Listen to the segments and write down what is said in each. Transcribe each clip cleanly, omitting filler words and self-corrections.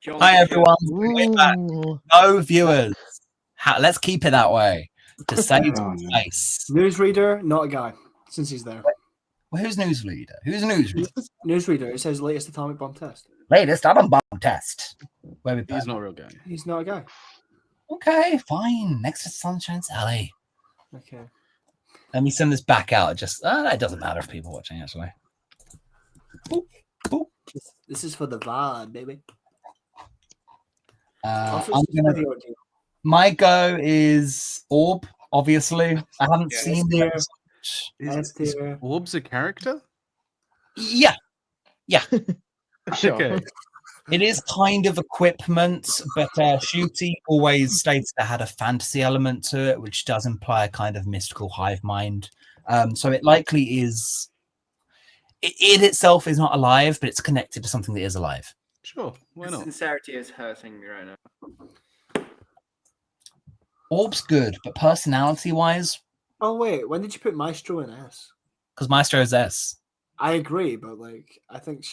Hi everyone. We're back. Ooh. No viewers. Let's keep it that way to save Oh, no. space. Newsreader, not a guy, since he's there. Well, who's newsreader? Who's newsreader? Newsreader, it says latest atomic bomb test. Latest atom bomb test. Where we He's put? not a real guy. He's not a guy. Okay, fine. Next to Sunshine's Alley. Okay. Let me send this back out. Just it doesn't matter if people are watching actually. Boop, boop. This is for the VOD, baby. I'm gonna. My go is Orb. Obviously, I haven't seen the. Is Orbs a character? Yeah, Sure. Okay. it is kind of equipment, but Shooty always states that had a fantasy element to it, which does imply a kind of mystical hive mind. So it likely is. It itself is not alive, but it's connected to something that is alive. Sure. Why not? Sincerity is hurting me right now. Orb's good, but personality-wise, Oh wait, when did you put Maestro in S? because Maestro is S. I agree, but like I think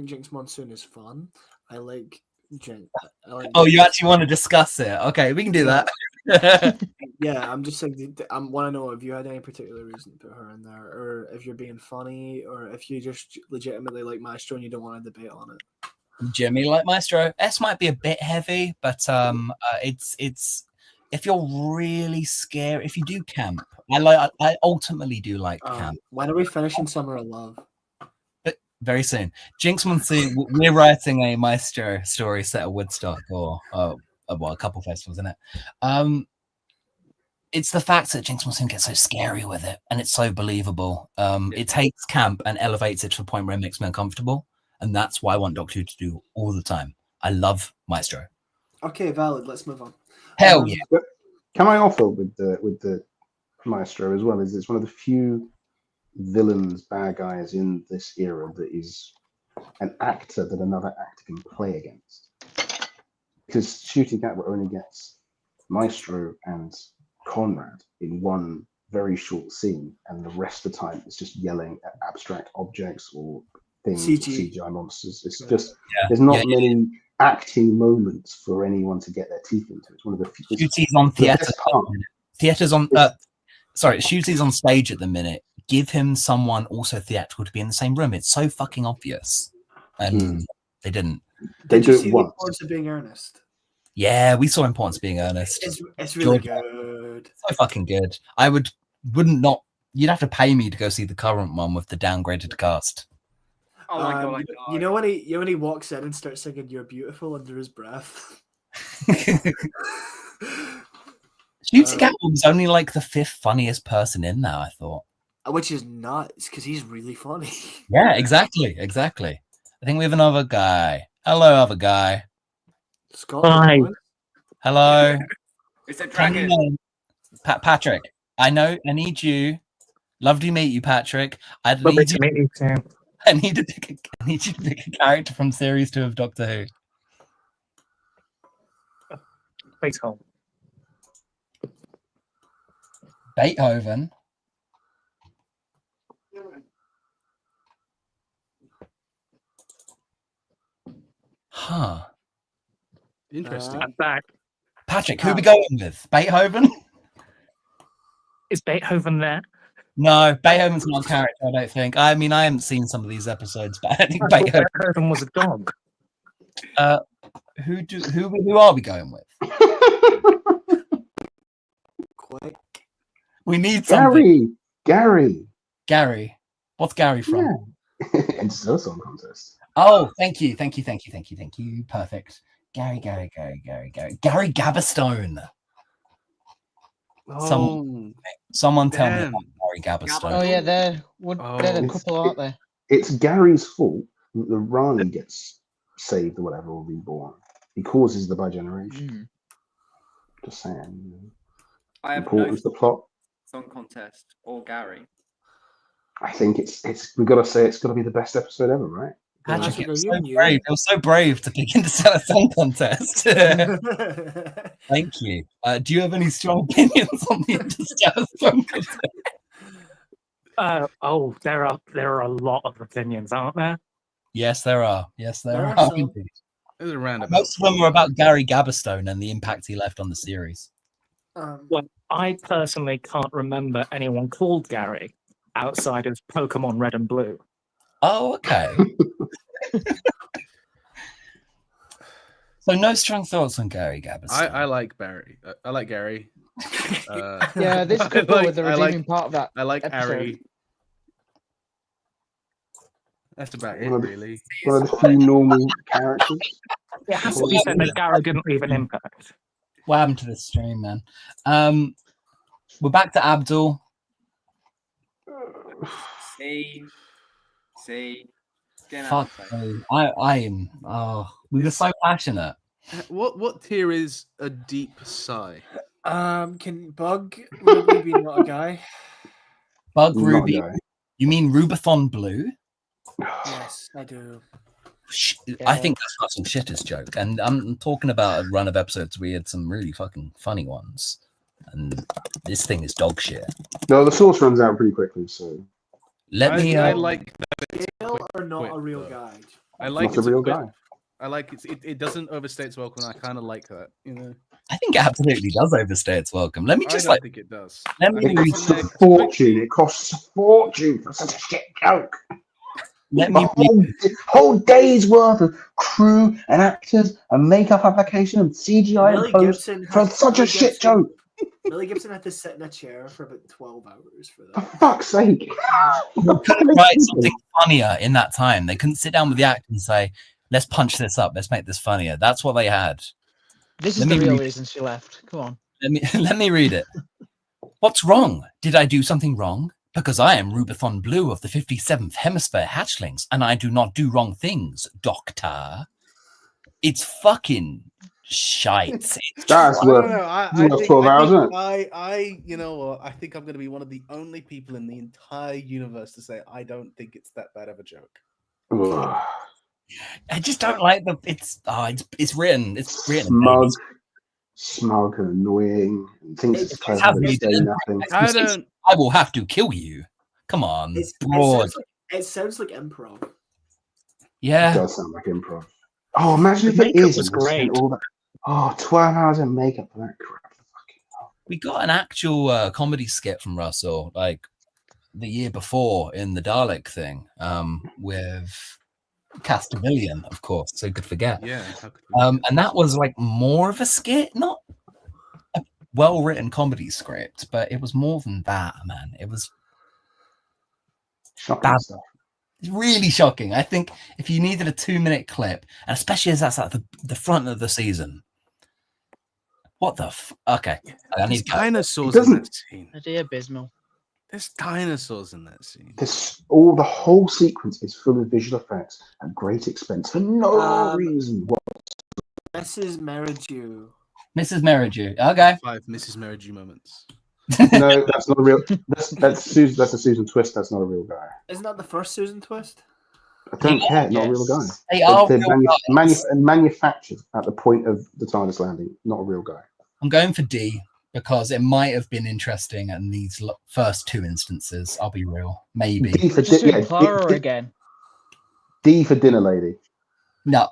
Jinx Monsoon is fun. I like Jinx. Oh, you actually want to discuss it? Okay, we can do that. Yeah, I'm just saying. I want to know if you had any particular reason to put her in there, or if you're being funny, or if you just legitimately like Maestro and you don't want to debate on it. Jimmy like Maestro. S might be a bit heavy, but it's if you're really scared, if you do camp, I ultimately do like camp. When are we finishing Summer of Love? But very soon. Jinx Monsoon, we're writing a Maestro story set at Woodstock or well, a couple festivals in it. It's the fact that Jinx Monsoon gets so scary with it, and it's so believable. It takes camp and elevates it to a point where it makes me uncomfortable, and that's why I want Doctor Who to do all the time. I love Maestro. Okay, valid. Let's move on. Hell yeah! But can I offer with the Maestro as well? Is it's one of the few villains, bad guys in this era that is an actor that another actor can play against. Because Shooting Gatwa only gets Maestro and Conrad in one very short scene, and the rest of the time it's just yelling at abstract objects or things, CGI monsters. It's just there's not many acting moments for anyone to get their teeth into. It's one of the few. Shooty's on theatre. Theatre's on. Sorry, Shooty's on stage at the minute. Give him someone also theatrical to be in the same room. It's so fucking obvious, and they didn't. They do you it see once. The importance of being earnest. Yeah, we saw Importance Being Earnest. It's really good. So fucking good. I wouldn't not. You'd have to pay me to go see the current one with the downgraded cast. Oh my god! You know when he walks in and starts singing "You're Beautiful" under his breath. Shooty Gatwa was only like the 5th funniest person in there, I thought. Which is nuts because he's really funny. Yeah, exactly. I think we have another guy. Hello, other guy. Hi. Hello. It's a dragon. Patrick, I need you. Love to meet you, Patrick. I need you to pick a character from series 2 of Doctor Who. Beethoven. Beethoven. Huh. Interesting. I'm back. Patrick, who are we going with? Beethoven? Is Beethoven there? No, Beethoven's not a character, I don't think. I mean, I haven't seen some of these episodes, but I think Beethoven was a dog. Who are we going with? Quick. We need something. Gary. What's Gary from? Yeah. Interstellar Song Contest. Oh, thank you. Perfect. Gary Gabberstone. Someone tell me about Gary Gabberstone. Oh yeah, they're a couple, aren't they? It's Gary's fault that the Rani gets saved or whatever, or reborn. He causes the bi-generation. Just saying. I have Importance the plot. Song Contest or Gary. I think we've got to say it's got to be the best episode ever, right? Patrick, it was so brave. It was so brave to pick Interstellar Song Contest. Thank you. Do you have any strong opinions on the Interstellar Song Contest? There are a lot of opinions, aren't there? Yes, there are. Yes, there are. Some. It was a roundabout. Most of them were about Gary Gabberstone and the impact he left on the series. Well, I personally can't remember anyone called Gary outside of Pokemon Red and Blue. Oh, okay. So no strong thoughts on Gary Gabberstone. I like Barry. I like Gary. Yeah, this I could go like- with the I like- redeeming part of that. I like episode. Harry. That's about it, One of the- really. One of the few normal characters. It has to be said that Gary didn't leave an impact. What happened to this stream, man? We're back to Abdul. See. Get Fuck out of the me. I am. Oh, we were so passionate. What tier is a deep sigh? Can Bug Ruby be not a guy? Bug Not a Ruby. guy. You mean Rubathon Blue? Yes, I do. I think that's not some shittest joke. And I'm talking about a run of episodes we had some really fucking funny ones. And this thing is dog shit. No, the source runs out pretty quickly, so Let me. I like Gale or not quit, a real though. guy? I like not a it's real quip. guy. I like it doesn't overstay its welcome. I kind of like that, you know. I think it absolutely does overstay its welcome. Let me I just don't like. think it does. Let I me think read. it's It's a like- fortune. It costs a fortune for such a shit joke. Let A me read. whole day's worth of crew and actors and makeup application and CGI and Millie post Gibson for had- such a Millie shit Gibson- joke. Millie Gibson had to sit in a chair for about 12 hours for For that. fuck's sake. Couldn't write something funnier in that time. They couldn't sit down with the actor and say, "Let's punch this up. Let's make this funnier." That's what they had. This Let is me the real read- reason she left. Come on. Let me read it. What's wrong? Did I do something wrong? Because I am Rubathon Blue of the 57th Hemisphere Hatchlings, and I do not do wrong things, Doctor. It's fucking shite. It's That's I worth. don't know. it's worth 12 hours, isn't You know what? I think I'm going to be one of the only people in the entire universe to say I don't think it's that bad of a joke. Ugh. I just don't like the. It's written. It's written. Smug and annoying. And thinks it's It's clever how to we say did it. nothing. I don't. I will have to kill you. Come on, broad. It sounds like improv. It Yeah, does sound like improv. Oh, imagine if The it makeup is. was and we spent great. all that. Oh, 12 hours in makeup for that crap. we got an actual comedy skit from Russell like the year before in the Dalek thing with Castavillian, of course. So could forget. Yeah. How could we And that was like more of a skit, not a well-written comedy script, but it was more than that, man. It was Shocking Bad. stuff. really shocking. I think if you needed a 2-minute clip, and especially as that's at the front of the season, what the okay? I There's need to dinosaurs It in doesn't- that scene. Idea abysmal. There's dinosaurs in that scene. The whole sequence is full of visual effects at great expense for no reason. Mrs. Merridew. Mrs. Merridew. Okay, 5 Mrs. Merridew moments. No, that's not a real. That's a Susan Twist. That's not a real guy. Isn't that the first Susan Twist? I don't care. Not a real guy. they are. They're real guys. manufactured at the point of the TARDIS landing. Not a real guy. I'm going for D because it might have been interesting in these first 2 instances. I'll be real, maybe. D for Just doing yeah, Clara again. D for dinner lady. No,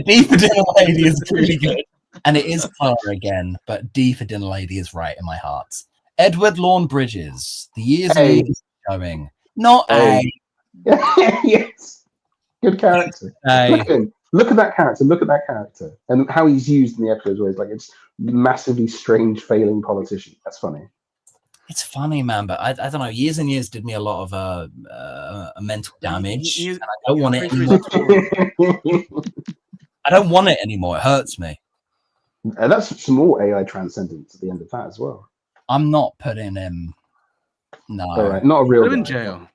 D for Dinner Lady is really good, and it is Clara again. But D for Dinner Lady is right in my heart. Edward Lawn Bridges. The years and Hey. years going. Not Hey. Yes. Good character. A. Look at that character. Look at that character. And how he's used in the episodes where it's like it's massively strange failing politician. That's funny. It's funny, man, but I don't know. Years and years did me a lot of mental damage. You- And I don't want it pretty anymore. sure I don't want it anymore. It hurts me. And that's some more AI transcendence at the end of that as well. I'm not putting him. No. All right, not a real Put him in guy. jail.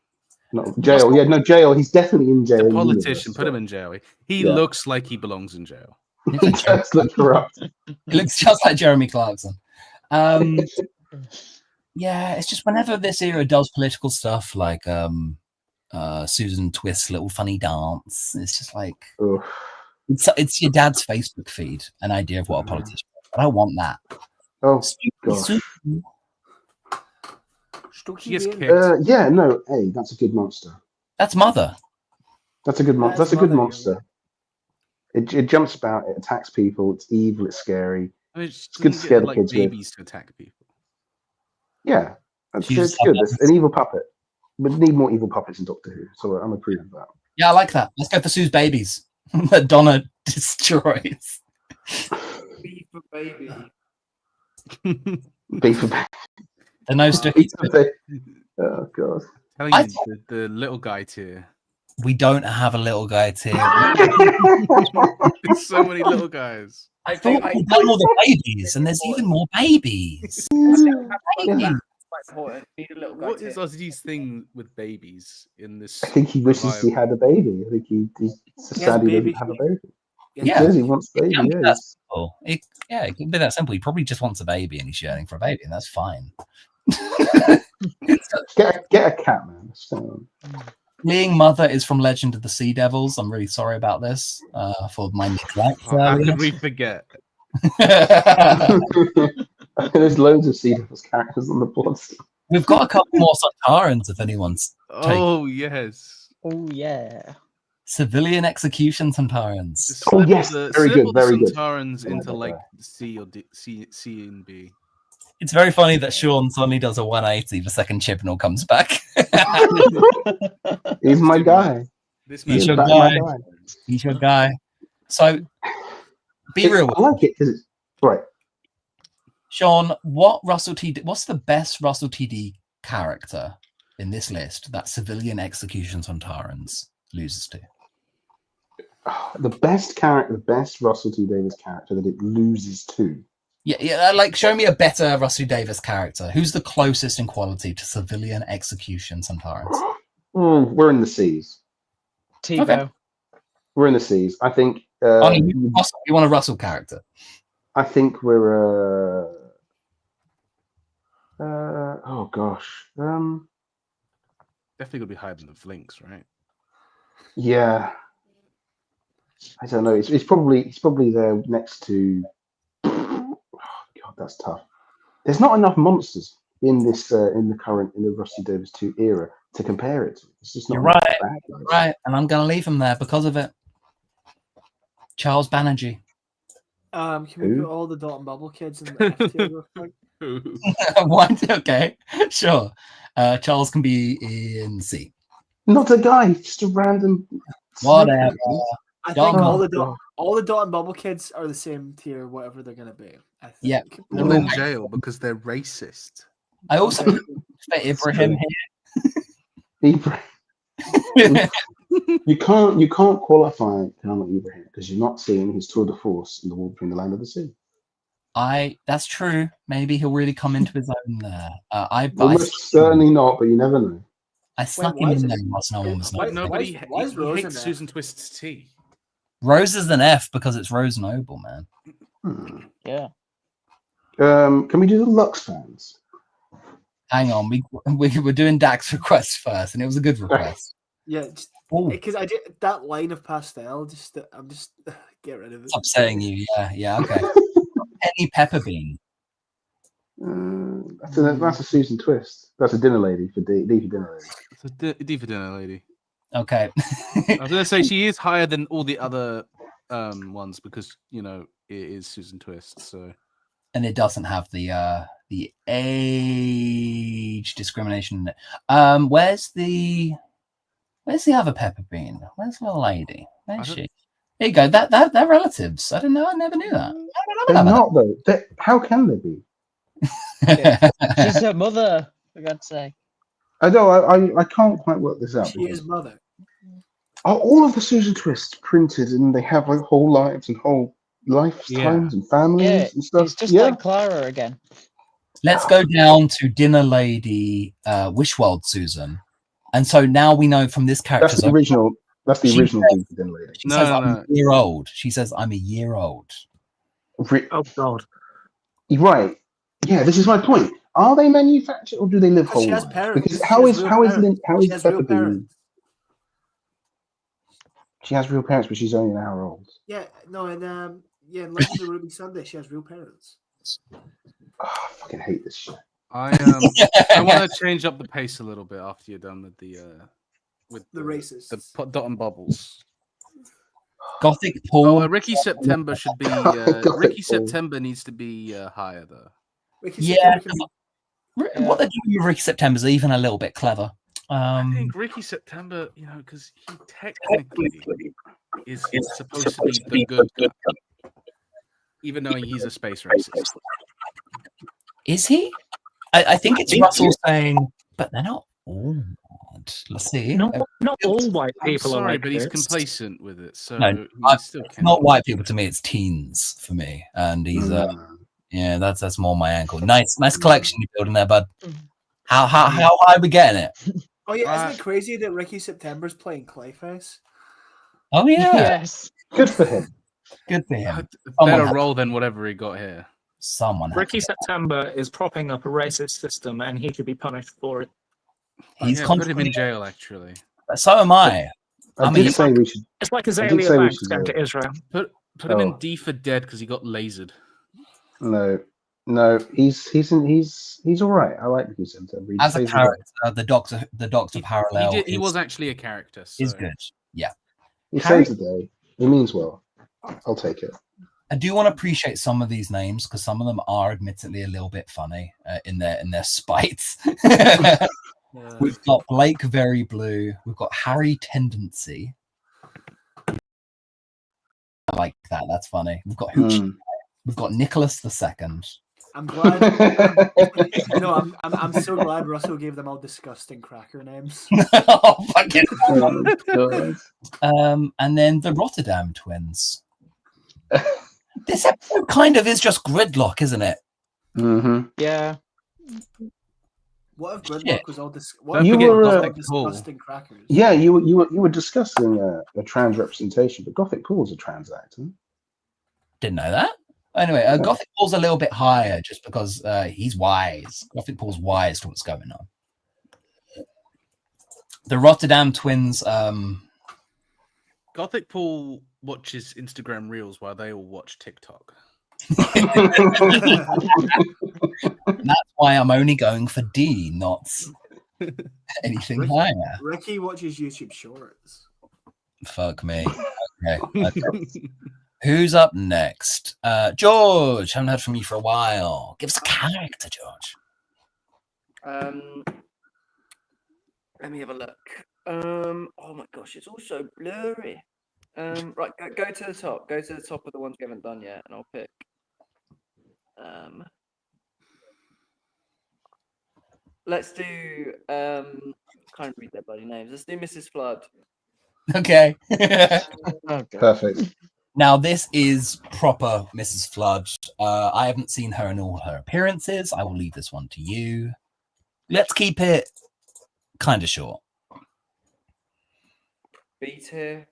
Not jail. Yeah, no jail. He's definitely in jail. The in politician. universe, Put him in jail. He Yeah. looks like he belongs in jail. He just looks corrupt. It looks just like Jeremy Clarkson. Yeah, it's just whenever this era does political stuff like Susan Twist's little funny dance, it's just like Ugh. it's your dad's Facebook feed, an idea of what a politician is. I don't want that. Oh Stupid, gosh. He gets Stucky kicked. Yeah, no. Hey, that's a good monster. That's Mother. That's a good monster. That's That's a good Mother, monster. It jumps about, it attacks people, it's evil, it's scary. I mean, It's good to doesn't scare get the like kids with. babies to attack people. Yeah, She just it's good. have It's an evil puppet. We need more evil puppets in Doctor Who, so I'm approving of that. Yeah, I like that. Let's go for Sue's babies that Donna destroys. B for baby. B for baby. The nose to B for baby. Oh god. Telling I you, the little guy tier. We don't have a little guy tier. There's so many little guys. I I think thought we've done all the babies, and there's even more babies. Babies. quite important. Need a little guy What is tip. Ozzy's thing with babies in this? I think he wishes he had a baby. I think he's He sad has he baby doesn't have a feet. baby. Yeah. He does, he wants a It baby. can be Yeah, that simple. It can be that simple. He probably just wants a baby and he's yearning for a baby, and that's fine. Get a cat, man. So, Being mother is from Legend of the Sea Devils. I'm really sorry about this for my neglect. Oh, how could we forget? there's loads of Sea Devils characters on the board. We've got a couple more Sontarans if anyone's Oh yes. Oh yeah. civilian execution Sontarans. Just Oh, slip yes, the, very slip good, all the very good. Sontarans I like into that like guy. C or D, C and B. It's very funny that Sean suddenly does a 180 the second Chibnall comes back. He's my guy. This He's He's your man- my guy. guy. He's your guy. So, be real. I like it because it's right. Sean, what's the best Russell TD character in this list that civilian execution Sontarans loses to? The best Russell T Davies character that it loses to. Yeah, like show me a better Russell Davis character. Who's the closest in quality to civilian execution Sontarans? We're in the seas. TiVo. Okay. We're in the seas. I think. Only you want a Russell character. I think we're. Oh gosh. Definitely gonna be higher than the Flinks, right? Yeah. I don't know. It's probably there next to. Oh, God, that's tough. There's not enough monsters in this in the Rusty Davis 2 era to compare it to. It's just not. You're enough right. bad guys. Right, and I'm going to leave him there because of it. Charles Banerjee. Can we Who? put all the Dot and Bubble kids in the F tier real quick? Why? Okay, sure. Charles can be in C. Not a guy, just a random. Whatever. I Dot think and all the Bubble. Dot and Bubble kids are the same tier, whatever they're gonna be. I think. Yeah. All in jail because they're racist. I also put Ibrahim Ibrahim. here. You can't qualify Colonel Ibrahim because you're not seeing his tour de force in the war between the land and the sea. That's true. Maybe he'll really come into his own there. Almost certainly not, but you never know. I snuck why him is in it- there whilst no one was why- noticing. Nobody why is he Rose in hates there? Susan Twist's tea. Rose is an F because it's Rose Noble, man. Hmm. Yeah. Can we do the Lux fans? Hang on, we were doing Dax request first, and it was a good request. Yeah, Ooh, because I did that line of pastel. I'm just get rid of it. stop saying you. Yeah, okay. Penny Pepperbean. That's a Susan Twist. That's a dinner lady for D for dinner lady. It's a D for dinner lady. Okay. I was gonna say she is higher than all the other ones because it is Susan Twist. So And it doesn't have the age discrimination in it. Where's the other Pepperbean? Where's the little lady? Where's she? There you go. They're relatives. I didn't know. I never knew that. They're not though. How can they be? She's her mother, for God's sake. I know. I can't quite work this out. She because- is mother. Are all of the Susan Twists printed and they have like whole lives and whole lifetimes and families Yeah, and stuff? it's just like Clara again. Let's go down to Dinner Lady Wishworld Susan. And so now we know from this that's character's the original. That's the She original says- D for dinner lady. she No, says no, I'm no. a year old. She says I'm a year old. Oh God. Right. Yeah, this is my point. Are they manufactured or do they live whole She has lives? parents. Because She how has is real how is parents. how She is has real Pepper Bean? parents. She has real parents, but she's only an hour old. Yeah, no, and in Legend of Ruby Sunday, she has real parents. Oh, I fucking hate this shit. I want to change up the pace a little bit after you're done with the The racists. Dot and Bubbles. Gothic Oh, Paul. Ricky September should be. Gothic Ricky Paul. September needs to be higher though. Ricky Yeah, September can be- what they're doing with Ricky September's even a little bit clever. I think Ricky September, because he technically is supposed to be the good guy, even though he's a space racist. Is he? I think it's Russell saying, but they're not all bad. Let's see. Not all white I'm people are sorry, like but he's this. complacent with it, so No, he still It's can. not white people to me, it's teens for me. And he's yeah, that's more my ankle. Nice collection you're building there, bud. How high are we getting it? Oh yeah, isn't it crazy that Ricky September's playing Clayface? Oh yeah. Yes. Good for him. Good for him. A better role than whatever he got here. Someone. Ricky September is propping up a racist system, and he should be punished for it. He's Yeah, put him constantly. in jail, actually. So am I. I mean, did say we should. It's like did Azalea say we Banks should going do to Israel. Put him in Oh. D for dead because he got lasered. No. He's all right. I like Ricky September. He As a plays the role. character, the Doctor parallel He was actually a character. So. is good. Yeah. He Harry- saves the day. He means well. I'll take it. I do want to appreciate some of these names because some of them are admittedly a little bit funny in their spite. We've got Blake Very Blue. We've got Harry Tendency. I like that. That's funny. We've got Hooch. We've got Nicholas II. I'm glad. No, I'm so glad Russell gave them all disgusting cracker names. Oh, fucking. God. And then the Rotterdam twins. This episode kind of is just gridlock, isn't it? Mm-hmm. Yeah. What if Gridlock Shit. was all this? Don't What if forget Gridlock was all Gothic Paul. disgusting crackers? Yeah, you were discussing a trans representation, but Gothic Paul's a trans actor. Didn't know that. Anyway, Gothic Paul's a little bit higher just because he's wise. Gothic Paul's wise to what's going on. The Rotterdam twins. Gothic Paul watches Instagram Reels while they all watch TikTok. That's why I'm only going for D, not anything higher. Ricky watches YouTube Shorts. Fuck me. Okay. Who's up next? George, haven't heard from you for a while. Give us a character, George. Let me have a look. Oh my gosh, it's all so blurry. Right, go to the top. Go to the top of the ones we haven't done yet, and I'll pick. Let's do. Can't read their bloody names. Let's do Mrs. Flood. Okay. Oh, God. Perfect. Now, this is proper Mrs. Flood. I haven't seen her in all her appearances. I will leave this one to you. Let's keep it kind of short. B tier.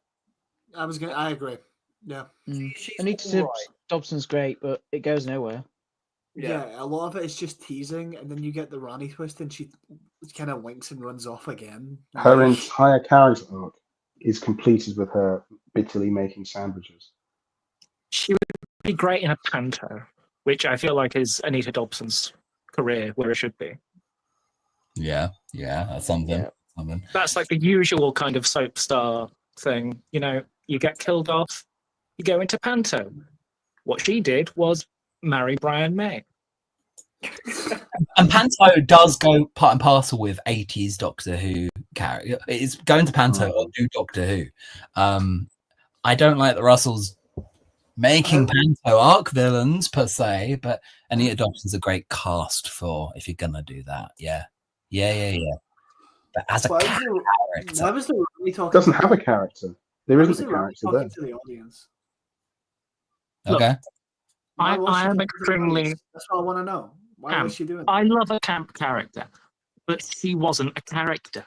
I agree. Yeah. She's Anita alright. Dobson's great, but it goes nowhere. Yeah, a lot of it is just teasing, and then you get the Rani twist, and she kind of winks and runs off again. Her entire character arc is completed with her bitterly making sandwiches. She would be great in a panto, which I feel like is Anita Dobson's career where it should be. Yeah, that's something. Yeah. Something. That's like the usual kind of soap star thing. You know, you get killed off, you go into panto. What she did was marry Brian May. And Panto does go part and parcel with 80s Doctor Who character. It's going to Panto or do Doctor Who. I don't like the Russells making Panto arc villains per se, but Anita Dobson's a great cast for if you're gonna do that. Yeah. But as a Why character, was the Rani talking? Doesn't have a character. There why isn't was a the Rani character talking there. to the audience? okay. Why was I she am talking to the extremely. audience? That's what I want to know. Why was she doing that? I love a camp character, but she wasn't a character.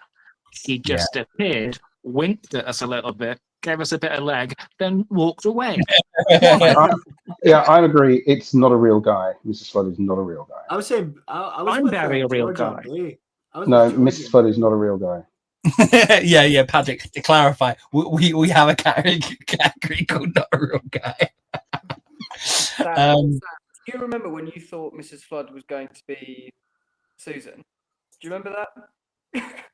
She just appeared, winked at us a little bit, gave us a bit of leg, then walked away. Yeah, I agree. It's not a real guy. Mrs. Flood is not a real guy. I was saying, I was I'm with, Barry, a real George guy. on B. I was No, with George Mrs. on Flood B. is not a real guy. yeah, Patrick. To clarify, we have a category called not a real guy. Sam, do you remember when you thought Mrs. Flood was going to be Susan? Do you remember that?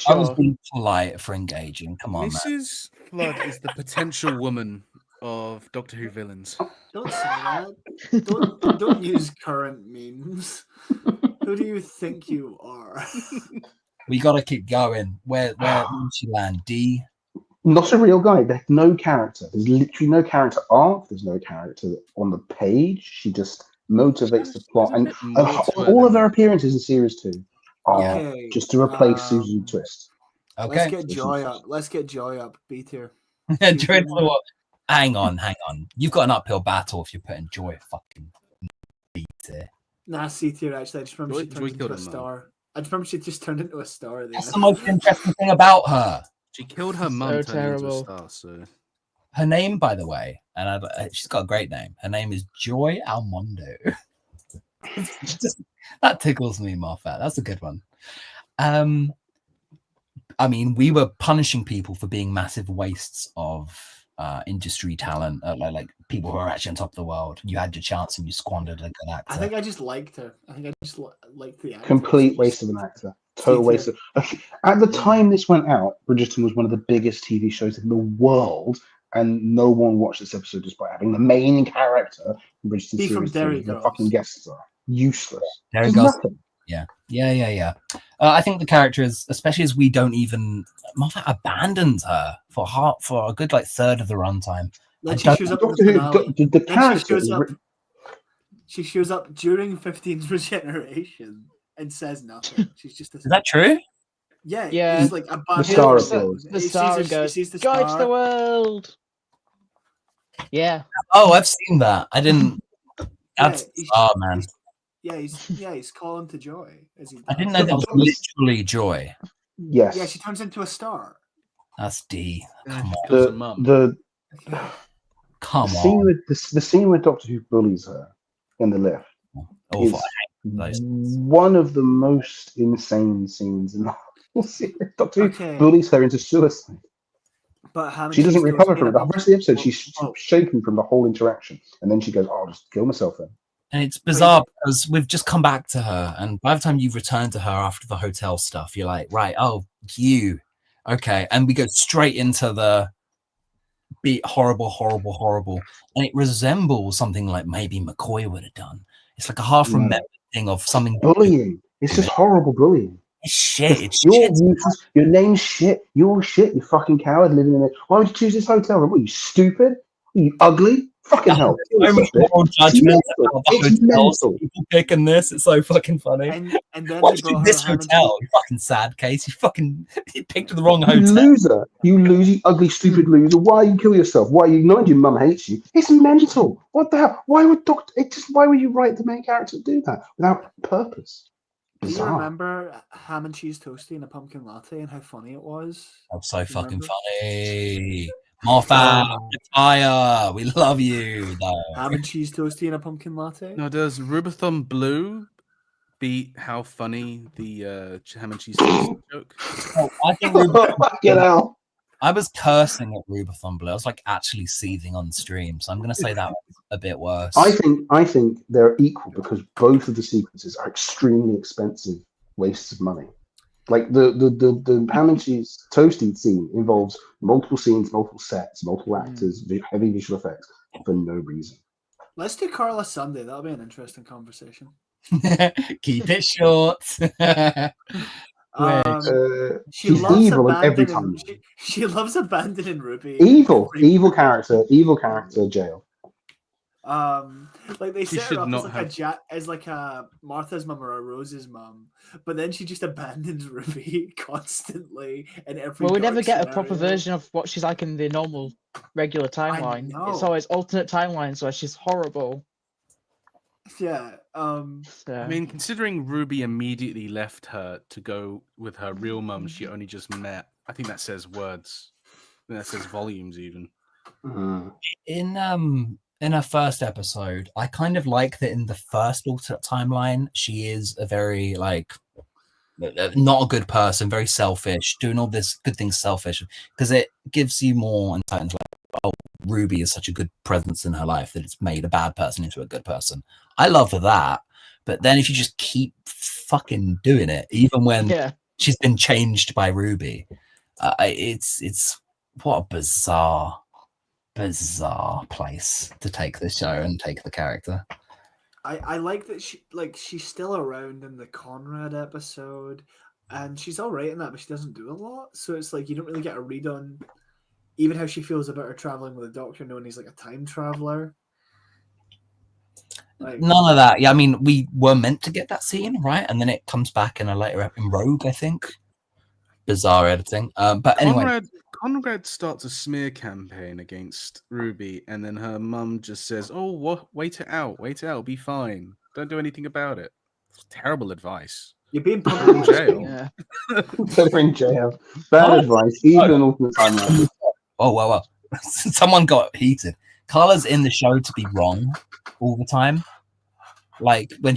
I was Sure. being polite for engaging. Come on, man. Mrs. Flood is the potential woman of Doctor Who villains. Don't say that. Don't use current memes. Who do you think you are? We got to keep going. Where did she land? D? Not a real guy. There's no character. There's literally no character arc. There's no character on the page. She just motivates the plot, There's a and bit more to her all of than her that. appearies in series 2 are Okay, just to replace Susan Twist. Okay. Let's get Joy up. Let's get Joy up. B tier. Joy to what? Hang on. You've got an uphill battle if you're putting Joy fucking B tier. Nah, C tier actually. I just remember she Joy turned into killed a her mum. star. I just remember she just turned into a star at the That's end. the most interesting thing about her. She killed her So mum, turning into a terrible. star. So Her name, by the way, and she's got a great name. Her name is Joy Almondo. That tickles me, Moffat. That's a good one. I mean, we were punishing people for being massive wastes of industry talent, like people who are actually on top of the world. You had your chance and you squandered a good actor. I think I just liked her. I think I just liked the actor. Complete waste of an actor. Total C waste of. At the time this went out, Bridgerton was one of the biggest TV shows in the world, and no one watched this episode despite having the main character in Bridgerton He from series. Derry The Girls. fucking guest star. Useless. There There's goes. nothing. Yeah. I think the characters, especially as we don't even Moffat abandons her for a good like third of the runtime. Then I she don't- shows up in the Doctor Who, finale. the Then character. she shows up during 15's regeneration and says nothing. She's just a Is that true? yeah. Yeah. He's like a bad star person. appears. The He star sees her- goes, he sees the "Joy to star. the world." Yeah. Oh, I've seen that. I didn't. That's he's- man. He's calling to Joy. As he I didn't does. know that was literally Joy. Yes. Yeah, she turns into a star. That's D. yeah, Come she on. kills her mum. The Come scene on. with the scene where Doctor Who bullies her in the lift Awful. is those. one of the most insane scenes in the whole series. Doctor Who Okay. bullies her into suicide. But Hannah She doesn't Cheese recover goes, from it. The rest of the episode, she's Oh. shaken from the whole interaction, and then she goes, "Oh, I'll just kill myself then." And it's bizarre because we've just come back to her, and by the time you've returned to her after the hotel stuff, you're like, right, oh, you, okay, and we go straight into the beat horrible, and it resembles something like maybe McCoy would have done. It's like a half No. remembered thing of something. Bullying. It's just horrible bullying. It's shit. It's You're shit. useless. Your name's shit. You're shit. You fucking coward living in it. Why would you choose this hotel room? What, are you stupid? Are you ugly? Fucking hell. So much moral judgment about the It's hotels. mental. People picking this. It's so fucking funny. And then Why they did you brought this her Hannah hotel? You fucking sad case. You picked the wrong You hotel. loser. You lose, you ugly, stupid loser. Why you kill yourself? Why you know your mum hates you? It's mental. What the hell? Why would why would you write the main character to do that without purpose? Do you Bizarre. remember ham and cheese toasty and a pumpkin latte and how funny it was? That's so fucking Remember? funny. Moffat, retire. We love you, though. Ham and cheese toasty and a pumpkin latte? Now, does Rubathon Blue beat how funny the ham and cheese toast joke? Oh, I think Rubathon, Fucking hell. I was cursing at Rubathon Blue. I was like actually seething on stream. So I'm going to say that was a bit worse. I think they're equal because both of the sequences are extremely expensive wastes of money. Like the ham and cheese toasty scene involves multiple scenes, multiple sets, multiple actors, heavy visual effects for no reason. Let's do Carla Sunday. That'll be an interesting conversation. Keep it short. She She's loves evil in every abandoning. time. She loves abandoning Ruby. Evil character, jail. Like they She set should her up not as like a Martha's mum or a Rose's mum, but then she just abandons Ruby constantly in every. Well, we never dark get a proper scenario. version of what she's like in the normal, regular timeline. know. It's always alternate timelines where she's horrible. Yeah. So. I mean, considering Ruby immediately left her to go with her real mum she only just met, I think that says words. I think that says volumes, even. In her first episode, I kind of like that in the first alternate timeline, she is a very like not a good person, very selfish, doing all this good things selfish, because it gives you more insight into like, oh, Ruby is such a good presence in her life that it's made a bad person into a good person. I love that. But then if you just keep fucking doing it, even when Yeah. she's been changed by Ruby. It's what a bizarre place to take this show and take the character. I like that she's still around in the Conrad episode, and she's all right in that, but she doesn't do a lot. So it's like you don't really get a read on even how she feels about her traveling with the Doctor, knowing he's like a time traveler. Like, None of that. Yeah, I mean, we were meant to get that scene, right? And then it comes back in a later in Rogue, I think. Bizarre editing. But anyway, Conrad starts a smear campaign against Ruby, and then her mum just says, "Oh, what? Wait it out. Be fine. Don't do anything about it." It's terrible advice. you're being Put public her in jail. Yeah. Put her in jail. Bad advice, even an alternate timeline. oh well. Someone got heated. Carla's in the show to be wrong all the time. Like when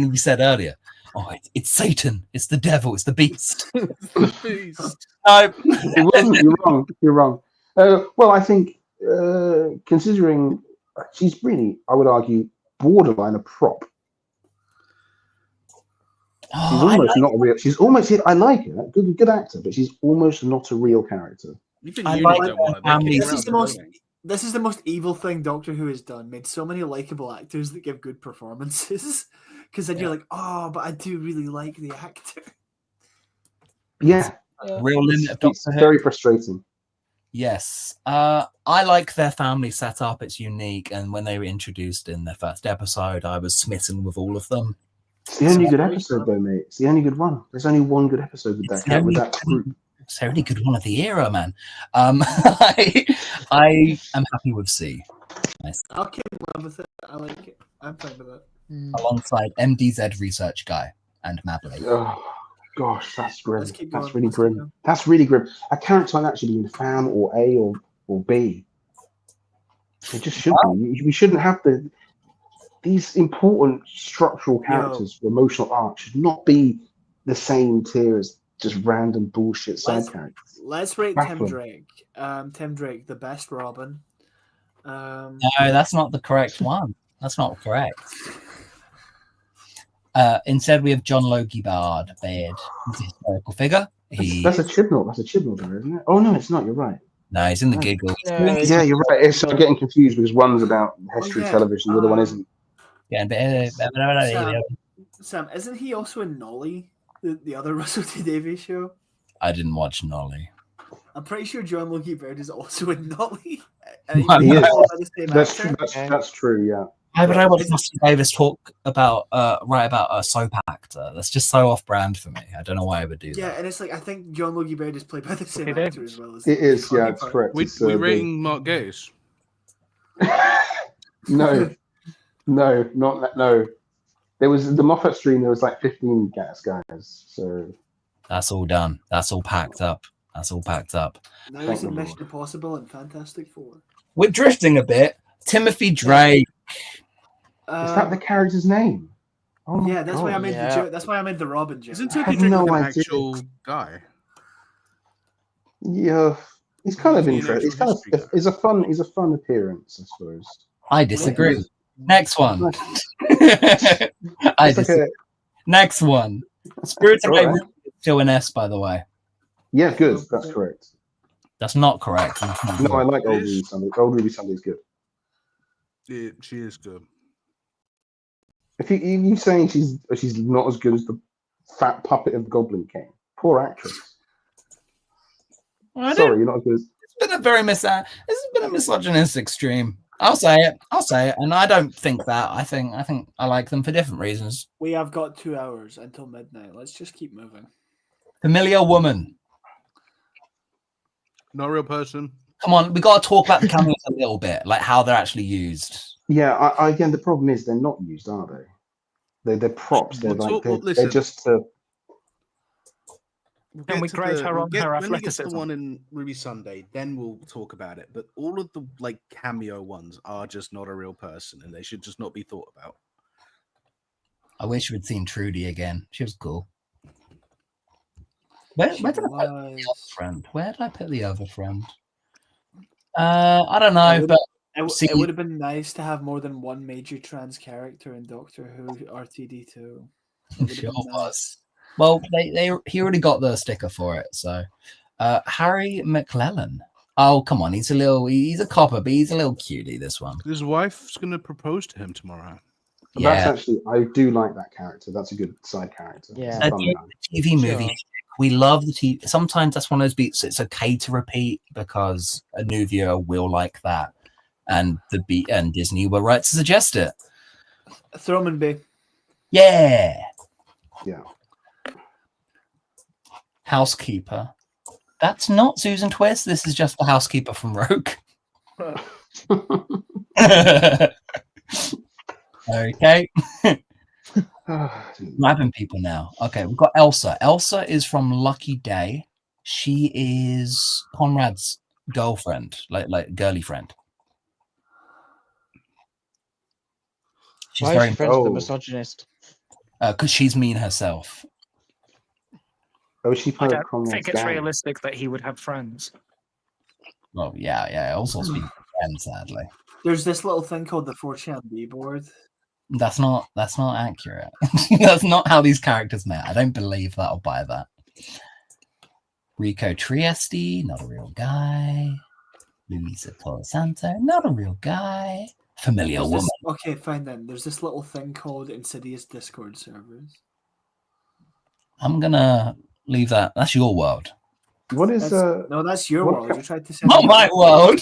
we said earlier, oh, it's Satan, it's the devil, it's the beast. It's the beast. No, It wasn't. You're wrong. You're wrong. Well, I think considering she's really, I would argue, borderline a prop. She's almost not a real. She's almost. I like her. Good actor, but she's almost not a real character. Even I you like don't want how to. many- This is the most evil thing Doctor Who has done. Made so many likable actors that give good performances. Because then you're like, oh, but I do really like the actor. Yeah, real limit of it's Doctor Who. very frustrating. Yes. I like their family setup. It's unique. And when they were introduced in their first episode, I was smitten with all of them. It's the only good episode, though, mate. It's the only good one. There's only one good episode with It's that the with that group. It's the only good one of the era, man. I am happy with C. Nice. I'll keep in love with it. I like it. I'm fine with it. Alongside MDZ research guy and Mabley. Oh gosh, that's grim. Let's keep That's going. really Let's keep grim. going. That's really grim. A character might actually be in FAM or A or B. It just should be. We shouldn't have these important structural characters for emotional arc should not be the same tier as just random bullshit side characters. Let's rate Tim Baffling. Drake. Tim Drake, the best Robin. No, that's not the correct one. That's not correct. Instead, we have John Logie Bard. He's a historical figure. That's a Chibnall. That's a Chibnall there, isn't it? Oh no, it's not. You're right. No, he's in the giggle. Yeah, you're right. I'm getting confused because one's about history yeah. television, the other one isn't. Yeah, Sam, isn't he also in Nolly, the other Russell T Davies show? I didn't watch Nolly. I'm pretty sure John Logie Baird is also in Nolly. He He's is. played by the same That's actor. true. That's true. Yeah. Why would I watch Russell Davis talk about write about a soap actor? That's just so off-brand for me. I don't know why I would do Yeah, that. and it's like I think John Logie Baird is played by the same Okay, actor as well as It is. Yeah, it's Funny correct. We It's, rating Mark Gatiss. No, not that. No. There was the Moffat stream. There was like 15 guys. So That's all done. That's all packed up. That's all packed up. Now Thank he's in the Mission Lord. Impossible and Fantastic Four. We're drifting a bit. Timothy Drake. is that the character's name? Oh my Yeah, that's why I God. made Yeah. the joke. That's why I made the Robin joke. Isn't I Timothy have Drake no like an idea. actual guy? Yeah, he's kind of He's an interesting. He's actual kind of. history guy. He's a fun appearance, I suppose. I disagree. Next one. I It's like disagree. Next one. Spirited All Away right. is still an S, by the way. Yeah, good. That's correct. That's not correct. No, I like It Old is. Ruby Sunday. Old Ruby Sunday's good. She is good. If you saying she's not as good as the fat puppet of Goblin King, poor actress. Well, Sorry, you're not as good as. It's been a very this has been a misogynistic stream. I'll say it, and I don't think that. I think I like them for different reasons. We have got 2 hours until midnight. Let's just keep moving. Familiar Woman. Not a real person. Come on, we got to talk about the cameos a little bit, like how they're actually used. Yeah, I again, the problem is they're not used, are they? They're props. They're Well, like well, they're listen. just We'll Can get we to grade the- her we'll on get- her when we get to the athleticism? one in Ruby Sunday, then we'll talk about it. But all of the like cameo ones are just not a real person, and they should just not be thought about. I wish we'd seen Trudy again. She was cool. Where did I put the other friend? Where did I put the other friend? I don't know, but See- It would have been nice to have more than one major trans character in Doctor Who RTD2. sure was. Well, he already got the sticker for it. So, Harry McClellan. Oh, come on, he's a copper, but he's a little cutie. This one. His wife's going to propose to him tomorrow. That's Yeah, actually, I do like that character. That's a good side character. It's Yeah. a a fun man. TV movie. Sure. We love the TV. Sometimes that's one of those beats. It's okay to repeat because a new viewer will like that, and the beat and Disney were right to suggest it. Thurman Bay. Yeah, Yeah. housekeeper. That's not Susan Twist. This is just the housekeeper from Rogue. Okay, grabbing people now. Okay, we've got Elsa. Elsa is from Lucky Day. She is Conrad's girlfriend, like girly friend. She's Why is very she friends with the Oh. misogynist? because she's mean herself. Oh, is she I part of don't Conrad's think it's gang? realistic that he would have friends. Well, yeah. Also speaking friend, sadly. There's this little thing called the 4chan B board. That's not accurate. That's not how these characters met. I don't believe that or buy that. Rico Trieste, not a real guy. Luisa Tolosanto, not a real guy. Familiar There's woman. this- okay, fine then. There's this little thing called Insidious Discord servers. I'm gonna leave that. That's your world. What is No, that's your what world. ca- You tried to send Not me my world.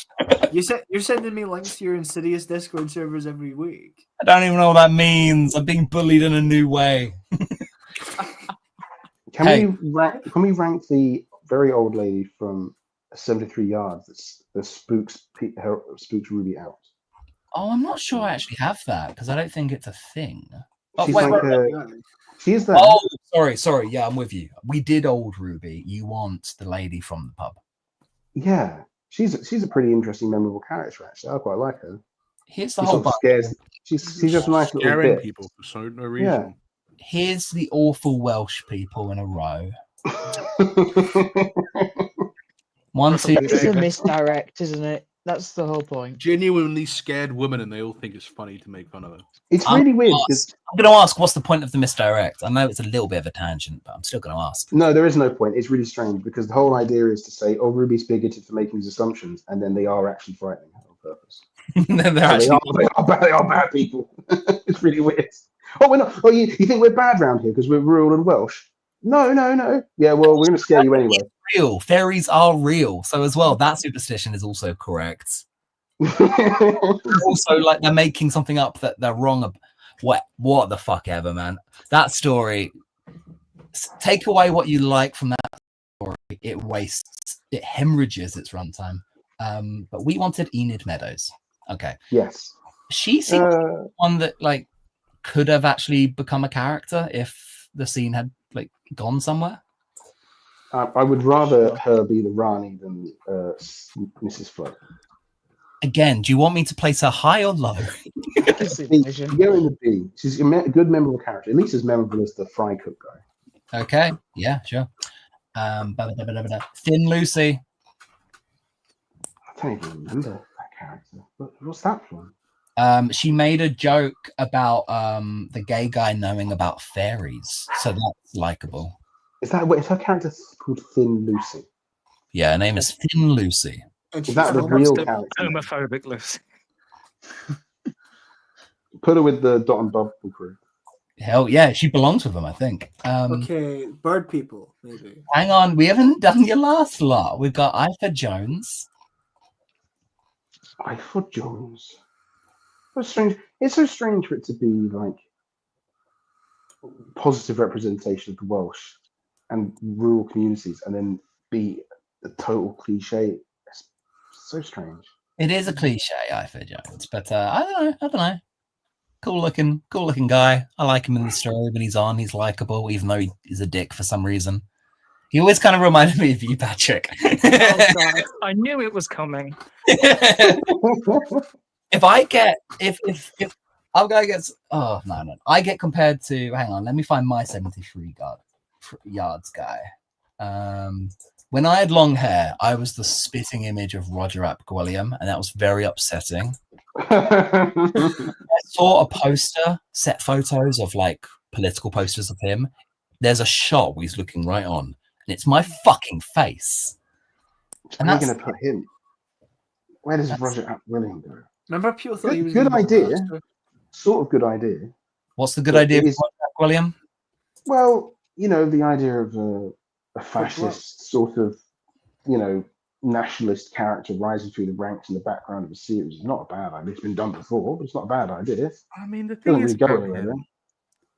You're sending me links to your Insidious Discord servers every week. I don't even know what that means. I'm being bullied in a new way. Can Hey. we rank the very old lady from 73 Yards that spooks Ruby out? Oh, I'm not sure I actually have that because I don't think it's a thing. Oh, She's wait, like wait, a, she is there. oh, sorry. Yeah, I'm with you. We did old Ruby. You want the lady from the pub. Yeah, she's a pretty interesting, memorable character. Actually, I quite like her. Here's the She whole sort of scares. She's just a nice little Scaring bit. people for no reason. Here's the awful Welsh people in a row. One, two, It's a David. misdirect, isn't it? That's the whole point. Genuinely scared woman, and they all think it's funny to make fun of her. It's I'm really weird lost. because I'm going to ask, what's the point of the misdirect? I know it's a little bit of a tangent, but I'm still going to ask. no, there is no point. It's really strange because the whole idea is to say, "Oh, Ruby's bigoted for making these assumptions," and then they are actually frightening her on purpose. They're So actually they are bad people. It's really weird. Oh, we're not. Oh, you think we're bad round here because we're rural and Welsh? No. Yeah, well, we're going to scare you anyway. real. Fairies are real. So as well, that superstition is also correct. Also, like they're making something up that they're wrong about. What the fuck ever, man. That story. Take away what you like from that story. It wastes. It hemorrhages its runtime. But we wanted Enid Meadows. Okay, Yes. she seems one that like could have actually become a character if the scene had like gone somewhere. I would rather her be the Rani than Mrs. Flood. Again, do you want me to place her high or low? It's the B. vision. You go in the B. She's a good, memorable character. At least as memorable as the fry cook guy. Okay, yeah, sure. Thin Lucy. I don't even remember that character. What's that from? She made a joke about the gay guy knowing about fairies, so that's likable. Is her character called Thin Lucy? Yeah, her name is Thin Lucy. And Is she's that the from- real the character? Homophobic Lucy. Put her with the Dot and Bubble crew. Hell yeah, she belongs with them, I think. Okay, bird people, maybe. Hang on, we haven't done your last lot. We've got Ifa Jones. I thought Jones. That's strange. It's so strange for it to be like positive representation of the Welsh and rural communities, and then be a total cliche. It's so strange. It is a cliche, Ifa Jones, but I don't know. Cool looking guy. I like him in the story when he's on. He's likable, even though he is a dick for some reason. He always kind of reminded me of you, Patrick. I knew it was coming. if I our guy gets I get compared to, hang on, let me find my 73 yards guy. When I had long hair, I was the spitting image of Roger Apguilliam, and that was very upsetting. I saw a poster, set photos of like political posters of him. there's a shot where he's looking right on, and it's my fucking face. And Where are you that's going to put him? Where does That's- Roger Williams go? Remember, people thought he was Good gonna be the idea. master? Sort of good idea. what's the good But idea, it is- William? Well, the idea of a fascist sort of, nationalist character rising through the ranks in the background of a series is not a bad idea. It's been done before, but it's not a bad idea. I mean, the Doesn't thing really is, go about anywhere. him Then.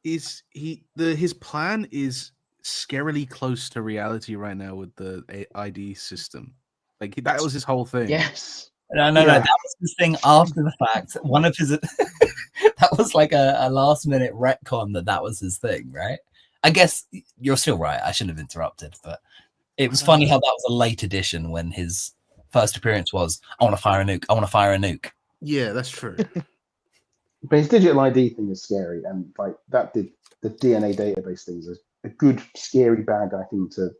is his plan is scarily close to reality right now with the ID system. Like that was his whole thing. Yes. No. That was his thing after the fact. One of his that was like a last minute retcon that was his thing, right? I guess you're still right. I shouldn't have interrupted, but it was funny how that was a late addition when his first appearance was, "I want to fire a nuke. I want to fire a nuke." Yeah, that's true. But his digital ID thing is scary, and like that did the DNA database thing is a good, scary bad guy thing to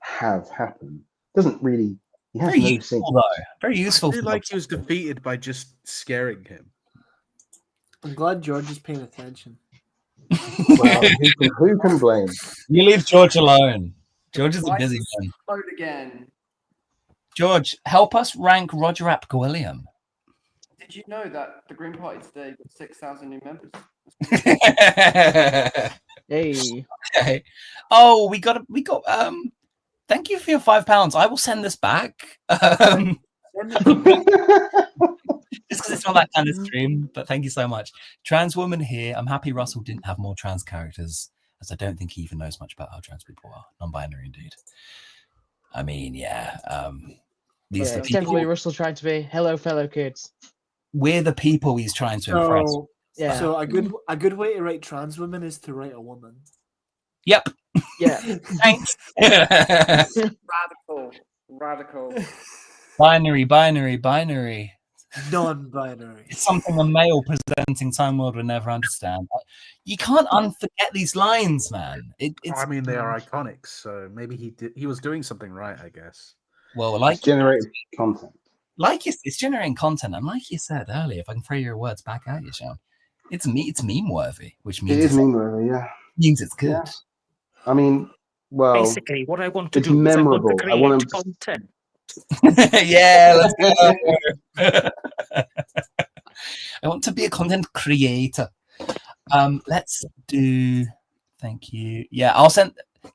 have happen. Doesn't really. He has Very no useful sense. though. Very useful. I feel for like the- he was defeated by just scaring him. I'm glad George is paying attention. Well, who can blame? You leave George alone. George is a Why busy is man. Load again. George, help us rank Roger William. Did you know that the Green Party today got 6,000 new members? Hey. Okay. Oh, we got. Thank you for your £5. I will send this back. Just because it's not that kind of stream, but thank you so much. Trans woman here. I'm happy Russell didn't have more trans characters, as I don't think he even knows much about how trans people are. Non-binary, indeed. I mean, yeah. These Yeah, are the it's people. definitely Russell trying to be hello, fellow kids. We're the people he's trying to impress. So, Yeah. so a good way to write trans women is to write a woman. Yep. Yeah. Thanks. Radical. Binary. Non-binary. It's something a male presenting Time World would never understand. You can't unforget these lines, man. It's I mean, they are iconic, so maybe he was doing something right, I guess. well, like Generated content. it's generating content, and like you said earlier, if I can throw your words back at you, Sean, it's meme worthy, which It means is meme worthy, yeah. means it's good. Yeah. I mean, well, Basically, what I want to it's do is I memorable. want to I want create him to- content. Yeah, let's go. I want to be a content creator. Let's do. Thank you. Yeah, I'll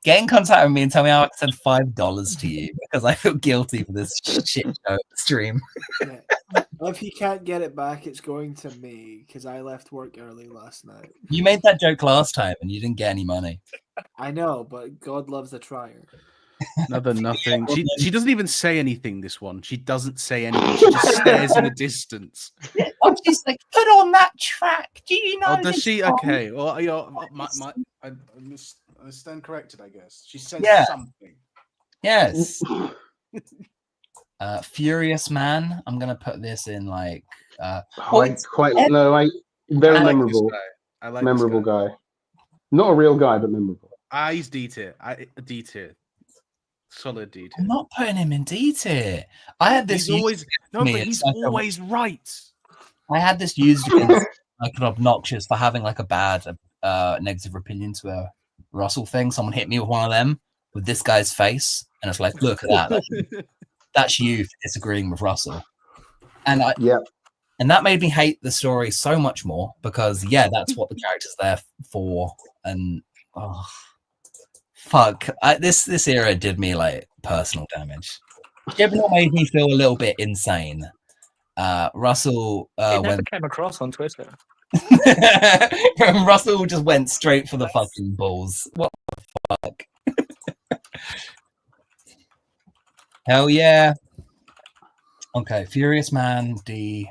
get in contact with me and tell me how I can send $5 to you because I feel guilty for this shit show stream. Yeah. If he can't get it back, it's going to me because I left work early last night. You made that joke last time and you didn't get any money. I know, but God loves a trier. Another nothing. She doesn't even say anything. This one, she doesn't say anything. She just stares in the distance. Oh, she's like, put on that track. Do you know? Oh, does this she? song?" Okay. Well, I stand corrected. I guess she said Yeah. something. Yes. Furious Man. I'm gonna put this in like. Very I like memorable. I like Memorable this guy. guy. Not a real guy, but memorable. He's D tier. D tier. Solid D tier. I'm not putting him in D tier. I had this. He's always no, me, but it's he's like a- always right. I had this used against like an obnoxious for having like a bad negative opinion to a Russell thing. Someone hit me with one of them with this guy's face, and it's like, look at that. That's you for disagreeing with Russell. And and that made me hate the story so much more because that's what the character's there for. And fuck, this era did me like personal damage. Gibnall made me feel a little bit insane. Russell It never when came across on Twitter. Russell just went straight for the fucking balls. What the fuck? Hell yeah. Okay, Furious Man, D.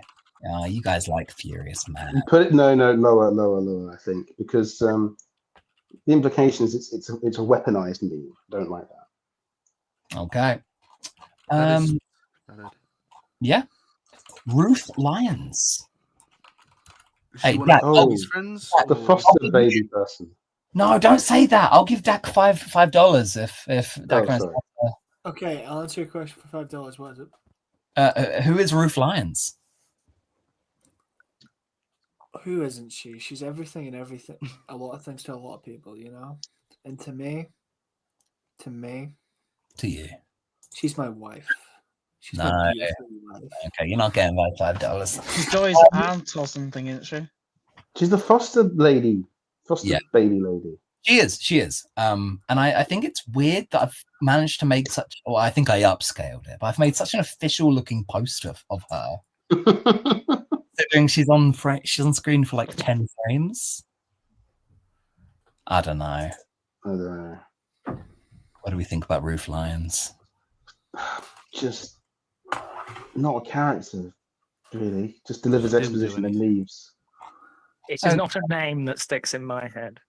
You guys like Furious Man. Put it lower. I think because the implication is it's a weaponized meme. Don't like that. Okay. That is valid. Yeah. Ruth Lyons. Is Hey, she one Dak, of Toby's friends? The or- foster baby person. No, don't say that. I'll give Dak $5 if Dak knows. Sorry. Okay, I'll answer your question for $5. What is it? Who is Ruth Lyons? Who isn't she? She's everything and everything. A lot of things to a lot of people, you know. And to me, To you. she's my wife. She's No. my beautiful wife. Okay, you're not getting my $5. She's Joy's aunt or something, isn't she? She's the foster lady, foster Yeah. baby lady. She is. And I think it's weird that I've managed to make such. Well, I think I upscaled it, but I've made such an official-looking poster of her. Considering she's on screen for like 10 frames. I don't know. I don't know. What do we think about Roof Lions? Just not a character, really. Just delivers Didn't do exposition and anything. leaves. It is not a name that sticks in my head.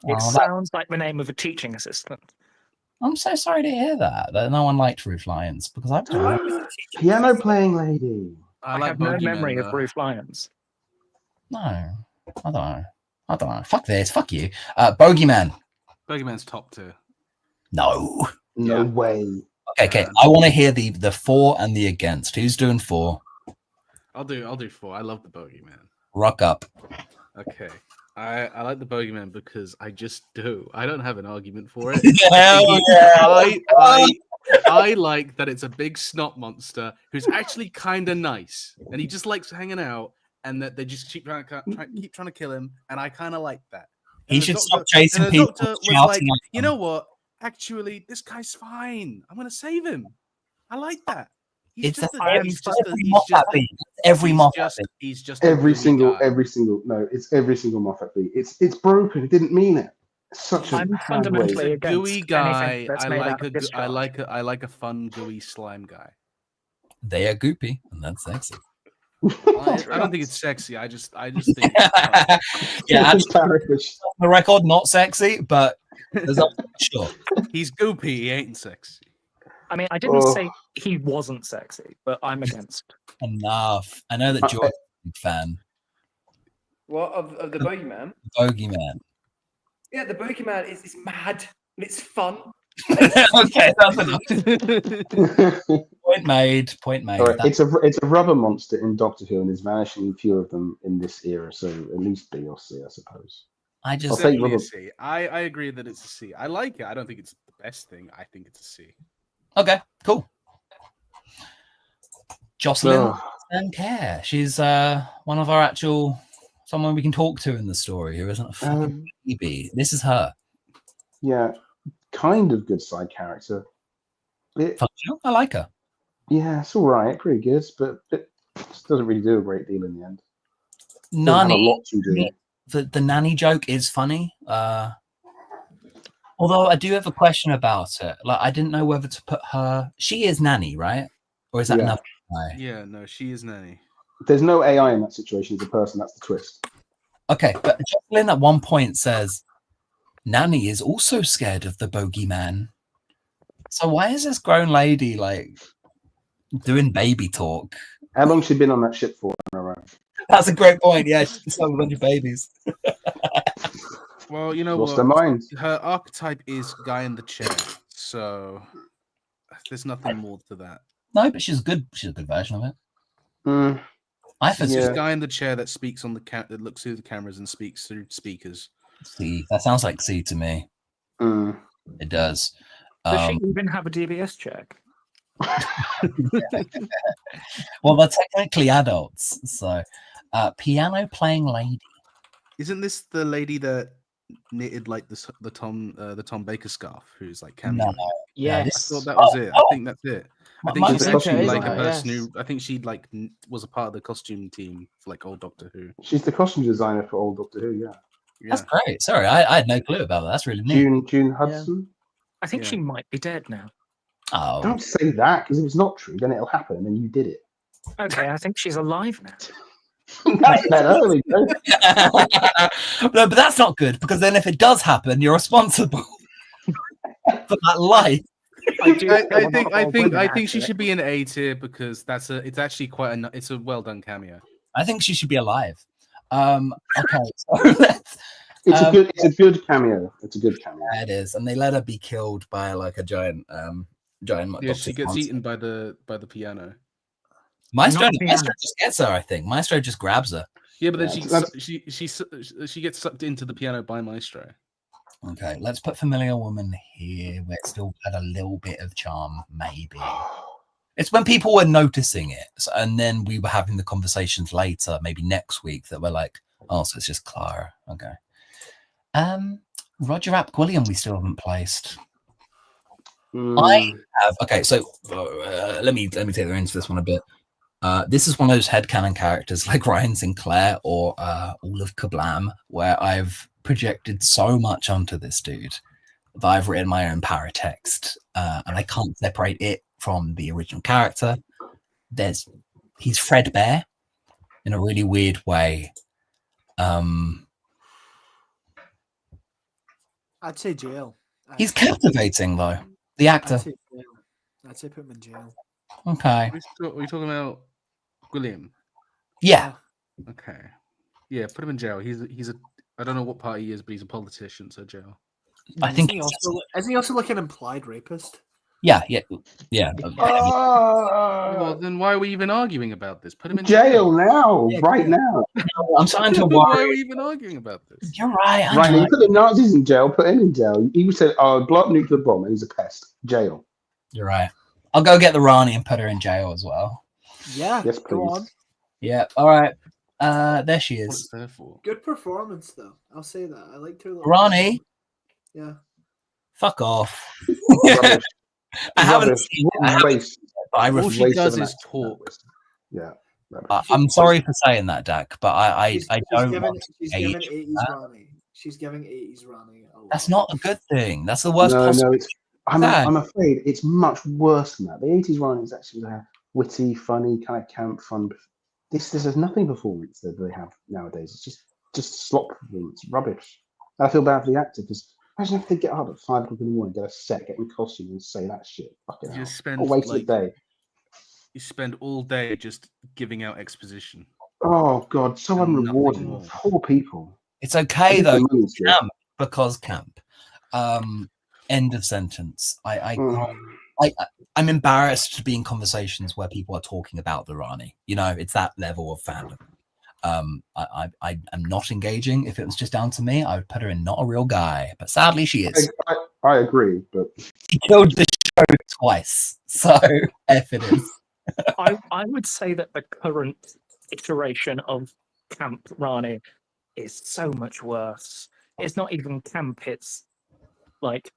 It Oh, sounds like the name of a teaching assistant. I'm so sorry to hear that no one liked Roof Lions because I Piano playing lady. I like have no Bogeyman, memory of though. Roof Lions. no, I don't know. Fuck this. Fuck you. Bogeyman. Bogeyman's top tier. No. No Yeah. way. Okay. I want to hear the for and the against. Who's doing for? I'll do 4. I love the Bogeyman. Rock up. Okay. I like the Bogeyman because I just do. I don't have an argument for it. Hell yeah. I like that it's a big snot monster who's actually kind of nice, and he just likes hanging out, and that they just keep trying to kill him, and I kind of like that. He And the should stop doctor- chasing and the people. doctor was shouting like, at you them. know what? Actually, this guy's fine. I'm gonna save him. I like that. It's just every Moffat beat. Every Moffat beat. He's just a Every gooey single, guy. it's every single Moffat beat. It's broken. It didn't mean it. It's such a I'm bad fundamentally way. against gooey guy. anything that's I made like out of discharge. I like a fun gooey slime guy. They are goopy, and that's sexy. I don't think it's sexy. I just think it's fun. Yeah, It's actually, parodish. on the record, not sexy, but there's a sure. He's goopy. He ain't sexy. I mean, I didn't Oh. say he wasn't sexy, but I'm against. Enough. I know that George is a big fan. What of the Bogeyman? Bogeyman. Yeah, the Bogeyman is mad and it's fun. Okay, that's enough. Point made. Point made. All right, That- it's a rubber monster in Doctor Who, and there's vanishing few of them in this era. So at least B or C, I suppose. I I'll just take Definitely a rubber. C. I agree that it's a C. I like it. I don't think it's the best thing. I think it's a C. okay. Cool. Jocelyn Ugh. doesn't care. She's one of our actual someone we can talk to in the story who isn't a fucking Um, baby. This is her. Yeah, kind of good side character. Functional. I like her. Yeah, it's all right, pretty good, but it just doesn't really do a great deal in the end. Doesn't have a Nani. lot to do. The nanny joke is funny. Although I do have a question about it. Like I didn't know whether to put her. She is nanny, right? Or is that Yeah. another guy? Yeah, no, she is nanny. There's no AI in that situation. It's a person. That's the twist. Okay, but Jocelyn at one point says, Nanny is also scared of the bogeyman. So why is this grown lady like doing baby talk? How long she been on that ship for? All right. That's a great point. Yeah, she's got a bunch of babies. Well, you know Lost what? their mind. Her archetype is guy in the chair, so there's nothing more to that. No, but she's good. She's a good version of it. Mm, I think Yeah. She's guy in the chair that speaks on the that looks through the cameras and speaks through speakers. C. That sounds like C to me. mm. It does. Does she even have a DBS check? Well, they're technically adults. So, piano playing lady. Isn't this the lady that knitted like the Tom Baker scarf? Who's like cameo? No. Yes. I thought that was it. I think that's it. I think My- she's my- actually like a Okay, person yes. who I think she like was a part of the costume team for like old Doctor Who. She's the costume designer for old Doctor Who. Yeah, That's great. Sorry, I had no clue about that. That's really neat. June Hudson. I think Yeah. she might be dead now. Oh, Don't say that, because if it's not true, then it'll happen, and you did it. Okay, I think she's alive now. That's better. There we go. no, but that's not good because then if it does happen, you're responsible for that life. I do. I feel a lot think of women I think she actually. should be in A tier because it's actually quite it's a well done cameo. I think she should be alive. Okay, so let's. It's a good cameo. It's a good cameo. Yeah, it is, and they let her be killed by like a giant Yeah, Dr. she gets Monster. eaten by the piano. Maestro, Not the Maestro piano. just gets her. I think Maestro just grabs her. Yeah, but then Yeah, that's- she gets sucked into the piano by Maestro. Okay, let's put Familiar Woman here where it still had a little bit of charm, maybe. It's when people were noticing it, and then we were having the conversations later, maybe next week, that were like, oh, so it's just Clara. Okay. Roger Ap William, we still haven't placed. I have. Okay, so let me take the reins for this one a bit. This is one of those headcanon characters like Ryan Sinclair or all of Kablam, where I've projected so much onto this dude that I've written my own paratext, and I can't separate it from the original character. He's Fred Bear in a really weird way. I'd say jail. He's captivating though. The actor. I'd say put him in jail. Okay. Are we talking about William? Yeah. Okay. Yeah, put him in jail. He's a I don't know what party he is, but he's a politician, so jail. I think isn't he also like an implied rapist? Yeah. Well, then why are we even arguing about this? Put him in jail now, right now. I'm starting to worry. Why are we even arguing about this? You're right. Right, you put the Nazis in jail, put him in jail. He said, "Oh, blow up nuclear bomb," and he's a pest. Jail. You're right. I'll go get the Rani and put her in jail as well. Yeah. Yes, go please. on. Yeah. All right. There she What's is. there for? Good performance, though. I'll say that. I liked her. Rani. Yeah. Fuck off. Rubbish. I haven't Rubbish. seen it. Waste. I All refuse. she waste does of an is actor. talk. Yeah. I'm sorry for saying that, Dak, but I don't want to She's age giving 80s that. Rani. She's giving 80s Rani. That's not a good thing. That's the worst No, possible. it's. I'm afraid it's much worse than that. The 80s Rani is actually witty, funny, kind of camp fun. This has nothing performance that they have nowadays. It's just slop performance, rubbish. And I feel bad for the actor because imagine if they get up at 5 o'clock in the morning, get a set, get in costume, and say that shit. Fucking hell. spend A waste of day. You spend all day just giving out exposition. Oh god, so And nothing unrewarding. more. Poor people. It's okay though. The money's good. Camp because camp. End of sentence. I can't. I'm embarrassed to be in conversations where people are talking about the Rani. You know, it's that level of fandom. I am not engaging. If it was just down to me, I would put her in Not a Real Guy. But sadly, she is. I agree, but She killed the show twice, so F it is. I would say that the current iteration of Camp Rani is so much worse. It's not even camp, it's like,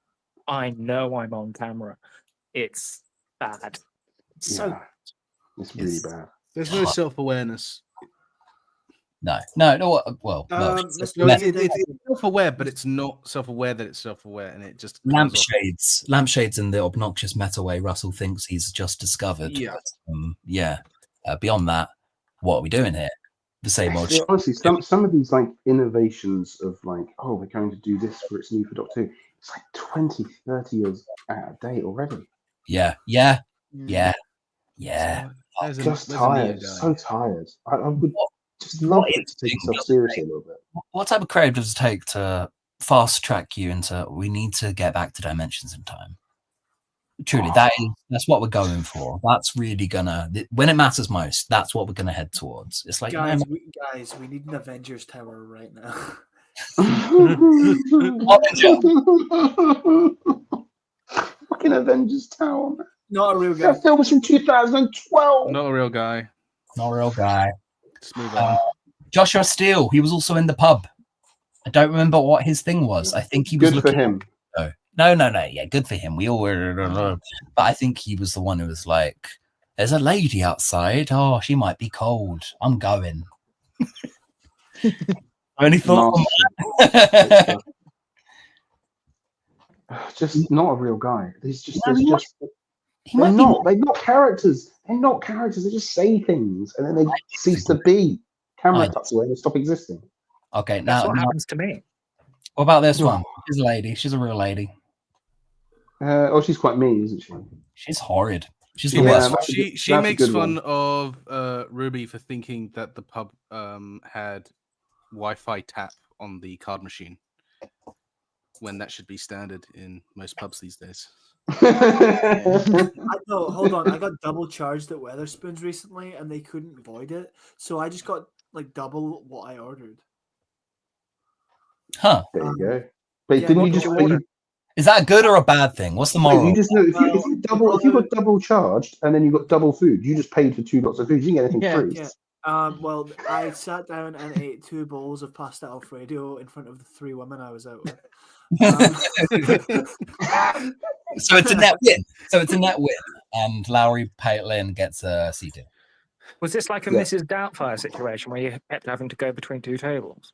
I know I'm on camera. It's bad. So yeah, it's really bad. There's no self-awareness. No. Well, Mr. No, Method- it's self-aware, but it's not self-aware that it's self-aware, and it just comes off. lampshades in the obnoxious meta way. Russell thinks he's just discovered. Yeah. Beyond that, what are we doing here? The same old. Yeah, honestly, some of these like innovations of like, oh, we're going to do this for it's new for Doctor Who. It's like 20, 30 years out of date already. Yeah. Just tired, so tired. I would just love it to take itself seriously a little bit. What type of creative does it take to fast track you into? We need to get back to Dimensions in time. Truly, that's what we're going for. That's really gonna, when it matters most, that's what we're gonna head towards. It's like, guys, we need an Avengers Tower right now. Fucking Avengers Tower. Not a real guy. That film was from 2012. Not a real guy. Not a real guy. Just move on. Joshua Steele, he was also in the pub. I don't remember what his thing was. I think he was Good for looking him. No. Yeah, good for him. We all were, but I think he was the one who was like, "There's a lady outside. Oh, she might be cold. I'm going." Any thought on that? Just not a real guy. They're might be not. They're not characters. They're not characters. They just say things and then they cease to be. Camera cuts away and they stop existing. Okay, that's now what happens to me. what about this one? She's a lady. She's a real lady. She's quite mean, isn't she? She's horrid. She's the Yeah, worst. that's a She good- that's a makes good fun one. of Ruby for thinking that the pub had Wi-Fi tap on the card machine, when that should be standard in most pubs these days. No, hold on. I got double charged at Weatherspoons recently, and they couldn't void it, so I just got like double what I ordered. Huh? There you go. But Yeah, didn't what you did just? you But order? Is that a good or a bad thing? What's the wait, moral? you just know if you Well, if you got double charged and then you got double food, you just paid for 2 lots of food. You didn't get anything Yeah. free. Yeah. Well, I sat down and ate 2 bowls of pasta Alfredo in front of the 3 women I was out with. So it's a net win. And Lowry Patelin gets a C2. Was this like a Yeah. Mrs. Doubtfire situation where you kept having to go between 2 tables?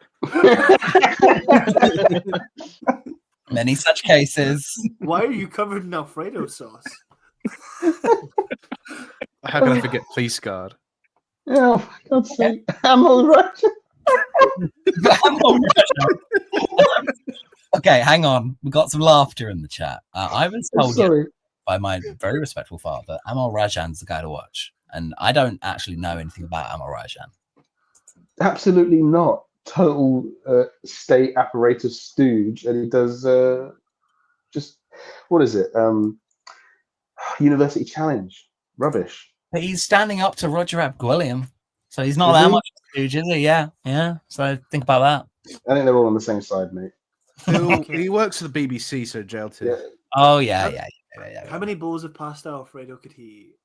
Many such cases. Why are you covered in Alfredo sauce? How can I forget Police Guard? Yeah, for God's sake. I'm all right. Okay, hang on. We got some laughter in the chat. I was told Sorry. by my very respectful father, Amal Rajan's the guy to watch. And I don't actually know anything about Amal Rajan. Absolutely not. Total state apparatus stooge, and he does just what is it? University Challenge rubbish. But he's standing up to Roger Abguillion. So he's not Is that he? much of a stooge, is he? Yeah. So think about that. I think they're all on the same side, mate. Phil, he works for the BBC, so jail too. Yeah. Oh, yeah. How many bowls of pasta Alfredo could he eat?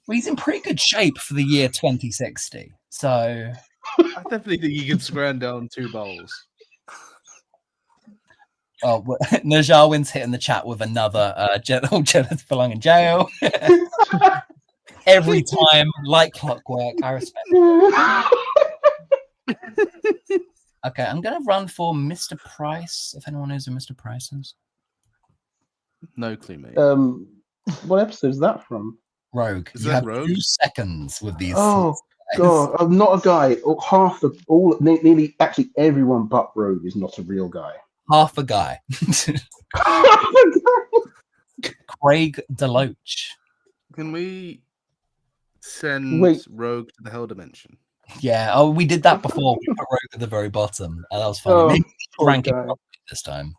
Well, he's in pretty good shape for the year 2060. So I definitely think you can scram down 2 bowls. oh, Najarwin's hitting the chat with another Jennifer belong in jail. Every time, like clockwork. I respect it. Okay, I'm gonna run for Mr. Price. If anyone knows who Mr. Price is. No clue, mate. What episode is that from? Rogue. Is You that have Rogue? 2 seconds with these. Oh God, I'm not a guy. Nearly actually everyone but Rogue is not a real guy. Half a guy. Craig Deloach. Can we send Wait. Rogue to the Hell Dimension? Yeah. Oh, we did that before. We put Rogue at the very bottom. And that was funny. Oh, Maybe poor rank it guy. properly this time.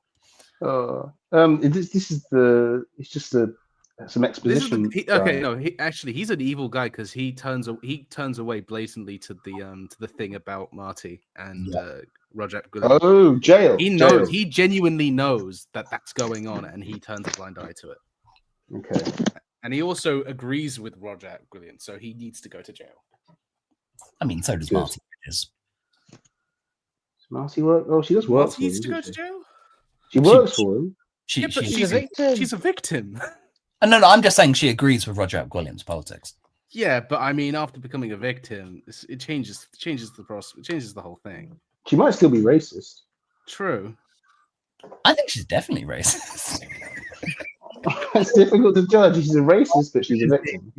This is it's just some This is exposition. he's an evil guy because he turns away blatantly to the thing about Marty and Roger Abguillion. Oh, jail. He Jail. knows. He genuinely knows that that's going on, and he turns a blind eye to it. Okay. And he also agrees with Roger Abguillion, so he needs to go to jail. I mean, so does Good. Marty Bridges. Does Marty work? Oh, she does work Marty for him. needs to go to doesn't she? jail. She works for him. Yeah, but she's a victim. She's a victim. No, I'm just saying she agrees with Roger Abguillion's politics. Yeah, but I mean, after becoming a victim, it changes the process. It changes the whole thing. She might still be racist. True. I think she's definitely racist. It's difficult to judge. She's a racist, but she's a victim.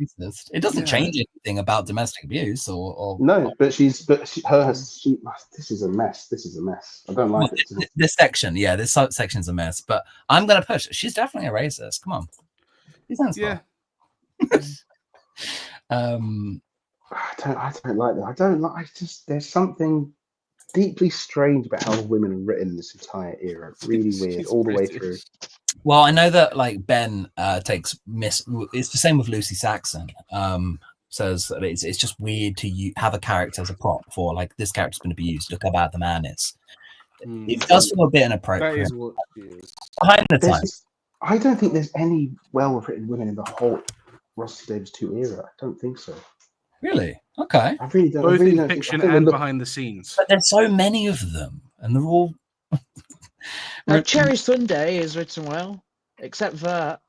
It doesn't Yeah. change anything about domestic abuse or No, but this is a mess. This is a mess. I don't like it. this section. Yeah, this section's a mess. But I'm gonna push. She's definitely a racist. Come on. She sounds Yeah. fun. I don't like that. I don't like. There's something deeply strange about how women are written in this entire era. Really weird, She's all the way British. through. Well, I know that like Ben takes it's the same with Lucy Saxon. Says that it's just weird to have a character as a prop for like this character's going to be used. Look how bad the man is. It does feel a bit That inappropriate. is what she is. Behind the times. There's- I don't think there's any well-written women in the whole Russell Davies 2 era. I don't think so. Really? Okay. I really don't. I Both really in don't fiction think, I think and they look- behind the scenes. But there's so many of them, and they're all. Cherry Sunday is written well, except for that.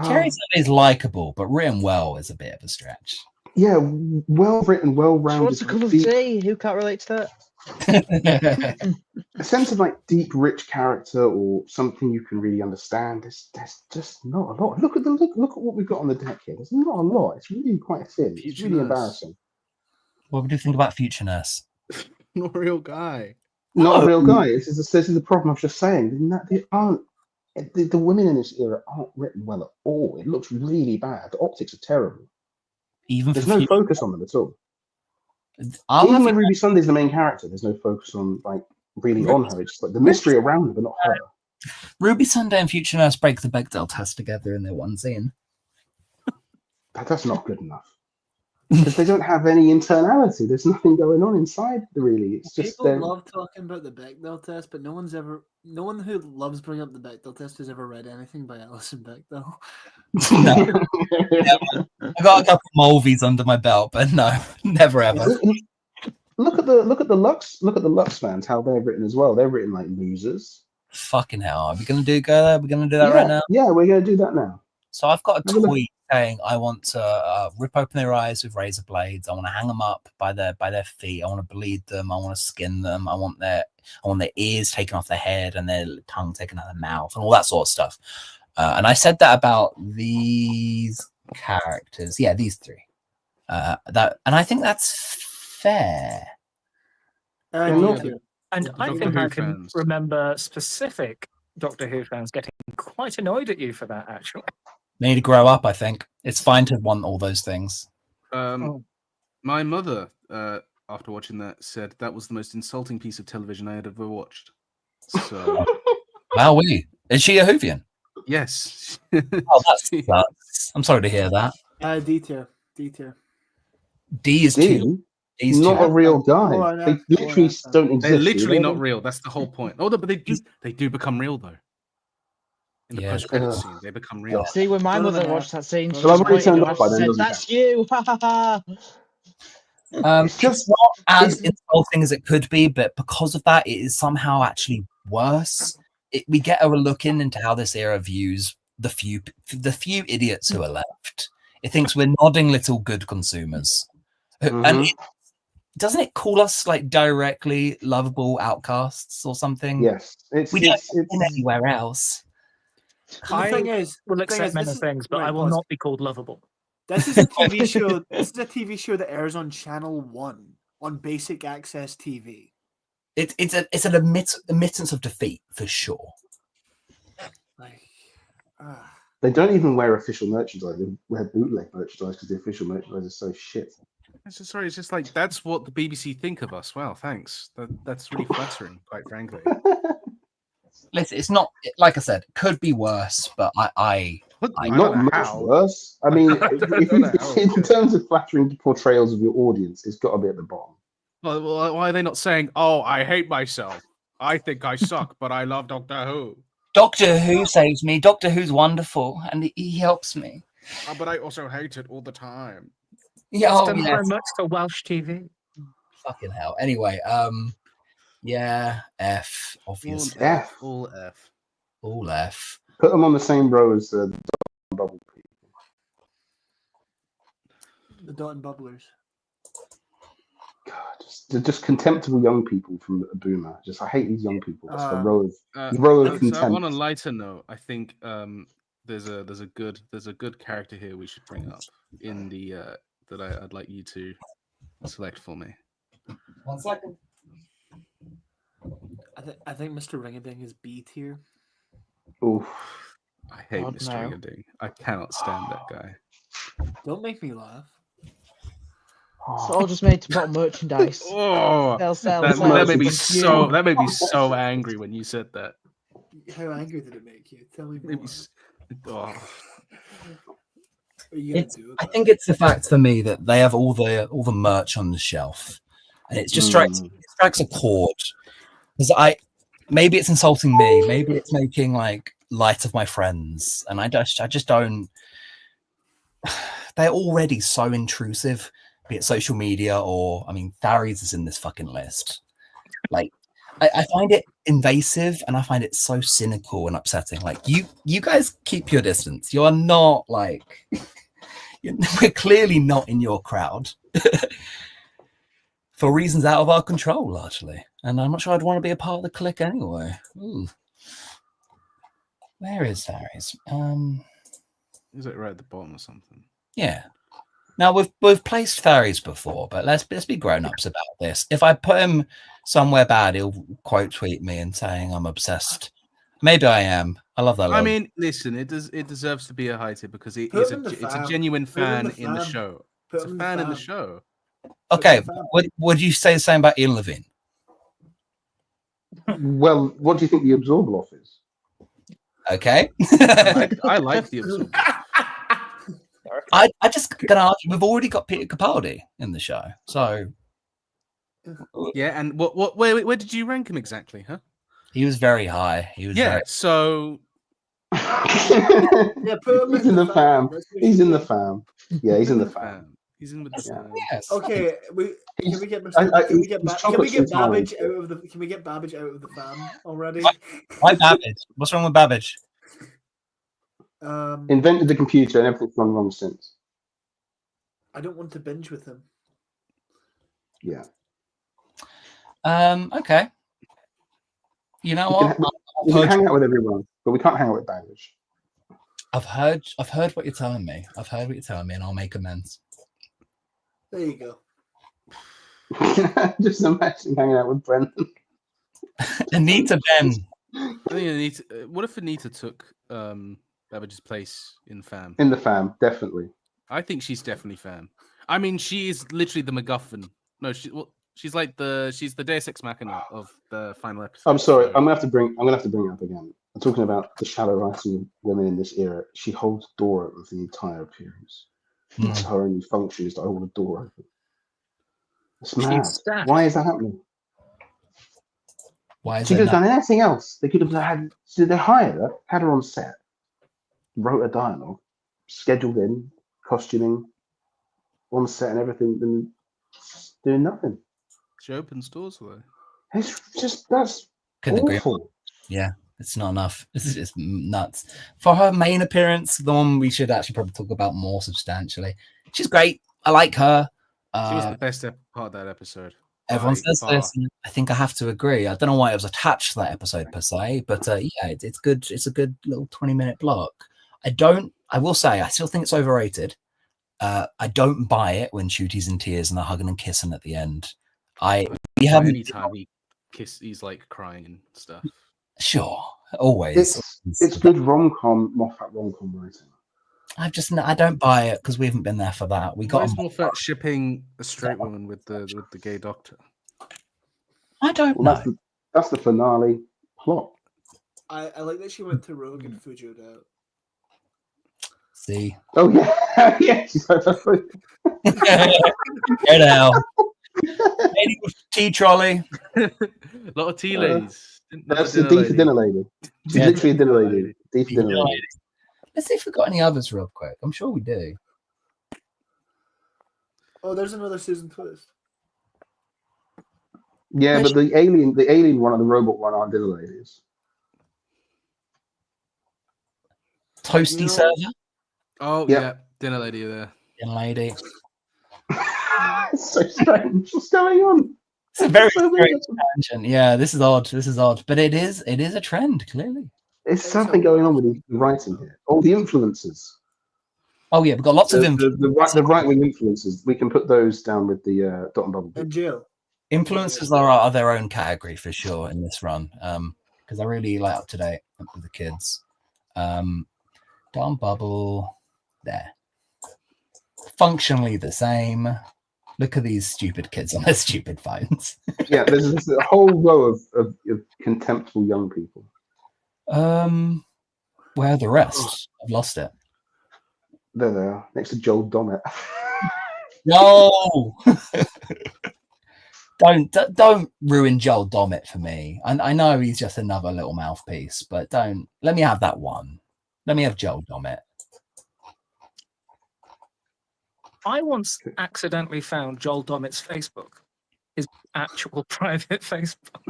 Cherry Sunday is likable, but written well is a bit of a stretch. Yeah, well written, well She rounded. wants a cup of tea. Who can't relate to that? A sense of like deep, rich character or something you can really understand. There's just not a lot. Look at what we've got on the deck here. There's not a lot. It's really quite thin. It's Future really Nurse. embarrassing. What do you think about Future Nurse? Not a real guy. Not a No. real guy. This is the problem I was just saying. They aren't. The women in this era aren't written well at all. It looks really bad. The optics are terrible. Even There's for no Future, focus on them at all. I'll Even have when you- Ruby Sunday's the main character, there's no focus on like really on her. It's just like the mystery around her, but not her. Ruby Sunday and Future Nurse break the Bechdel test together in their one scene. That's not good enough. because they don't have any internality. There's nothing going on inside, really. It's just People they're- love talking about the Bechdel test, but no one who loves bringing up the Bechdel test has ever read anything by Alison Bechdel. No. I got a couple of Mulvies under my belt, but no, never ever. Look at the Lux fans, how they're written as well. They're written like losers. Fucking hell, are we gonna do that? We're gonna do that right now. Yeah, we're gonna do that now. So I've got a Have a look. tweet saying I want to rip open their eyes with razor blades. I want to hang them up by their feet. I want to bleed them. I want to skin them. I want their ears taken off their head and their tongue taken out of their mouth and all that sort of stuff. And I said that about these characters. Yeah, these three. And I think that's fair. no. And I Doctor think Who I can fans. remember specific Doctor Who fans getting quite annoyed at you for that, actually. They need to grow up. I think it's fine to want all those things. My mother, after watching that, said that was the most insulting piece of television I had ever watched. So, Wow, is she a Whovian? yes. Oh, that sucks. I'm sorry to hear that. D tier. D is too. He's not a real guy. Oh, I know. They literally don't exist. They're literally do not they? real. That's the whole point. Oh, but they do become real though. In the Yeah. post-credit scene, they become real. See, when my No, no, mother no. watched that scene, she Well, I've already just pointed turned at off by us and then, said, doesn't "That's you!" Ha ha ha. It's just- It's not as insulting as it could be, but because of that, it is somehow actually worse. We get a look into how this era views the few idiots who are left. It thinks we're nodding little good consumers, and doesn't it call us like directly lovable outcasts or something? Yes, we don't fit in anywhere else. The thing is, will thing accept is, many this is- things, but right, I will pause. not be called lovable. This is a TV show. This is a TV show that airs on Channel 1 on Basic Access TV. It's an admittance of defeat for sure. Like, They don't even wear official merchandise. They wear bootleg merchandise because the official merchandise is so shit. It's just, sorry, it's just like that's what the BBC think of us. Wow, thanks. That's really flattering, quite frankly. Listen, it's not like I said. It could be worse, but I I Not don't know much how. worse. I mean, I don't know how it in could. terms of flattering portrayals of your audience, it's got to be at the bottom. Well, why are they not saying, "Oh, I hate myself. I think I suck, but I love Doctor Who." Doctor Who saves me. Doctor Who's wonderful, and he helps me. But I also hate it all the time. Yeah, It's oh, done yes. so much for Welsh TV. Fucking hell. Anyway, yeah, F, obviously. F. All F. All F. Put them on the same row as the bubble people. the Dot and Bubblers. God, just contemptible young people from a boomer. Just I hate these young people. It's the row of So contempt. on a lighter note, I think there's a good character here we should bring up in the that I'd like you to select for me. 1 second. I think Mr. Ringading is B tier. Oof. I hate God, Mr. no. Ringading. I cannot stand that guy. Don't make me laugh. It's all just made to put on merchandise. Oh, Sell, that sell, made me consume. so angry when you said that. How angry did it make you? Tell me Made more. me oh. What are you gonna It's, do I about think it's the fact for me that they have all the merch on the shelf, and it just strikes a chord. Because maybe it's insulting me, maybe it's making like light of my friends, and I just don't. They're already so intrusive, be it social media or I mean, Tharies is in this fucking list. Like, I find it invasive and I find it so cynical and upsetting. Like, you guys keep your distance. You're not like we're clearly not in your crowd for reasons out of our control, largely. And I'm not sure I'd want to be a part of the clique anyway. Ooh. Where is Tharies? Is it right at the bottom or something? Yeah. Now we've placed Tharies before, but let's be grown-ups about this. If I put him somewhere bad, he'll quote tweet me and saying I'm obsessed. Maybe I am. I love that. I mean, listen, it deserves to be a high tier because it Put is him in the it's a fam. genuine Put him in fan the in the fam. show. Put It's him a in the fan in the fam. show. okay, Put would you say the same about Ian Levine? Well, what do you think the absorbable off is? Okay. I like the absorber. I just gonna argue. We've already got Peter Capaldi in the show, so Yeah, and where did you rank him exactly, huh? he was very high. He was very. So Yeah, put him He's in the fam. That's what He's she in the did. fam. Yeah, he's in the fam. He's in with the Yeah. fam. Yes. Okay, He's- can we get he's Babbage chocolate's entirely Babbage good. out of the can we get Babbage out of the fam already? Why Babbage? What's wrong with Babbage? Invented the computer and everything's gone wrong since. I don't want to binge with him. Yeah. Okay. You know We what? can, we can hang out with everyone, but we can't hang out with Baggage. I've heard what you're telling me. I've heard what you're telling me, and I'll make amends. There you go. Just imagine hanging out with Brendan. Anita Ben. I think Anita. What if Anita took Babbage's place in fam? In the fam, definitely. I think she's definitely fam. I mean, she is literally the MacGuffin. No, she's like she's the Deus Ex Machina of the final episode. I'm sorry. so- I'm gonna have to bring it up again. I'm talking about the shallow writing of women in this era. She holds the door open for the entire appearance. That's her only function, is to hold the door open. It's mad. stacked. Why is that happening? Why is She it could have not? done anything else. They could have had. So they hired her, had her on set, wrote a dialogue, scheduled in, costuming, on set and everything, and doing nothing. She opens doors though. It's just that's Couldn't agree. awful. Yeah, it's not enough. This is just nuts. For her main appearance, the one we should actually probably talk about more substantially. She's great. I like her. She was the best part of that episode. Everyone by says far. this. And I think I have to agree. I don't know why it was attached to that episode per se, but yeah, it's good. It's a good little 20-minute block. I will say, I still think it's overrated. I don't buy it when Shooty's in tears and they're hugging and kissing at the end. We haven't. Anytime he's like crying and stuff. Sure, always. It's good rom-com, Moffat rom-com writing. I don't buy it because we haven't been there for that. We Why got. is Moffat shipping a straight woman with the gay doctor? I don't Well, know. that's the finale plot. I like that she went to Rogue and Fujo'd out. See, Oh yeah, yeah. She's like, get out. Lady with tea trolley. A lot of tea ladies. that's the D for dinner lady. She's Yeah. literally a dinner lady. D for dinner lady. Let's see if we've got any others real quick. I'm sure we do. Oh, there's another Susan Twist. Yeah, but the alien one and the robot one aren't dinner ladies. Toasty You know- server. Oh Yep. yeah, dinner lady there. Young lady. It's so strange. What's going on? It's a very So strange weird. tangent. Yeah, this is odd. This is odd. But it is a trend, clearly. There's something going on with the writing here. All the influences. Oh yeah, we've got lots of The right-wing influences. We can put those down with the Dot and Bubble. In jail. influencers are their own category for sure in this run. Because I really like up to date with the kids. Dom Bubble there. Functionally the same. Look at these stupid kids on their stupid phones. Yeah, there's a whole row of contemptible young people. Where are the rest? I've lost it. There they are, next to Joel Dommett. No, don't ruin Joel Dommett for me. I know he's just another little mouthpiece, but don't let me have that one. Let me have Joel Dommett. I once accidentally found Joel Dommett's Facebook, his actual private Facebook.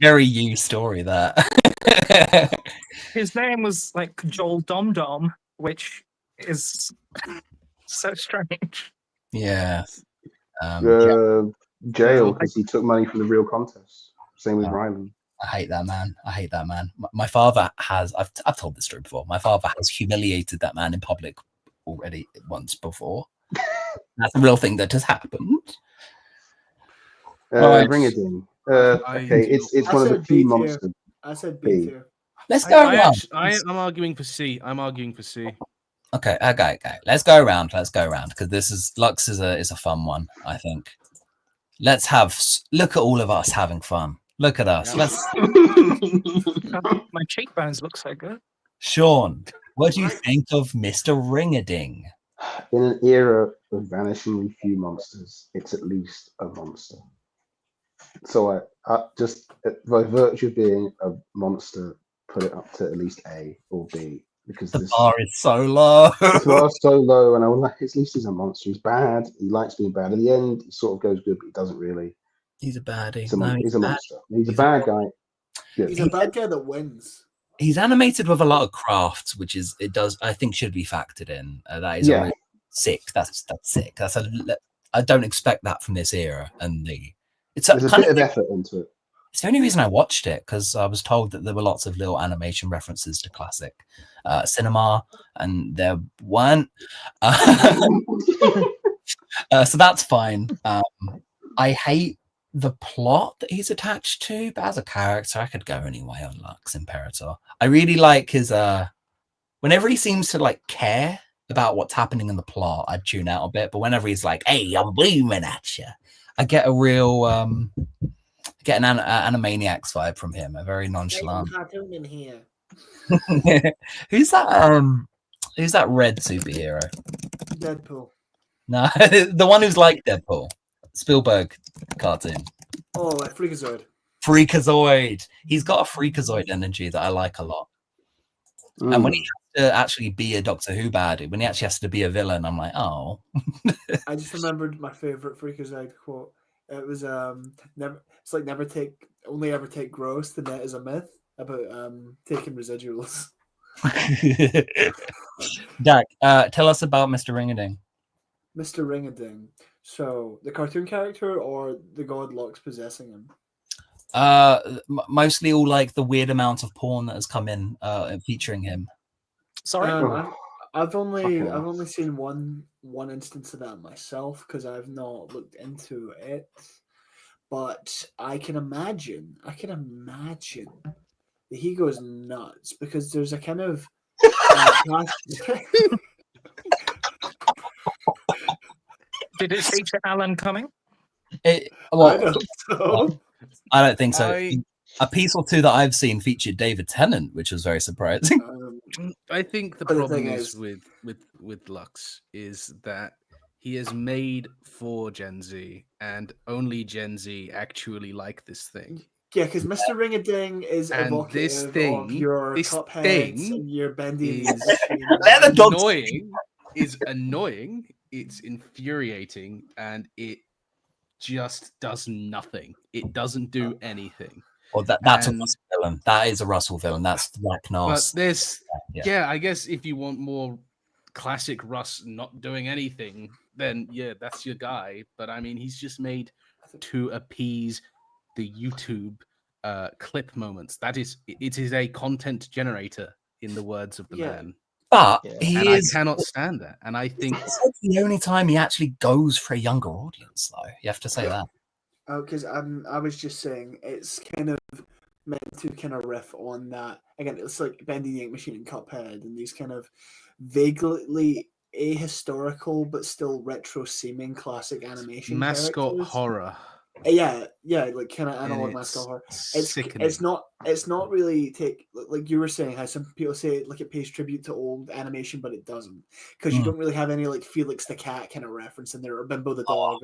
Very you story that. His name was like Joel Dom Dom, which is so strange. Yeah. Yeah. Jail because he took money from the real contest. Same with Oh. Ryland. I hate that man. I hate that man. My father has. I've told this story before. My father has humiliated that man in public already once before. That's a real thing that has happened. Alright. Bring it in. Okay, it's I one of said the few B tier. monsters. I said B. B tier. Let's go around. I'm arguing for C. I'm arguing for C. Okay. Let's go around. Because this is Lux is a fun one. I think. Let's look at all of us having fun. Look at us. Yeah. Let's My cheekbones look so good. Sean. What do you think of Mr. Ring-a-Ding? In an era of vanishingly few monsters, it's at least a monster. So I just by virtue of being a monster, put it up to at least A or B, because The this bar is so low. bar is so low, and I was like, at least he's a monster. He's bad. He likes being bad. In the end, he sort of goes good, but he doesn't really. He's a baddie. He's a No, monster. He's a He's bad guy. Good. He's a bad guy that wins. He's animated with a lot of crafts, which is I think should be factored in. That is Yeah. a really sick. That's sick. I don't expect that from this era, and it's There's a kind bit of of effort into it. It's the only reason I watched it, because I was told that there were lots of little animation references to classic cinema, and there weren't. So that's fine. I hate the plot that he's attached to, but as a character, I could go anyway on Lux Imperator. I really like his whenever he seems to like care about what's happening in the plot, I'd tune out a bit. But whenever he's like, "Hey, I'm beaming at you," I get a real get an Animaniacs vibe from him. A very nonchalant. Cartoon in here. Who's that? Who's that red superhero? Deadpool. No, the one who's like Deadpool. Spielberg cartoon. Oh, like Freakazoid. Freakazoid. He's got a Freakazoid energy that I like a lot. And when he has to actually be a Doctor Who baddie, when he actually has to be a villain, I'm like, oh. I just remembered my favorite Freakazoid quote. It was never. It's like only ever take gross. The net is a myth about taking residuals. Jack, tell us about Mr. Ring-a-Ding. Mr. Ring-a-Ding. So the cartoon character or the god Lux possessing him? Mostly all like the weird amount of porn that has come in featuring him. Sorry. I've only seen one instance of that myself because I've not looked into it. But I can imagine that he goes nuts because there's a kind of Did it feature Alan Cumming? I don't know. I don't think so. A piece or two that I've seen featured David Tennant, which was very surprising. I think the But the problem thing is is- with Lux is that he is made for Gen Z, and only Gen Z actually like this thing. Yeah, because Mr. Ring-a-Ding is And evocative this of thing- your this Cupheads thing and your Bendy and is- Let the dog annoying. It's infuriating, and it just does nothing. It doesn't do anything. Well, that's And- a Russell villain. That is a Russell villain. That's Black But Nos. there's, Yeah. yeah, I guess if you want more classic Russ not doing anything, then yeah, that's your guy. But I mean, he's just made to appease the YouTube clip moments. It is a content generator, in the words of the Yeah. man. But Yeah. he And is I cannot stand that. And I think it's like the only time he actually goes for a younger audience, though. You have to say that. because I was just saying it's kind of meant to kind of riff on that again. It's like Bendy the Ink Machine and Cuphead and these kind of vaguely ahistorical but still retro seeming classic animation mascot characters. horror. Yeah, like kind of and analog it's mascot horror. sickening. It's not really like you were saying how some people say like it pays tribute to old animation, but it doesn't because you don't really have any like Felix the Cat kind of reference in there or Bimbo the Dog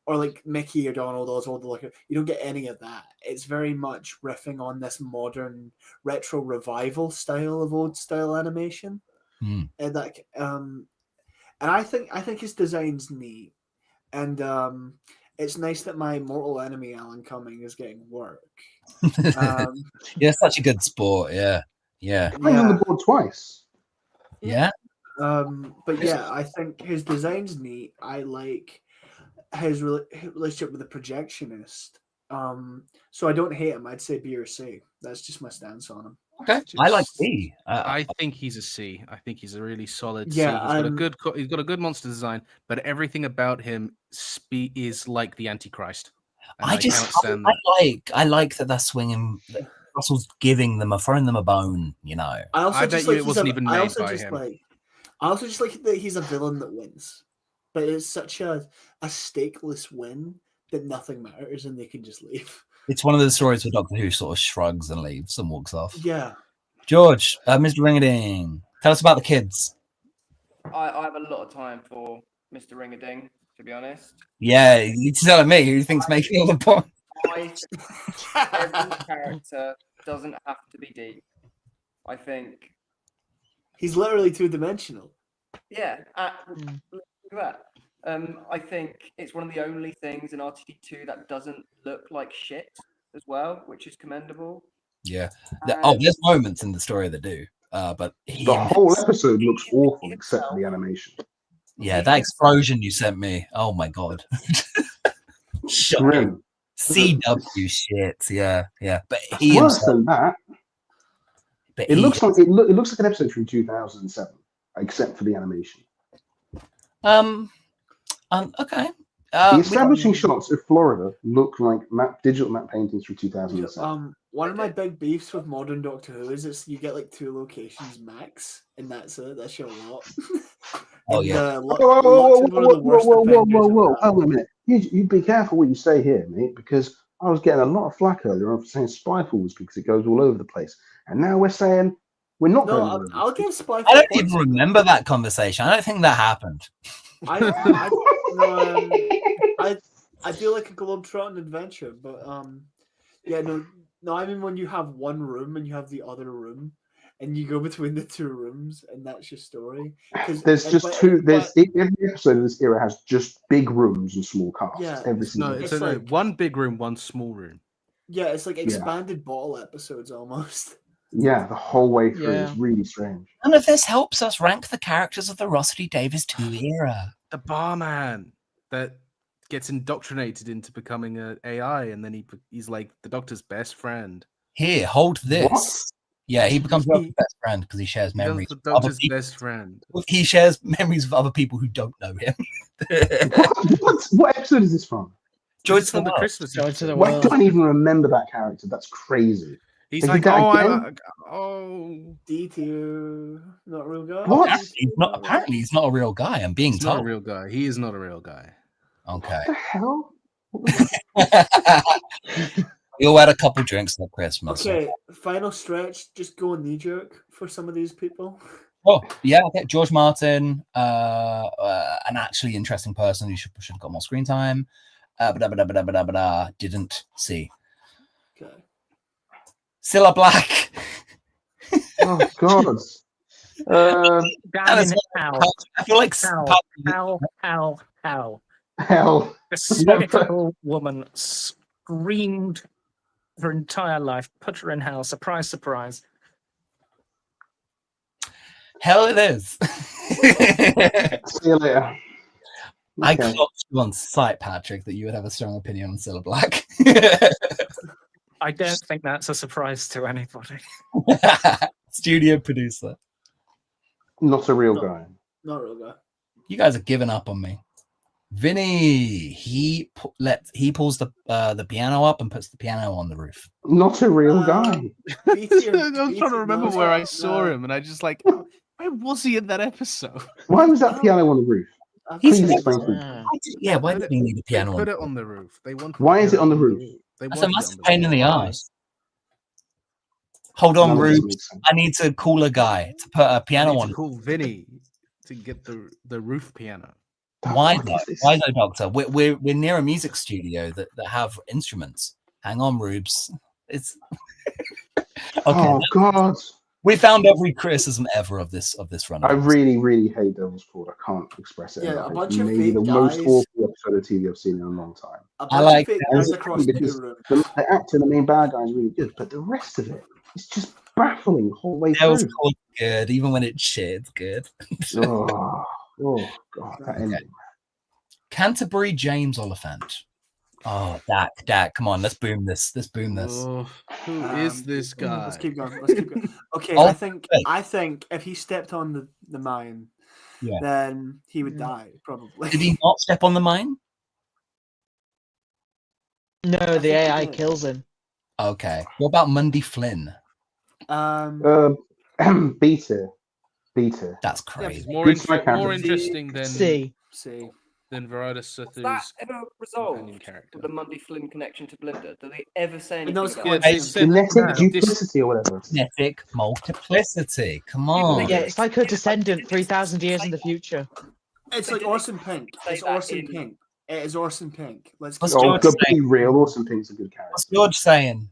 or like Mickey or Donald Oswald. Like you don't get any of that. It's very much riffing on this modern retro revival style of old style animation, Mm. and that and I think his design's neat, and it's nice that my mortal enemy Alan Cumming is getting work. Yeah, such a good sport. Yeah. He's on the board twice. Yeah. But yeah, I think his design's neat. I like his relationship with the projectionist. So I don't hate him. I'd say B or C. That's just my stance on him. Okay. I like B. I think he's a C. I think he's a really solid Yeah, C. He's got a good monster design, but everything about him is like the Antichrist. And I cannot stand that. I like that they're swinging. That Russell's giving them throwing them a bone. You know. I bet you it wasn't even made by him. I also just like that he's a villain that wins, but it's such a stakeless win that nothing matters and they can just leave. It's one of those stories where Doctor Who sort of shrugs and leaves and walks off. Yeah. George, Mr. Ring-a-Ding, Tell us about the kids. I have a lot of time for Mr. Ring-a-Ding, to be honest. Yeah, you're telling me who thinks making all the point. I think every character doesn't have to be deep. I think, He's literally two-dimensional. yeah, look at that. I think it's one of the only things in RTD2 that doesn't look like shit as well, which is commendable. Yeah. And There's moments in the story that do. But The whole episode looks awful except for the animation. yeah, that explosion you sent me. Oh my god. Shocking. Grim. CW shit. Yeah. But he Worse himself, than that, but it he- looks like it looks like an episode from 2007, except for the animation. okay. The establishing shots of Florida look like digital map paintings from 2007. One of my big beefs with modern Doctor Who is you get like 2 locations max, and that's it. That's your lot. Oh, And, yeah. Whoa! Hold on a minute. You be careful what you say here, mate, because I was getting a lot of flack earlier on for saying Spyfall because it goes all over the place, and now we're saying we're not going. No, I'll give Spyfall. I don't even remember that conversation. I don't think that happened. I feel like a globetrotting adventure, but yeah, no. I mean when you have one room and you have the other room, and you go between the 2 rooms, and that's your story. There's just two. Every episode of this era has just big rooms and small casts. Yeah. Every single. No, one. it's It's no, like- one big room, one small room. Yeah, it's like expanded bottle episodes almost. Yeah, the whole way through. Yeah. It's really strange. None of this helps us rank the characters of the Rossity Davis 2 era. The barman that gets indoctrinated into becoming an AI, and then he's like the Doctor's best friend. Here, hold this. What? Yeah, he becomes Doctor's best friend because he shares He becomes memories. the with other Doctor's people. best friend. He shares memories with other people who don't know him. What episode is this from? Joy It's to the from the World. Christmas Joy to episode. the Why World. don't I even remember that character? That's crazy. He's They like, did that oh, again? oh. D2, not a real guy. What? Apparently, he's not a real guy. I'm being He's not a told. real guy. He is not a real guy. Okay. What the hell? We all had a couple drinks at Christmas. Okay, final stretch. Just go knee jerk for some of these people. Oh, yeah. Okay. George Martin, an actually interesting person who should have got more screen time. Didn't see. Okay. Cilla Black. Oh God. Damn how? I feel like How? Hell. This cynical woman screamed her entire life, put her in hell. Surprise, surprise. hell it is. See you later. I Okay. clocked you on sight, Patrick, that you would have a strong opinion on Cilla Black. I don't think that's a surprise to anybody. Studio producer. Not a real guy. Not a real guy. You guys are giving up on me. Vinny, he pulls the piano up and puts the piano on the roof. Not a real guy. I was trying to remember where I saw him, and I just like, where was he in that episode? Why was that piano on the roof? He's- Please explain to me. Yeah. Why did we need a piano They put on? it on the roof. They wanted. Why the is it piano on the roof? They That's a wanted it massive on pain in the Why? ass. Hold on, None of this Rube. makes sense. I need to call a guy to put a I piano need on. to call Vinny to get the roof piano. The Why fuck though? is this? Why though, Doctor? We're near a music studio that have instruments. Hang on, Rubes. It's okay. Oh God. We found every criticism ever of this run. I really, really hate Devil's Court. I can't express it. Yeah, enough. a It's bunch of maybe the fake most guys. awful episode of TV I've seen in a long time. A I bunch like of fake that. guys across Because 2 rooms. the actor, the main bad guy, is really good, but the rest of it is just baffling the whole way Devil's through. Court is good, even when it's shit. It's good. Oh God, that ending. Canterbury James Oliphant. Oh, Dak, come on, let's boom this. Let's boom this. Oh, who is this guy? Let's keep going. Let's keep going. Okay, Oh, I think if he stepped on the mine, Yeah. then he would die probably. Did he not step on the mine? No, think the he AI did. kills him. Okay. What about Mundy Flynn? Beta. That's It's crazy. more, Good side more character. interesting than C. See, than Verada Does that Suthu's ever resolve companion character. the Mundy Flynn connection to Belinda? Do they ever say anything No, it's about Yeah, it? they coincidence. said Genetic no, this- duplicity or whatever. Genetic multiplicity. Come but on. Yeah, it's like her Yeah, descendant it's 3,000 years like in the that. future. It's They like didn't Orson Pink. say It's that Orson in- Pink. It is Orson Pink. Let's What's keep Oh, George God, saying? be real. Orson Pink's a good character. What's George saying?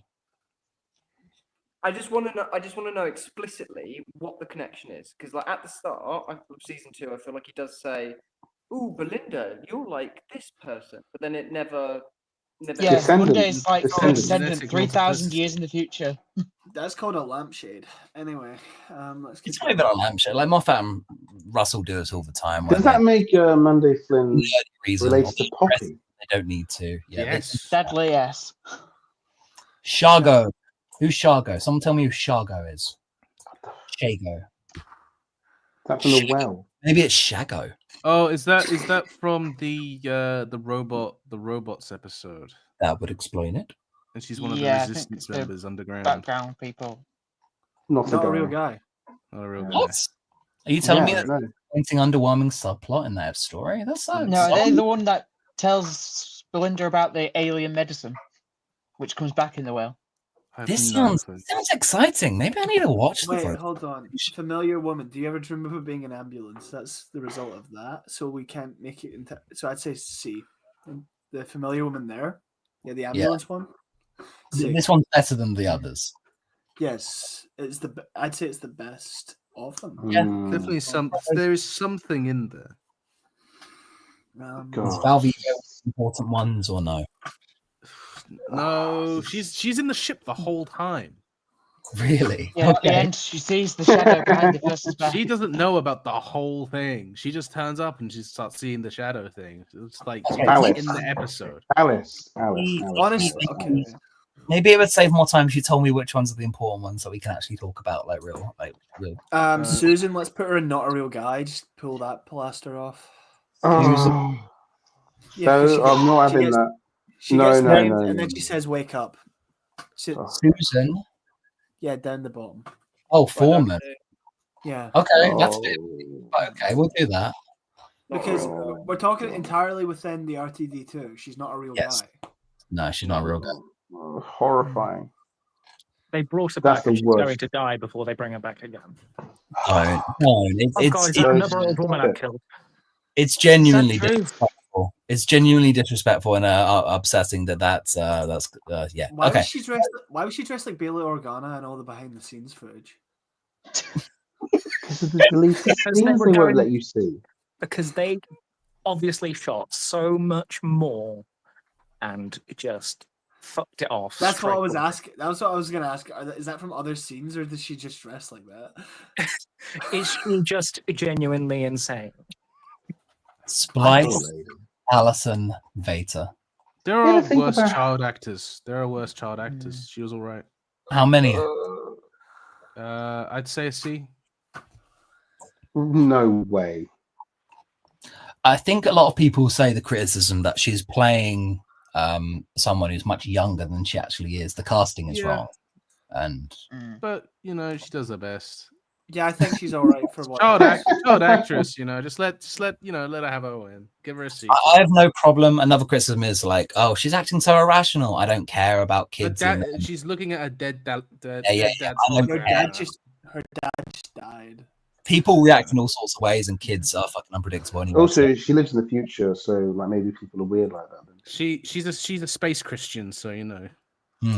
I just want to know. I just want to know explicitly what the connection is, because like at the start of season 2, I feel like he does say, "Ooh, Belinda, you're like this person," but then it never. Yeah, Descendant. Monday is like her Descendant. descendant Genetic 3,000 multiplicity. years in the future. That's called a lampshade. Anyway, let's keep It's not even a lampshade. Like Moffat and Russell do it all the time. Does when that they- make Monday Flynn reason related or to Poppy? They don't need to. Yeah. they- Yes. Sadly, yes. Shargo. Who's Shargo? Someone tell me who Shargo is. Shago. That's from the well. Maybe it's Shago. Oh, is that from the robots episode? That would explain it. And she's one of Yeah, I the think resistance it's the members underground. Background people. Not Not a a real guy. guy. Not a real guy. What? Are you telling me Yeah, that no. anything underwhelming subplot in that story? That's so No, they're the one that tells Belinda about the alien medicine, which comes back in the well. I have This no sounds clue. exciting. Maybe I need to watch Wait, the hold on. Familiar woman. Do you ever dream of it being an ambulance? That's the result of that. So we can't make it into. So I'd say C. The familiar woman there. Yeah, the ambulance one. C. This one's better than the others. Yes, it's the. I'd say it's the best of them. Yeah, Mm, Definitely there is something in there. Is God. Valvio important ones or no? No, she's in the ship the whole time. Really? Yeah, at the end, she sees the shadow behind the person's back. She doesn't know about the whole thing. She just turns up and she starts seeing the shadow thing. It's like Okay, it's Alice. in the episode. Alice. Honestly, okay. Maybe it would save more time if you told me which ones are the important ones, so we can actually talk about like real. Susan, let's put her in not a real guy. Just pull that plaster off. Oh, Yeah, 'cause no, I'm not she having gets- that. She No, gets no, named, no, and then no. she says, "Wake up." She, Oh. Susan. yeah, down the bottom. Oh, Foreman. Yeah, Okay, that's it. Oh. Okay, we'll do that. because Oh. we're talking entirely within the RTD2. She's not a real Yes. guy. No, she's not a real guy. Oh, horrifying. They brought her That's back the and she's going worst. to die before they bring her back again. No, Oh, God, is that another old woman stop I it. killed? it's genuinely true? disrespectful. It's genuinely disrespectful and upsetting that's yeah. Why Okay. was she dressed? Why was she dressed like Bailey Organa and all the behind the scenes footage? Because of the deleted Because they scenes were they won't going- let you see. Because they obviously shot so much more and just fucked it off. That's what I was straight away. asking. That's what I was gonna ask. Is that from other scenes, or does she just dress like that? Is she just genuinely insane? Splice, Poor lady. Allison, Vater. There You ever are think worse about- child actors. There are worse child actors. She was all right. How many? I'd say a C. No way. I think a lot of people say the criticism that she's playing someone who's much younger than she actually is. The casting is Yeah. wrong. And But you know, she does her best. Yeah, I think she's all right for what. Child actress, you know, just let let her have her win. Give her a C. I have no problem. Another criticism is like, oh, she's acting so irrational. I don't care about But kids. she's looking at a dead dad. Yeah, dad I know. Her dad just died. People react in all sorts of ways, and kids are fucking unpredictable anyway. Also, she lives in the future, so like maybe people are weird like that. She's a space Christian, so you know.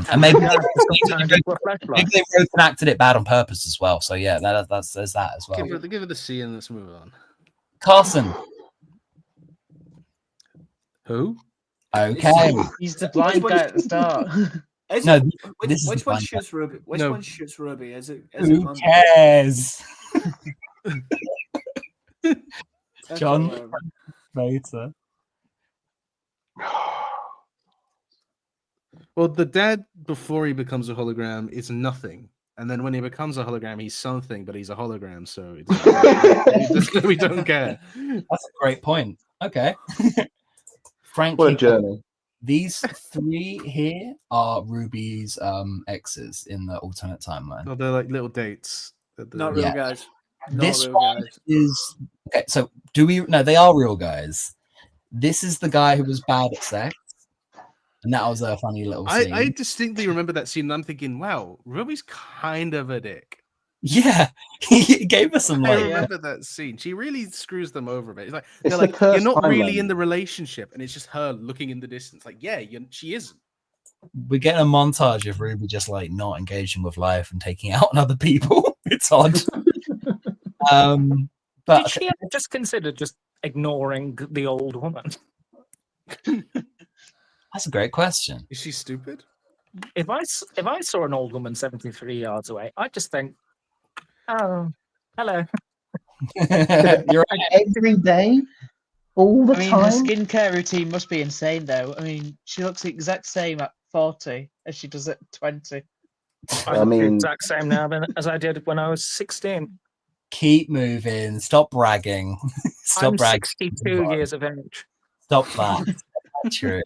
And maybe Yeah, it's turned into a maybe flashlight. they wrote and acted it bad on purpose as well. So yeah, there's that as well. Give her the C and let's move on. Carson. Who? Okay. He's the blind one guy is- at the start. Is No, it, this is which the one fun shoots Ruby? Which No. one shoots Ruby? Is it Monday? cares? Okay, John? whatever. Vader. Well, the dad before he becomes a hologram is nothing, and then when he becomes a hologram, he's something, but he's a hologram, so we don't care. That's a great point. Okay. Frank, What a journey. these three here are Ruby's exes in the alternate timeline. No, they're like little dates. Not real Yeah. guys. Not This real one guys. is okay. So do we? No, they are real guys. this is the guy who was bad at sex, and that was a funny little scene. I distinctly remember that scene, and I'm thinking, wow, Ruby's kind of a dick. Yeah, he gave us some I like remember that scene. She really screws them over a bit. It's like It's they're the like, you're cursed not really timeline. in the relationship, and it's just her looking in the distance. Like, yeah, she isn't. we're getting a montage of Ruby just like not engaging with life and taking out on other people. It's odd. Did But she ever just consider just ignoring the old woman? that's a great question. Is she stupid? If I saw an old woman 73 yards away, I'd just think, oh, hello. You're right. Every day, all the I mean, her time. skincare routine must be insane, though. I mean, she looks the exact same at 40 as she does at 20. I I look the mean- exact same now as I did when I was 16. Keep moving. Stop bragging. Stop I'm bragging. 62 years of age. Stop that. That's true.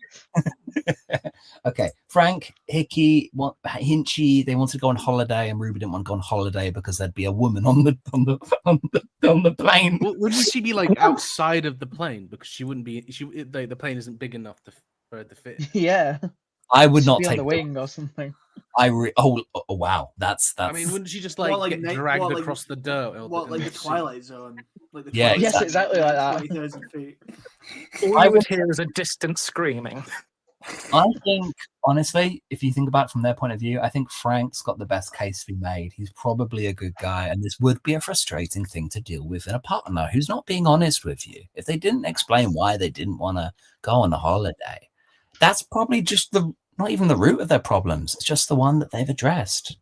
Okay, Frank, Hickey, Hinchy, they wanted to go on holiday, and Ruby didn't want to go on holiday because there'd be a woman on the plane. Wouldn't she be like outside of the plane because she wouldn't be? The plane isn't big enough for her to fit. Yeah. I would She'd not be take on the wing or something. oh wow, that's. I mean, wouldn't she just like, What, like get night- dragged what, like- across the dirt? or What, like the sea? Twilight Zone? Like the Yeah, Twilight Yes, Zone, exactly like that. 20,000 feet. All I you would would- hear is a distant screaming. I think, honestly, if you think about it from their point of view, I think Frank's got the best case to be made. He's probably a good guy, and this would be a frustrating thing to deal with in a partner who's not being honest with you. If they didn't explain why they didn't want to go on a holiday, that's probably just not even the root of their problems. It's just the one that they've addressed.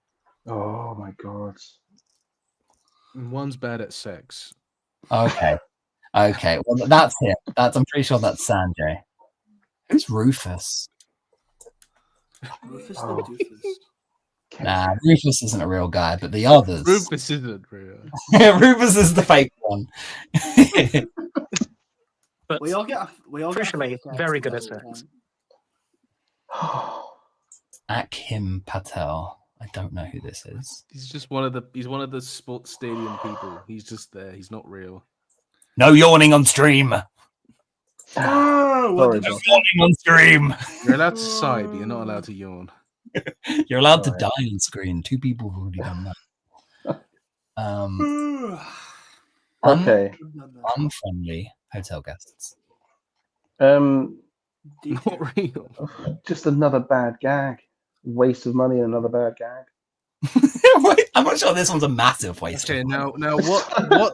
Oh my god. And one's bad at sex. Okay. Okay. Well, that's him. I'm pretty sure that's Sanjay. Who's Rufus? Rufus the Oh. Doofus. Nah, Rufus isn't a real guy, but the others. Rufus isn't real. Rufus is the fake one. But We all get Crucially, fake accents very good at all the sex. time. Akim Patel. I don't know who this is. He's just one of the sports stadium people. He's just there. He's not real. No yawning on stream. Oh, what Sorry, did you Josh. say? Yawning on stream. You're allowed to sigh, but you're not allowed to yawn. You're allowed to Sorry. die on screen. 2 people have already done that. Okay. Unfriendly hotel guests. Not real. Just another bad gag. Waste of money and another bad gag. Wait, I'm not sure this one's a massive waste. Okay, of now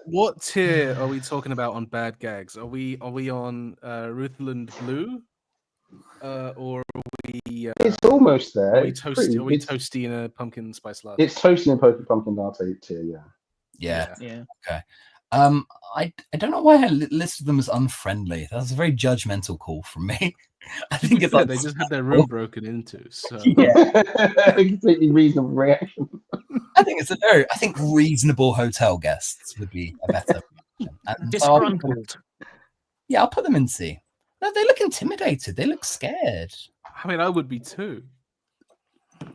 what tier are we talking about on bad gags? Are we on Rutherland Blue, or are we It's almost there. are we It's pretty- it's- toasty in a pumpkin spice latte? It's toasty and pumpkin latte tier, yeah. Yeah. Yeah. I don't know why I listed them as unfriendly. That's a very judgmental call from me. I think it's Yeah, like they just had their room broken into. So Yeah. Completely reasonable reaction. I think reasonable hotel guests would be a better reaction. And so I'll- Disgruntled. yeah, I'll put them in C. No, they look intimidated. They look scared. I mean, I would be too.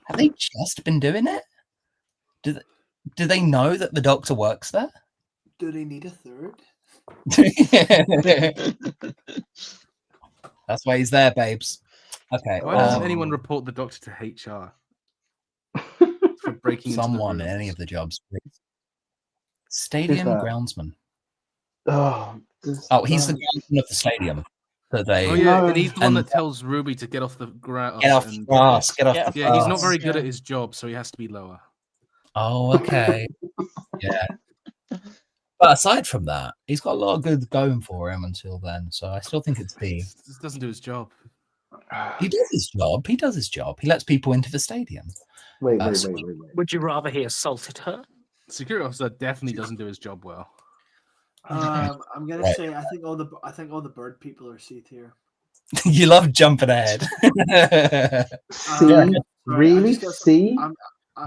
Have they just been doing it? Do they know that the doctor works there? Do they need a third? That's why he's there, babes. Okay. Why doesn't anyone report the doctor to HR for breaking someone into in the any rooms? of the jobs, please. Stadium that? groundsman. Oh, Oh, he's the groundsman of the stadium. That they Oh yeah, No. and he's the one And- that tells Ruby to get off the grass. get off the grass. Get off Yeah. the Yeah, he's not grass. very good Yeah. at his job, so he has to be lower. Oh, okay. Yeah. But aside from that, he's got a lot of good going for him until then. So I still think it's B. This doesn't do his job. He does his job. He does his job. He lets people into the stadium. wait. Would you rather he assaulted her? Security officer definitely doesn't do his job well. I'm gonna Right. say I think all the bird people are C tier. You love jumping ahead. C? Sorry, I Really? just got some- C?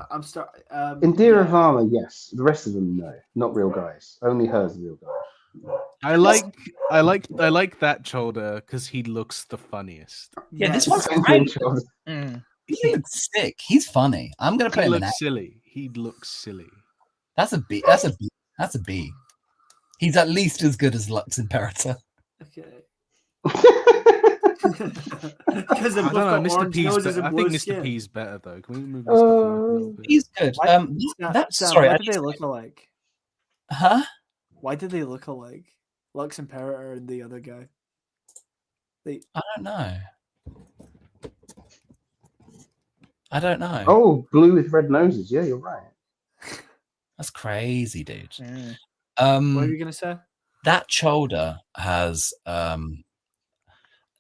I'm start. Indira yeah. Varma, yes. The rest of them, no. Not real guys. Only her's the real guy. I like that shoulder because he looks the funniest. Yeah, this Yes. one's Same great. thing, Mm. He looks sick. He's funny. I'm gonna put He him in. looks A. silly. He looks silly. That's a B. That's a B. That's a B. He's at least as good as Lux Imperator. Okay. Because I don't know. Mr. P's noses better. and I blue think Mr. skin. P's better though. Can we move Mr. P up a little bit? He's good. Why- That's Sam, sorry. why I did they just, look alike? huh? Why did they look alike? Lux Imperator and the other guy. I don't know. I don't know. Oh, blue with red noses. Yeah, you're right. That's crazy, dude. Yeah. What were you Um, gonna say? that shoulder has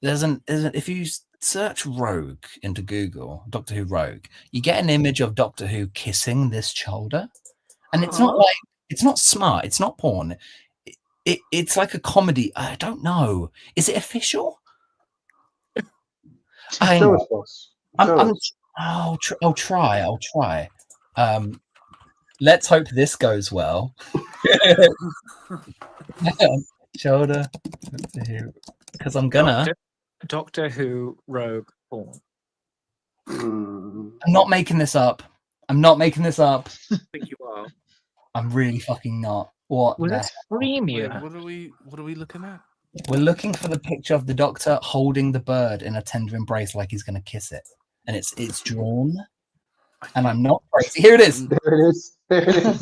there's an if you search Rogue into Google, Doctor Who Rogue, you get an image of Doctor Who kissing this shoulder, and it's not Huh? like it's not smart, it's not porn. It's like a comedy. I don't know. Is it official? Hang Show on. us, boss. I'm, Show I'm, us. I'll try. Let's hope this goes well. Shoulder, because I'm gonna. Doctor Who Rogue porn. Mm. I'm not making this up. I'm not making this up. I think you are. I'm really fucking not. What? Will the it scream you? Wait, what are we looking at? We're looking for the picture of the Doctor holding the bird in a tender embrace, like he's gonna kiss it, and it's drawn. And I'm not crazy. Here it is. There it is. There it is.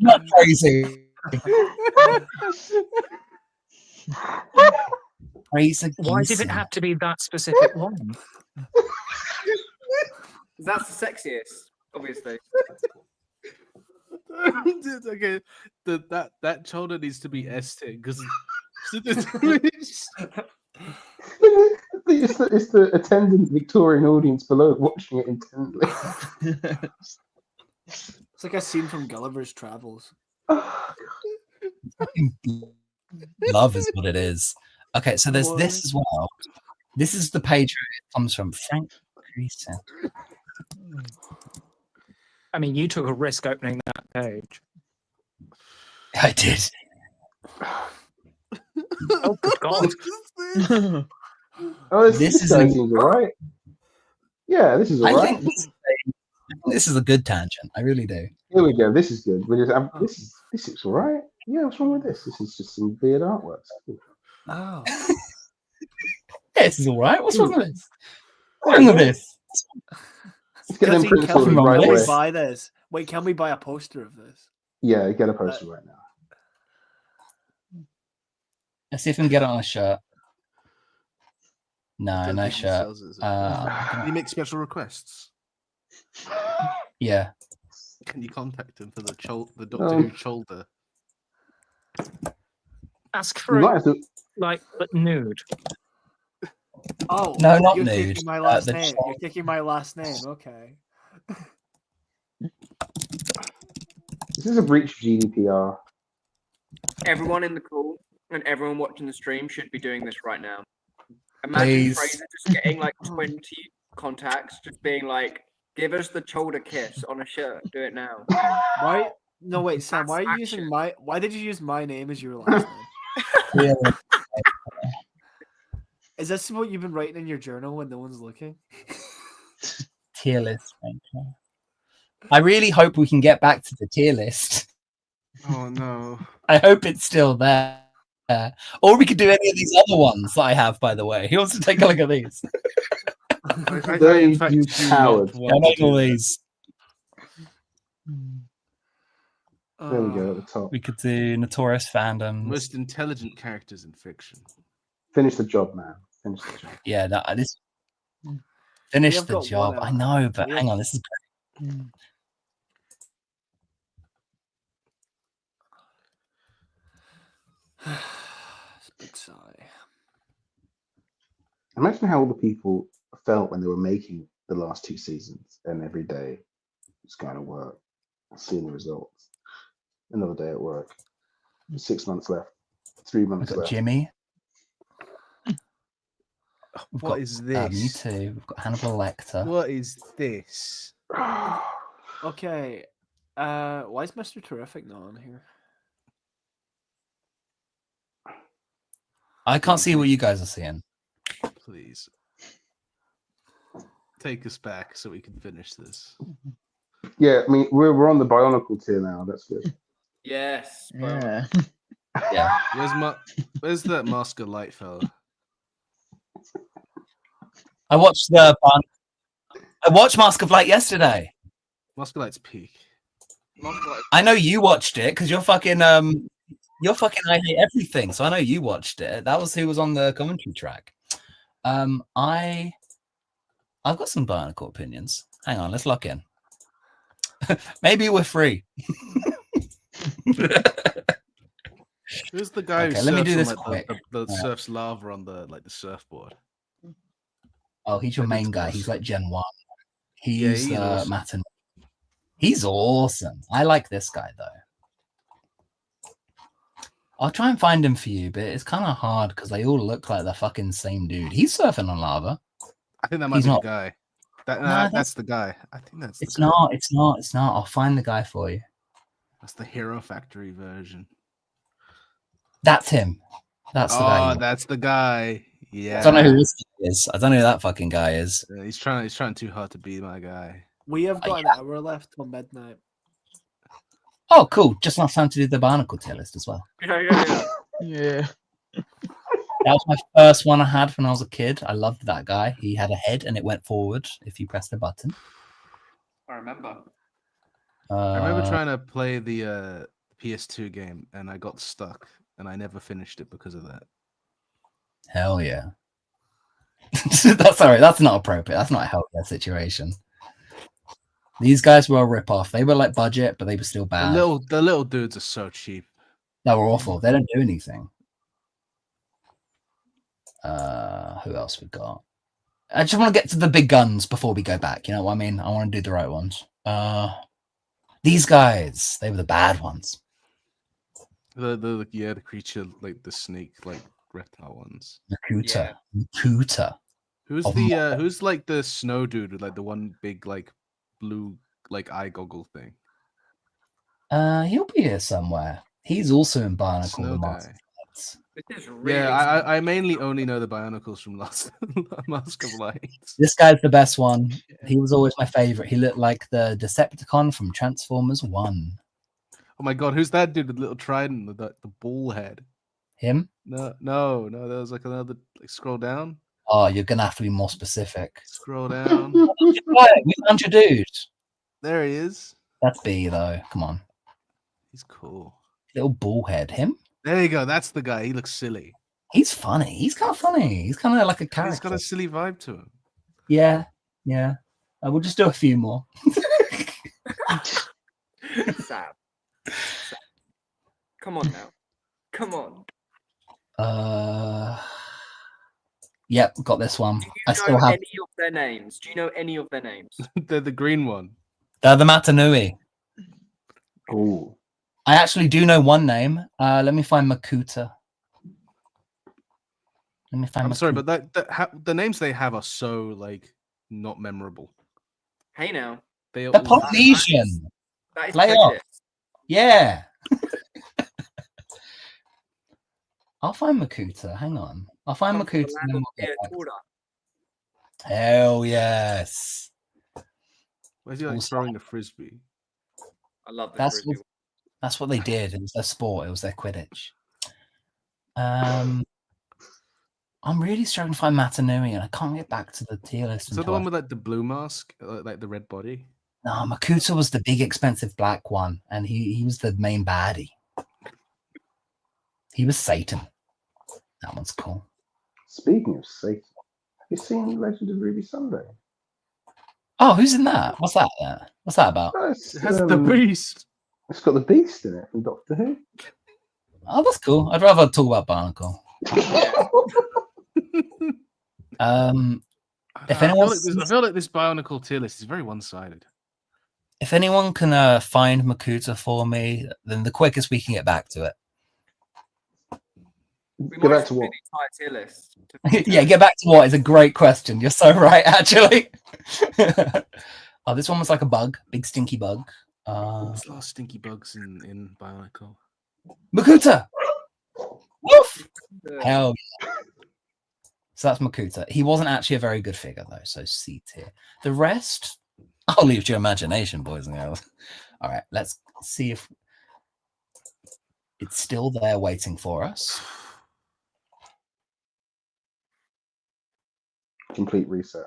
Not crazy. Crazy. Why did it have to be that specific one? That's the sexiest, obviously. Okay, that shoulder needs to be S tier because It's the attendant Victorian audience below watching it intently. It's like a scene from Gulliver's Travels. Love is what it is. Okay, so there's What? this as well. This is the page where it comes from. Frank Creason. I mean, you took a risk opening that page. I did. Oh, good God. Oh, This this is guy an- seems alright. Yeah, this is I alright. think this is a good tangent. I really do. Here we go. This is good. This looks alright. Yeah, what's wrong with this? This is just some weird artwork. Oh. Yeah, this is all right. What's wrong with this? What's wrong with this? Let's get them Can prints sorted Nothing wrong right with away. we this. buy this? Wait, can we buy a poster of this? Yeah, get a poster right now. Let's see if we can get it on a shirt. No, Don't no think he shirt. sells it as a- Uh, you make special requests. Yeah. Can you contact him for the Doctor Who shoulder? Ask You for might it, have to. like, but nude. Oh, No, not you're nude. taking my last the name. child. You're taking my last name. Okay. This is a breach of GDPR. Everyone in the call and everyone watching the stream should be doing this right now. Imagine Please. Fraser just getting like 20 contacts, just being like, "Give us the shoulder kiss on a shirt. Do it now." Why? No, wait, Sam. Why are you That's using action. my? Why did you use my name as your last name? Yeah. Is this what you've been writing in your journal when no one's looking? Tier list. Thank you. I really hope we can get back to the tier list. Oh no! I hope it's still there. Or we could do any of these other ones that I have, by the way. Who wants to take a look at these? They, in fact, you do coward. not I want like to all do that. these. There we go at the top. We could do notorious fandoms. Most intelligent characters in fiction. Finish the job, man. Finish the job. Yeah, this finish have the got one job. I out. know, but We hang have- on, this is Big sigh. Imagine how all the people felt when they were making the last two seasons and every day was going to work, seeing the results. Another day at work. 6 months left. 3 we've months got left. Jimmy. We've What got is me this? too. We've got Hannibal Lecter. What is this? Okay. Why is Mr. Terrific not on here? I can't see what you guys are seeing. Please take us back so we can finish this. Yeah, I mean we're on the Bionicle tier now. That's good. Yes. bro. Yeah. Yeah. Where's that Mask of Light fella? I watched Mask of Light yesterday. Mask of Light's peak. I know you watched it because you're fucking I hate everything. So I know you watched it. That was who was on the commentary track. I've got some Barnacle opinions. Hang on, let's lock in. Maybe we're free. Who's the guy Okay, who let me surfs do on, this like, quick. the surfs lava on the surfboard? Oh, he's your That main dude's guy. awesome. He's like Gen 1. Yeah, He's he's awesome. Matt. He's awesome. I like this guy though. I'll try and find him for you, but it's kind of hard because they all look like the fucking same dude. He's surfing on lava. I think that might He's be not. the guy. That's that's the guy. I think that's the It's guy. not. It's not. It's not. I'll find the guy for you. That's the Hero Factory version. That's him. That's the guy. Oh, that's the guy. Yeah. I don't know who this guy is. I don't know who that fucking guy is. He's trying too hard to be my guy. We have got an hour left till midnight. Oh, cool. Just enough time to do the Barnacle tier list as well. Yeah. That was my first one I had when I was a kid. I loved that guy. He had a head and it went forward if you pressed a button. I remember. I remember trying to play the PS2 game and I got stuck and I never finished it because of that. Hell yeah. That's sorry. That's not appropriate. That's not a healthy situation. These guys were a rip-off. They were like budget, but they were still bad. The little dudes are so cheap. They were awful. They don't do anything. Who else we got? I just want to get to the big guns before we go back. You know what I mean? I want to do the right ones. These guys, they were the bad ones. The creature, like the snake, like reptile ones. Makuta. Makuta. Who's Of who's like the snow dude with like the one big like blue like eye goggle thing? He'll be here somewhere. He's also in Barnacle. Snow the guy. Master of Lights. This is really. Yeah, I mainly only know the Bionicles from Last Mask of Light. This guy's the best one. He was always my favorite. He looked like the Decepticon from Transformers 1. Oh my god, who's that dude with the little trident with the bull head? Him? No, there was like another. Like, scroll down. Oh, you're gonna have to be more specific. Scroll down. Right, we found your dude. There he is. That's B though. Come on, He's cool. little bullhead. Him? There you go. That's the guy. He looks silly. He's funny. He's kind of funny. He's kind of like a character. He's got a silly vibe to him. Yeah. We'll just do a few more. Sad. Come on now. Come on. Yep, got this one. Do you I know still have. any of their names? Do you know any of their names? They're the green one. They're the Matanui. Cool. I actually do know one name. Let me find Makuta. I'm sorry, but the names they have are so like not memorable. Hey now. They They're all- Polynesian. That is Lay off. prejudice. Yeah. I'll find Makuta. Hang on. I'll find Come from the Makuta. land And then of we'll get back. Kiatura. Hell yes. Where's he like Also- throwing a frisbee? I love this. That's Frisbee. That's what they did. It was their sport. It was their Quidditch. I'm really struggling to find Matanui, and I can't get back to the tier list. Is that the until one I- with like the blue mask, like the red body? No, Makuta was the big, expensive black one, and he was the main baddie. He was Satan. That one's cool. Speaking of Satan, have you seen Legend of Ruby Sunday? Oh, who's in that? What's that? What's that about? Oh, It has the beast. It's got the Beast in it from Doctor Who. Oh, that's cool. I'd rather talk about Barnacle. If I anyone feel like this Bionicle tier list is very one-sided. if anyone can find Makuta for me, then the quickest we can get back to it. We Go might back to just do what? the entire tier list. to- Yeah, get back to what is a great question. You're so right, actually. Oh, this one was like a bug, big stinky bug. There's a lot of stinky bugs in Bionicle. Makuta! Woof! Uh, Hell yeah. So that's Makuta. He wasn't actually a very good figure, though, so C tier. The rest, I'll leave to your imagination, boys and girls. All right, let's see if It's still there waiting for us. Complete reset.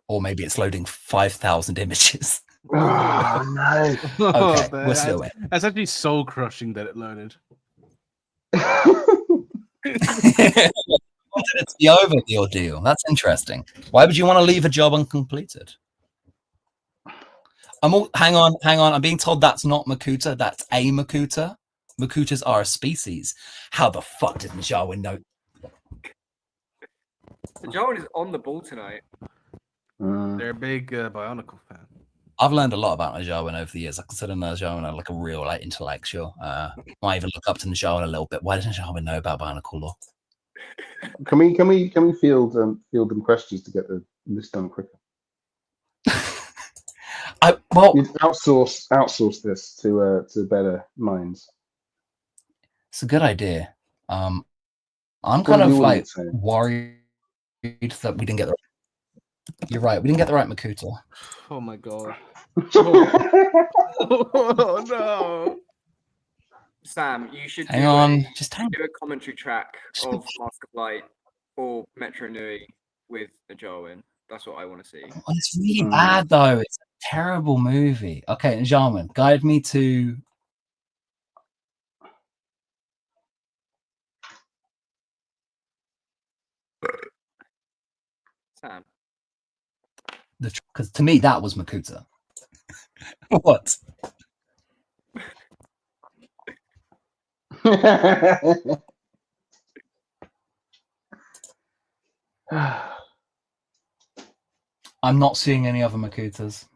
Or maybe it's loading 5,000 images. Oh, no. Okay, man, we're still in. that's actually soul crushing that it loaded. It's the over the ordeal. That's interesting. Why would you want to leave a job uncompleted? Hang on. I'm being told that's not Makuta. That's a Makuta. Makutas are a species. How the fuck did Jarwin know? Jarwin is on the ball tonight. They're a big Bionicle fan. I've learned a lot about Najarwin over the years. I consider Najarwin like a real intellectual. Might even look up to Najarwin a little bit. Why doesn't Najarwin know about Bionicle lore? Can we field them questions to get the list done quicker? You'd outsource this to better minds. It's a good idea. I'm kind of like worried that we didn't get the. You're right. We didn't get the right Makuta. Oh my god. Oh no. Sam, you should hang on. Just hang. Do a commentary track of Mask of Light or Metro Nui with Jarwin. That's what I want to see. Oh, it's really bad though. It's a terrible movie. Okay, Jarwin, guide me to. Sam. Because to me that was Makuta. What? I'm not seeing any other Makutas.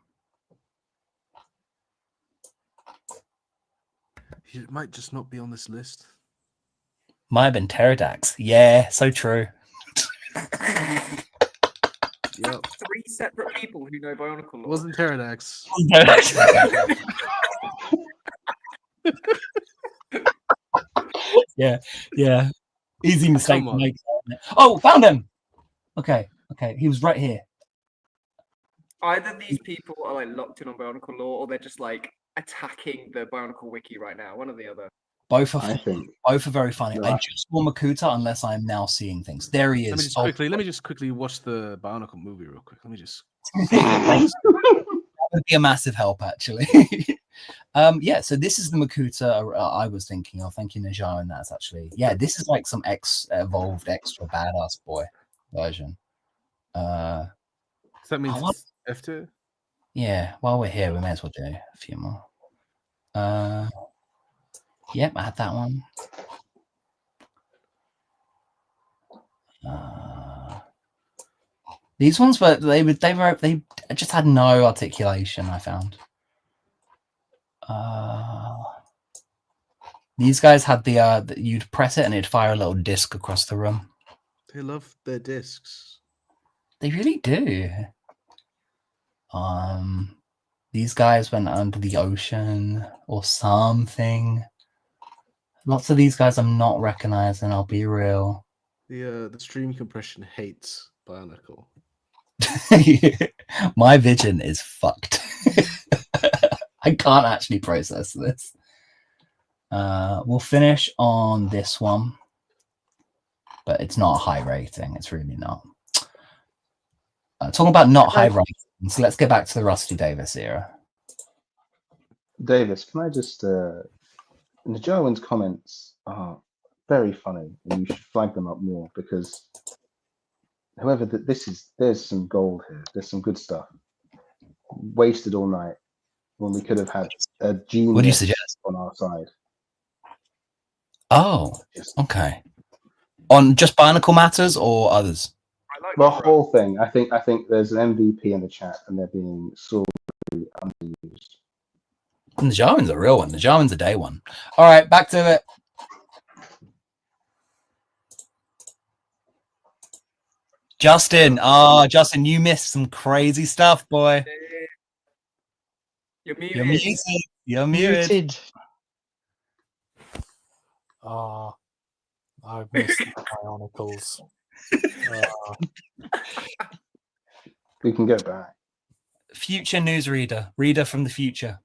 It might just not be on this list. Might have been Pterodax. Yeah, so true. Yep. 3 separate people who know Bionicle lore. It wasn't Pterodax. Yeah. Easy mistake to make. Oh, found him. Okay. He was right here. Either these people are like locked in on Bionicle lore, or they're just like attacking the Bionicle wiki right now. One or the other. Both are very funny. Right. I just saw Makuta unless I am now seeing things. There he is. Let me just quickly watch the Bionicle movie real quick. Let me just. That would be a massive help, actually. Yeah. So this is the Makuta I was thinking of. Thank you, Najar, and that's actually this is like some evolved extra badass boy version. Does that mean it's F2? Yeah. While we're here, we may as well do a few more. Yep, I had that one. These ones, but they just had no articulation. I found. These guys had the you'd press it and it'd fire a little disc across the room. They love their discs. They really do. These guys went under the ocean or something. Lots of these guys I'm not recognizing. I'll be real. The stream compression hates Bionicle. My vision is fucked. I can't actually process this. We'll finish on this one, but it's not a high rating. It's really not. Talking about not high rating, so let's get back to the Rusty Davis era. Davis, can I just Najarwin's comments are very funny, and you should flag them up more because whoever there's some gold here. There's some good stuff. Wasted all night when we could have had a genius What do you suggest on our side. Oh, okay. On just Bionicle matters or others? The whole thing. I think there's an MVP in the chat, and they're being sorely underused. And the Jarwin's a real one. The Jarwin's a day one. All right, back to it. Justin. Justin, you missed some crazy stuff, boy. You're muted. You're muted. You're muted. I've missed the Bionicles. We can go back. Future newsreader. Reader from the future.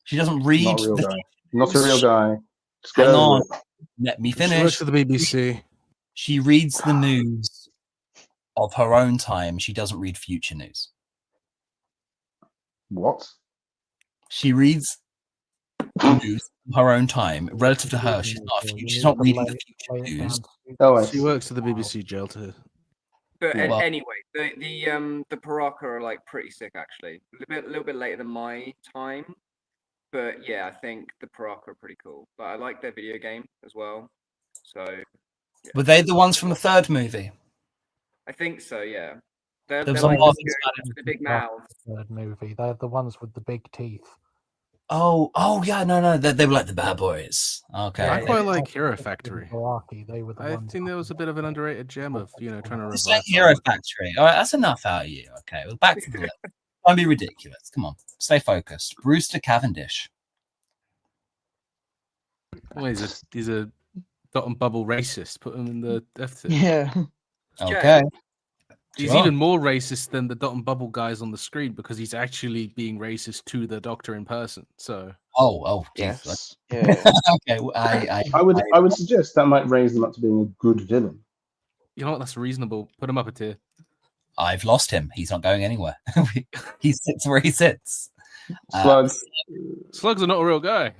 She doesn't read. Not a real the guy. Not a real guy. Just get Hang over on. it. Let me She works finish. for the BBC. She reads the news of her own time. She doesn't read future news. What? She reads the news of her own time. Relative to her, she's not reading the future news. Oh, I She see. works for the BBC jail too. But Yeah. Well- anyway, the Paraka are like pretty sick actually. A little bit later than my time, but yeah, I think the Paraka are pretty cool. But I like their video game as well. So Were they the ones from the third movie? I think so. Yeah, they're There was like a lot the, of the big mouths. Third movie. They're the ones with the big teeth. Oh, yeah, no, they were like the bad boys. Okay. I Yeah, quite they- like Hero they were Factory. Baraki, they were the I ones think there was a bit of an underrated gem of trying to It's revive. like Hero Factory. All right, that's enough out of you. Okay, well, back to the list. Don't be ridiculous. Come on, stay focused. Brewster Cavendish. Well, he's a dot and bubble racist. Put him in the F tier. Yeah. Okay. He's Sure. even more racist than the dot and bubble guys on the screen because he's actually being racist to the Doctor in person. So Oh, geez. Yes. Yeah. Okay, well, I would suggest that might raise them up to being a good villain. you know what? That's reasonable. Put him up a tier. I've lost him. He's not going anywhere. He sits where he sits. Slugs. Slugs are not a real guy.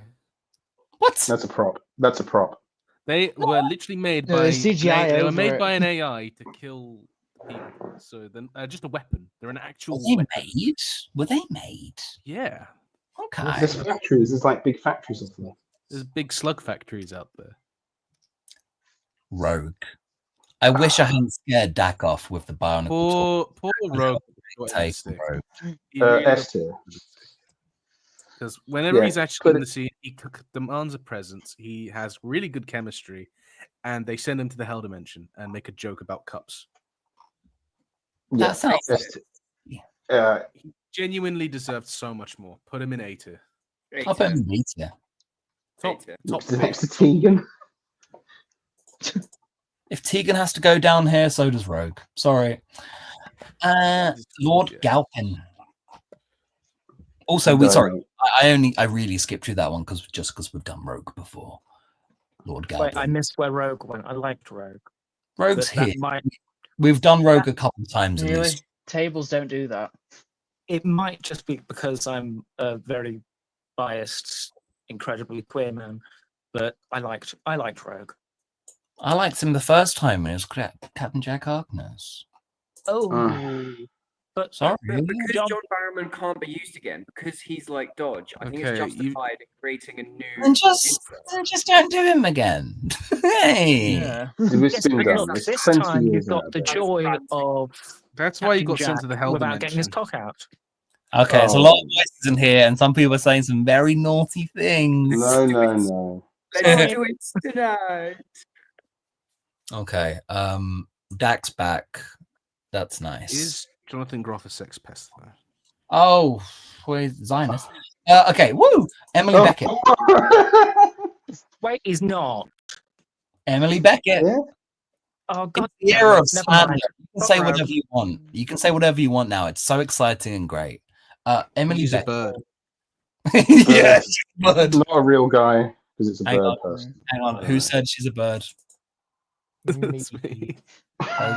What? That's a prop. That's a prop. They were literally made No, by they CGI they were over made it. by an AI to kill people. So then, just a weapon. They're an actual Were they weapon. made? Were they made? Yeah, Okay. There's factories. There's like big factories of them. there's big slug factories out there. Rogue. I wish I hadn't scared Dak off with the bionicle. Poor Rogue. Take Rogue. S tier. Because whenever Yeah, he's actually but in the scene, he demands a presence. He has really good chemistry, and they send him to the Hell Dimension and make a joke about cups. Yeah. That sounds S tier. He genuinely deserved so much more. Put him in A tier. I'll put him in B tier. Top Next to Tegan. If Tegan has to go down here, so does Rogue. Sorry. Lord Galpin. Also, I really skipped through that one because we've done Rogue before. Lord Galpin. Wait, I missed where Rogue went. I liked Rogue. Rogue's But that here. might- We've done Rogue a couple of times in Really? this. Tables don't do that. It might just be because I'm a very biased, incredibly queer man, but I liked Rogue. I liked him the first time when it was Captain Jack Harkness. Oh, but Sorry. But because John- John Barrowman can't be used again, because he's like Dodge, I think Okay, it's you- justified in creating a new. Then just, intro. then just don't do him again. Hey. Yeah. We've Yes, been but done. look, It's this 20 time years you've got out the of date. joy of That's why he Captain got sent to the Jack Hell without getting his Dimension. cock out. Okay, it's a Oh. lot of voices in here, and some people are saying some very naughty things. No. Let's do it tonight. Okay, Dak's back. That's nice. Is Jonathan Groff a sex pest though? Oh, where's Zionist? Okay, woo! Emily Oh. Beckett. Wait, he's not. Emily Beckett. Yeah. Oh It's God, the era of never slander. mind. You can say Rogue. whatever you want. You can say whatever you want now. It's so exciting and great. Emily She's a Beckett. bird. Yeah, she's a bird. Not a real guy because it's a Hang bird on. person. Hang on. Who said she's a bird? That's me. Oh,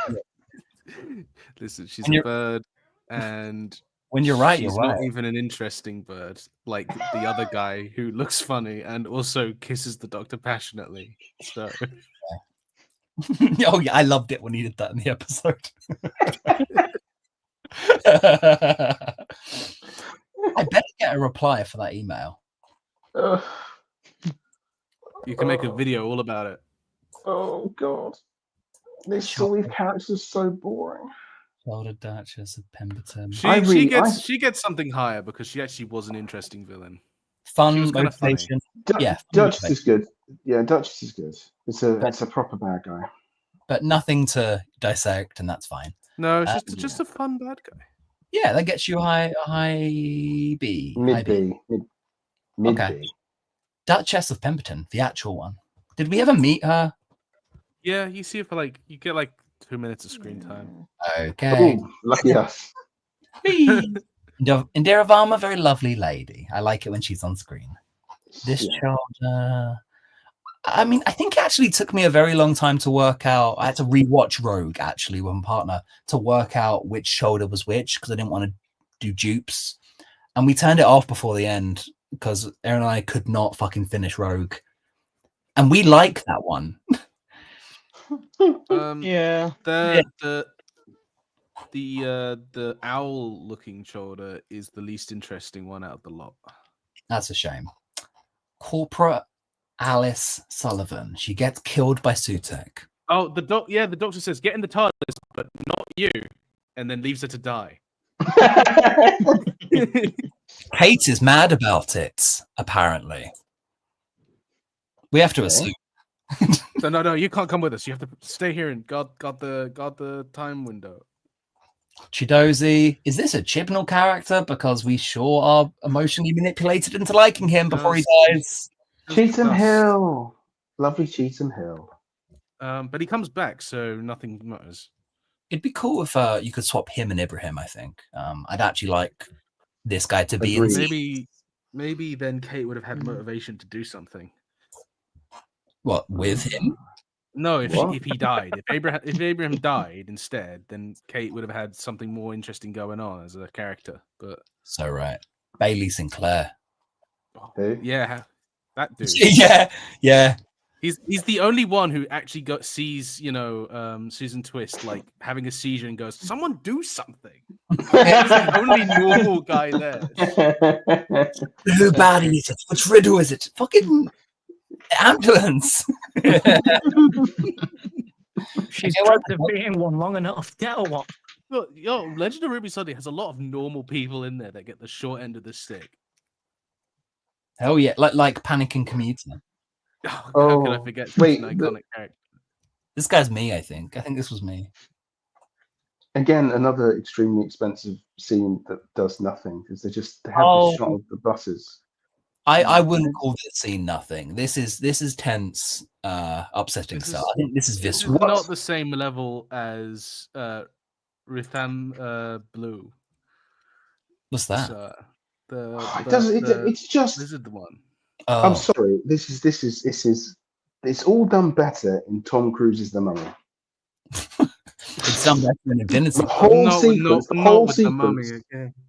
Listen, she's And a you're- bird, and When you're right, she's you're not right. even an interesting bird like the other guy who looks funny and also kisses the Doctor passionately. So Oh yeah, I loved it when he did that in the episode. I better get a reply for that email. Ugh. you can make a video all about it. Oh God. All these characters are so boring. Shoulder Duchess of Pemberton. She gets something higher because she actually was an interesting villain. She Fun was kinda funny. motivation. Du- Yeah, Duchess motivation. is good. Yeah, Duchess is good. It's a proper bad guy. But nothing to dissect, and that's fine. No, it's Uh, just a fun bad guy. Yeah, that gets you high B. high Mid B. Mid Okay. B. Duchess of Pemberton, the actual one. Did we ever meet her? Yeah, you see it for you get 2 minutes of screen time. Okay. Ooh, lucky us. Indira Varma, very lovely lady. I like it when she's on screen. This Yeah. shoulder. I mean, I think it actually took me a very long time to work out. I had to rewatch Rogue actually with my partner to work out which shoulder was which because I didn't want to do dupes. And we turned it off before the end because Aaron and I could not fucking finish Rogue. And we like that one. Yeah. The owl looking shoulder is the least interesting one out of the lot. That's a shame. Corporate Alice Sullivan. She gets killed by Sutek. Oh, the doctor says, get in the TARDIS, but not you. And then leaves her to die. Kate is mad about it, apparently. We have to assume. So no, you can't come with us. You have to stay here and guard the time window. Chidozi, is this a Chibnall character? Because we sure are emotionally manipulated into liking him before he dies. Cheetham Hill. Lovely Cheetham Hill. But he comes back, so nothing matters. It'd be cool if you could swap him and Ibrahim, I think. I'd actually like this guy to be in. Maybe then Kate would have had motivation to do something. What, with him? No, if he died. If Abraham died instead, then Kate would have had something more interesting going on as a character. But so right. Bailey Sinclair. Who? Yeah, that dude. yeah. He's the only one who actually sees, Susan Twist like having a seizure and goes, "Someone do something." He's the only normal guy there. Who body is it? Which riddle is it? Fucking ambulance. She's tried to be in one long enough. Get her one. Look, Legend of Ruby Sunday has a lot of normal people in there that get the short end of the stick. Hell yeah, like Panicking Commuter. How can I forget such an iconic character? This guy's me, I think. I think this was me. Again, another extremely expensive scene that does nothing because they have the shot of the buses. I wouldn't call this scene nothing. This is tense, upsetting stuff. I think this is visceral. It's not the same level as Ritham Blue. What's that? It's just. This is the one. I'm sorry. This is. It's all done better in Tom Cruise's The Mummy. It's done better than Infinity.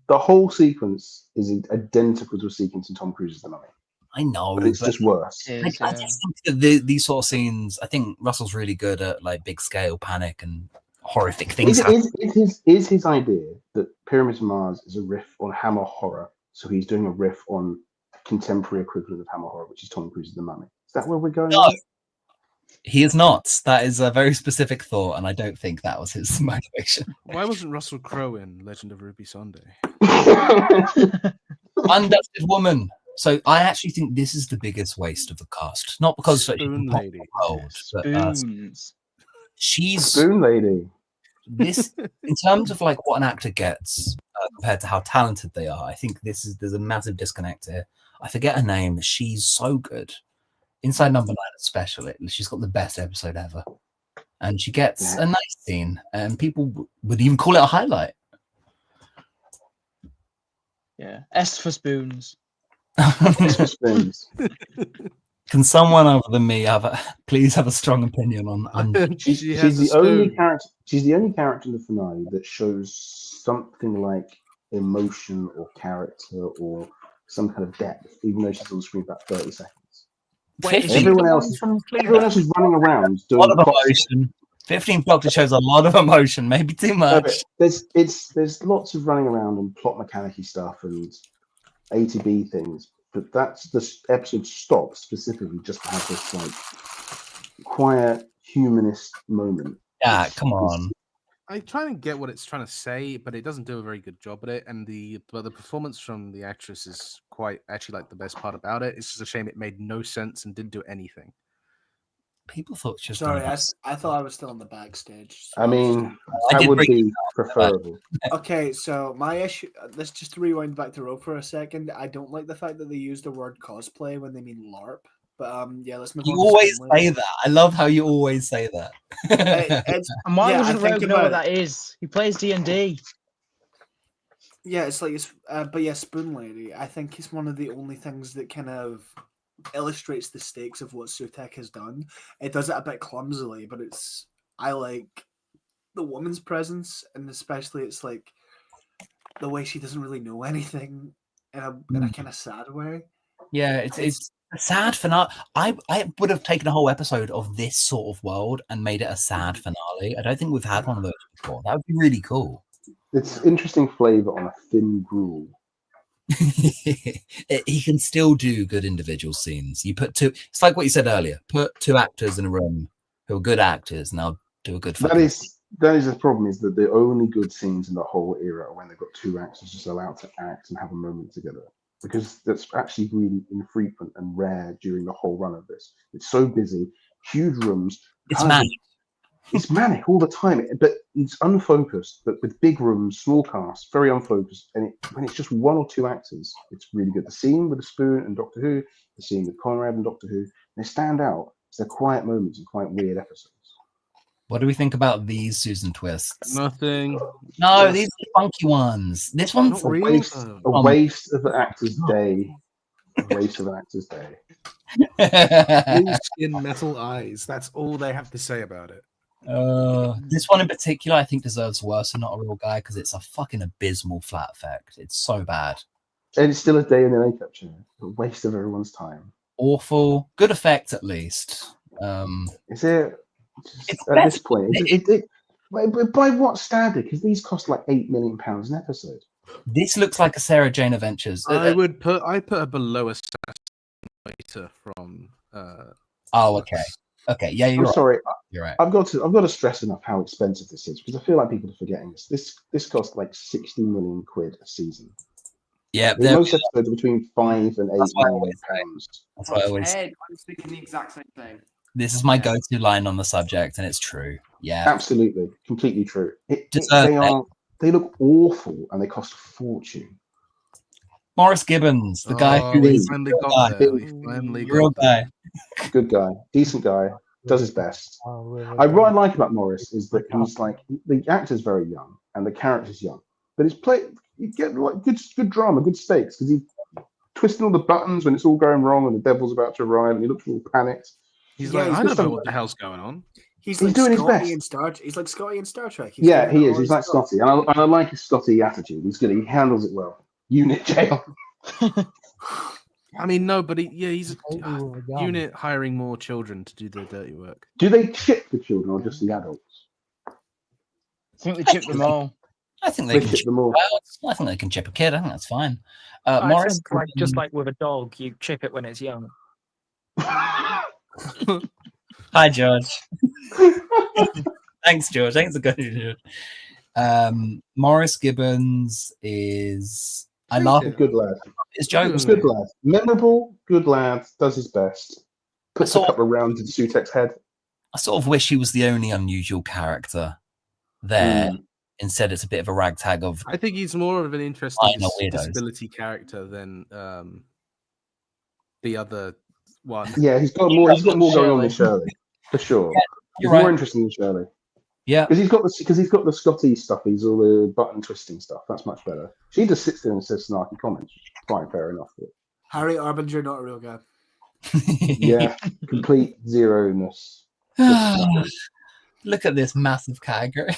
The whole sequence is identical to a sequence in Tom Cruise's The Mummy. I know, but it's just worse. I just think that these sort of scenes. I think Russell's really good at like big scale panic and horrific things. Is his idea that Pyramid of Mars is a riff on Hammer horror? So he's doing a riff on contemporary equivalent of Hammer horror, which is Tom Cruise's The Mummy. Is that where we're going? No, he is not. That is a very specific thought, and I don't think that was his motivation. Why wasn't Russell Crowe in Legend of Ruby Sunday? Undusted Woman. So I actually think this is the biggest waste of the cast. Not because Spoon Lady. She's Spoon Lady. This, in terms of like what an actor gets compared to how talented they are, I think there's a massive disconnect here. I forget her name. She's so good. Inside Number 9 especially, she's got the best episode ever, and she gets a nice scene, and people would even call it a highlight. Yeah, S for spoons. S for spoons. Can someone other than me please have a strong opinion on? She's the only character. She's the only character in the finale that shows something like emotion or character or some kind of depth, even though she's on the screen for about 30 seconds. Everyone else is running around doing a lot of emotion. 15th Doctor shows a lot of emotion, maybe too much. There's lots of running around and plot mechanic-y stuff and A to B things, but that's the episode stops specifically just to have this like quiet humanist moment. Yeah, come on. I try and get what it's trying to say, but it doesn't do a very good job at it. And the performance from the actress is quite actually like the best part about it. It's just a shame it made no sense and didn't do anything. People thought just sorry, I thought I was still on the backstage. So I mean, that would be preferable. Okay, so my issue. Let's just rewind back to Rogue for a second. I don't like the fact that they use the word cosplay when they mean LARP. But yeah, let's move on. You always say that. I love how you always say that. And why wouldn't Rogue know what that is? He plays D&D. Yeah, it's like but yeah, Spoon Lady. I think it's one of the only things that kind of illustrates the stakes of what Sutek has done. It does it a bit clumsily, but I like the woman's presence, and especially it's like the way she doesn't really know anything in a kind of sad way. Yeah, it's sad finale. I would have taken a whole episode of this sort of world and made it a sad finale. I don't think we've had one of those before. That would be really cool. It's interesting flavour on a thin gruel. He can still do good individual scenes. You put two. It's like what you said earlier. Put two actors in a room who are good actors, and they'll do a good. That is the problem. Is that the only good scenes in the whole era are when they've got two actors just allowed to act and have a moment together. Because that's actually really infrequent and rare during the whole run of this. It's so busy, huge rooms. It's manic. It's manic all the time, but it's unfocused. But with big rooms, small cast, very unfocused. And when it's just one or two actors, it's really good. The scene with the Spoon and Doctor Who, the scene with Conrad and Doctor Who, they stand out. They're quiet moments and quite weird episodes. What do we think about these Susan twists? Nothing. No, these are the funky ones. This one's Not real, A waste of an actor's day. A waste of an actor's day. Blue skin, metal eyes. That's all they have to say about it. This one in particular, I think, deserves worse than Not a Real Guy because it's a fucking abysmal flat effect. It's so bad. And it's still a day in the makeup chair. A waste of everyone's time. Awful. Good effect, at least. Is it? At this point, by what standard? Because these cost like £8 million an episode. This looks like a Sarah Jane Adventures. I put her below Assassin later from. Oh, okay. Okay, yeah, you're I'm right. sorry. You're right. I've got to stress enough how expensive this is because I feel like people are forgetting this. This costs like 60 million quid a season. Yeah, most episodes are between £5 and £8 million. That's what I always. I was thinking the exact same thing. This is my go-to line on the subject, and it's true. Yeah, absolutely, completely true. They look awful, and they cost a fortune. Morris Gibbons, the guy who is real guy, good guy, decent guy, does his best. What I like about Morris is that he's like the actor's very young and the character's young, but it's you get like good drama, good stakes because he's twisting all the buttons when it's all going wrong and the devil's about to arrive, and he looks all panicked. He's like, I don't know what the hell's going on. He's like doing Scotty his best. He's like Scotty in Star Trek. He is. He's like Scotty, and I like his Scotty attitude. He's good. He handles it well. Unit jail. I mean, no, but he's unit hiring more children to do the dirty work. Do they chip the children or just the adults? I think they chip them all. I think they can chip them all. I think they can chip a kid. I think that's fine. Morris, just like with a dog, you chip it when it's young. Hi, George. Thanks, George. Thanks for going, George. Morris Gibbons is. I love a good lad. His jokes. Good lad. Memorable, good lad, does his best. Puts a couple of rounds in Sutek's head. I sort of wish he was the only unusual character there. Instead, it's a bit of a ragtag of. I think he's more of an interesting disability character than the other one. Yeah, he's got more going on than Shirley, for sure. Yeah, he's more interesting than Shirley. Yeah, because he's got the Scotty stuff. He's all the button twisting stuff. That's much better. She just sits there and says snarky comments. Quite fair enough. But... Harry Arbinger, not a real guy. Yeah, complete zero-ness. Look at this massive category.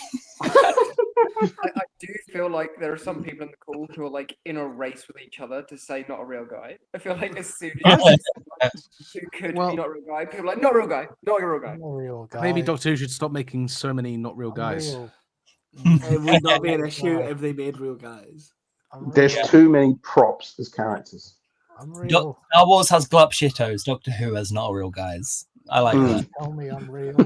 I do feel like there are some people in the call who are like in a race with each other to say not a real guy. I feel like as soon as who could be not a real guy, people are like, not a real guy, not a real guy. Not a real guy. Maybe Doctor Who should stop making so many not real guys. It would not be an issue if they made real guys. There's too many props as characters. Star Wars has glop shittos. Doctor Who has not real guys. I like that. Tell me I'm real.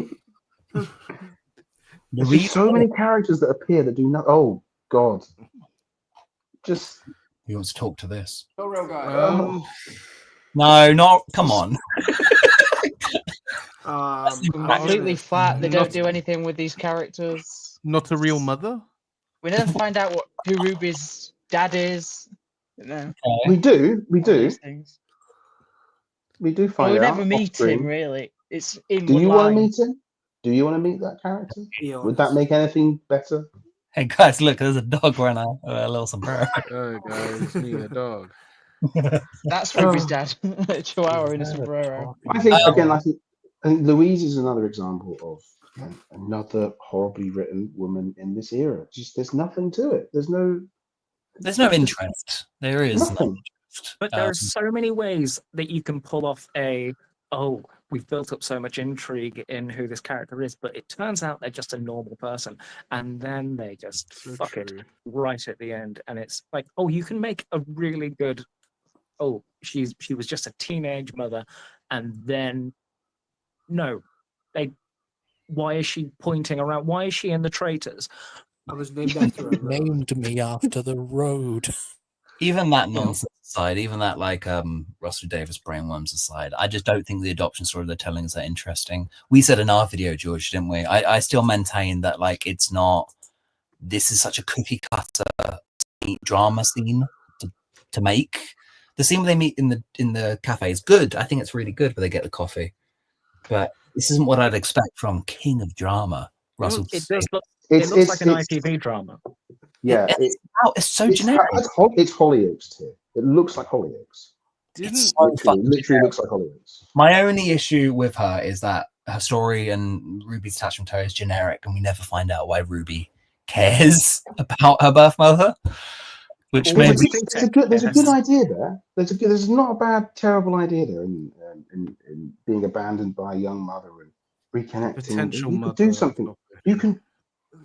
There's so many characters that appear that do not. Oh God! Just he wants to talk to this. No real guy. No, not. Come on. Completely flat. They don't do anything with these characters. Not a real mother. We never find out who Ruby's dad is. No. We do. We do find out. We never meet him really. It's in. Do you want to meet him? Do you want to meet that character? Would that make anything better? Hey guys, look, there's a dog wearing a little sombrero. Oh, guys, me a dog. That's Ruby's dad. A chihuahua in a sombrero. I think again, Oh. I think Louise is another example of another horribly written woman in this era. Just there's nothing to it. There's no interest. There is no nothing. interest. But there are so many ways that you can pull off we've built up so much intrigue in who this character is, but it turns out they're just a normal person. And then they just So fuck it true. right at the end. And it's like, oh, you can make a really good, she was just a teenage mother. And then, no, why is she pointing around? Why is she in the traitors? I was named after a road. Named me after the road. Even that nonsense aside, even that like Russell Davis brainworms aside, I just don't think the adoption story they're telling is that interesting. We said in our video, George, didn't we? I still maintain that like it's not. This is such a cookie cutter drama scene to make. The scene where they meet in the cafe is good. I think it's really good where they get the coffee, but this isn't what I'd expect from King of Drama. Russell. It does look. It's It looks like an it's- ITV drama. Yeah, It's so generic. It's Hollyoaks here. It looks like Hollyoaks. Didn't It's so fucking Literally looks like Hollyoaks. My only issue with her is that her story and Ruby's attachment to her is generic, and we never find out why Ruby cares about her birth mother. Which Well, maybe There's a good idea there. There's not a bad, terrible idea there in being abandoned by a young mother and reconnecting. potential you mother? could do something.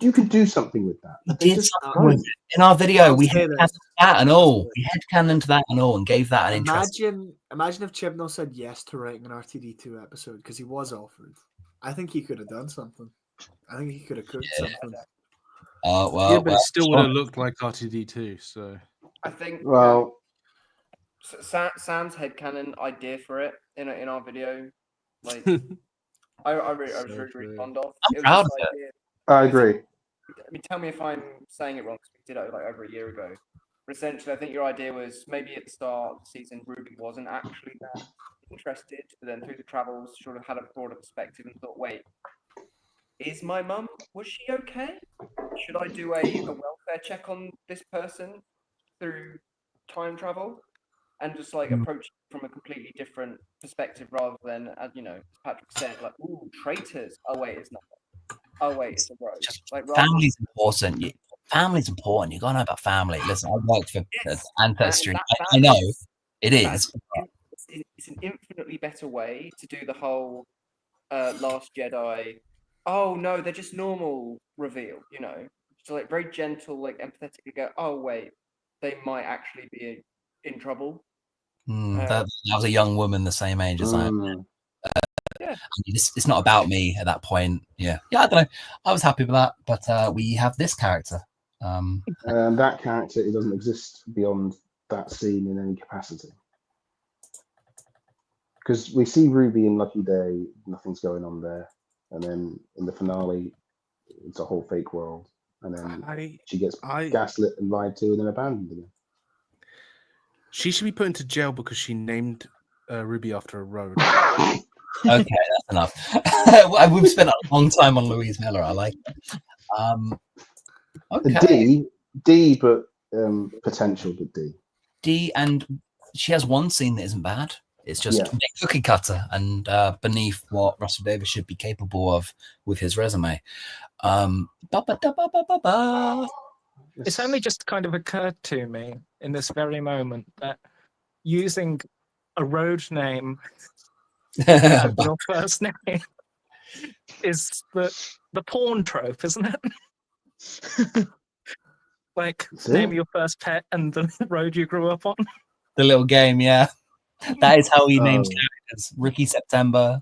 You can do something with that. we But they did just something with don't. it. In our video. I'll We say had this. that and all. We had canon to that and all, and gave that an interest. Imagine if Chibnall said yes to writing an RTD2 episode because he was offered. I think he could have done something. I think he could have cooked something. Well, Yeah, but it still would have looked like RTD2. So I think Well, Sam's headcanon idea for it in our video, like I was So really true. fond of. I'm It was proud this of it. idea- I agree. I mean, tell me if I'm saying it wrong, because we did it like over a year ago. But essentially, I think your idea was maybe at the start of the season, Ruby wasn't actually that interested, but then through the travels, sort of had a broader perspective and thought, wait, is my mum, was she okay? Should I do a welfare check on this person through time travel? And just like approach it from a completely different perspective rather than, as Patrick said, like, ooh, traitors. Oh, wait, it's not. Oh, wait, it's a road. Like, Family's important. Family's important. You gotta know about family. Listen, I worked for Ancestry. I know it is. It's an infinitely better way to do the whole Last Jedi. Oh no, they're just normal reveal. So like very gentle, like empathetically go. Oh wait, they might actually be in trouble. That was a young woman the same age as I am. Yeah. It's not about me at that point. Yeah, I don't know. I was happy with that, but we have this character. That character, it doesn't exist beyond that scene in any capacity. Because we see Ruby in Lucky Day, nothing's going on there, and then in the finale, it's a whole fake world, and then she gets gaslit and lied to, and then abandoned again. She should be put into jail because she named Ruby after a road. Okay, that's enough. We've spent a long time on Louise Miller. I like it. Okay. D, but potential, but D. D, and she has one scene that isn't bad. It's just a cookie cutter and beneath what Russell Davis should be capable of with his resume. It's only just kind of occurred to me in this very moment that using a road name as your first name is the porn trope, isn't it? Like, name your first pet and the road you grew up on. The little game, yeah. That is how he names characters. Ricky September.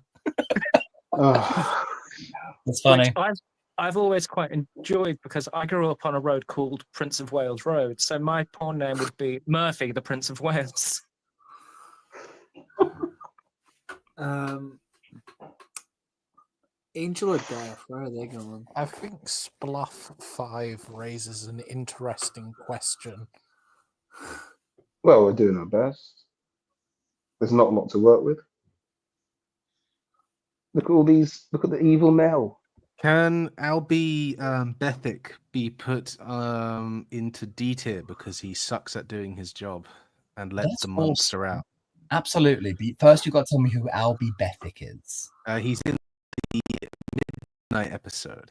That's funny. Which I've always quite enjoyed because I grew up on a road called Prince of Wales Road. So my porn name would be Murphy, the Prince of Wales. Angel of Death, where are they going? I think Spluff 5 raises an interesting question. Well, we're doing our best. There's not a lot to work with. Look at all these. Look at the evil Mel. Can Albie Bethic be put into D tier because he sucks at doing his job and lets That's the monster out? Absolutely. But first, you got to tell me who Albie Bethic is. He's in the midnight episode.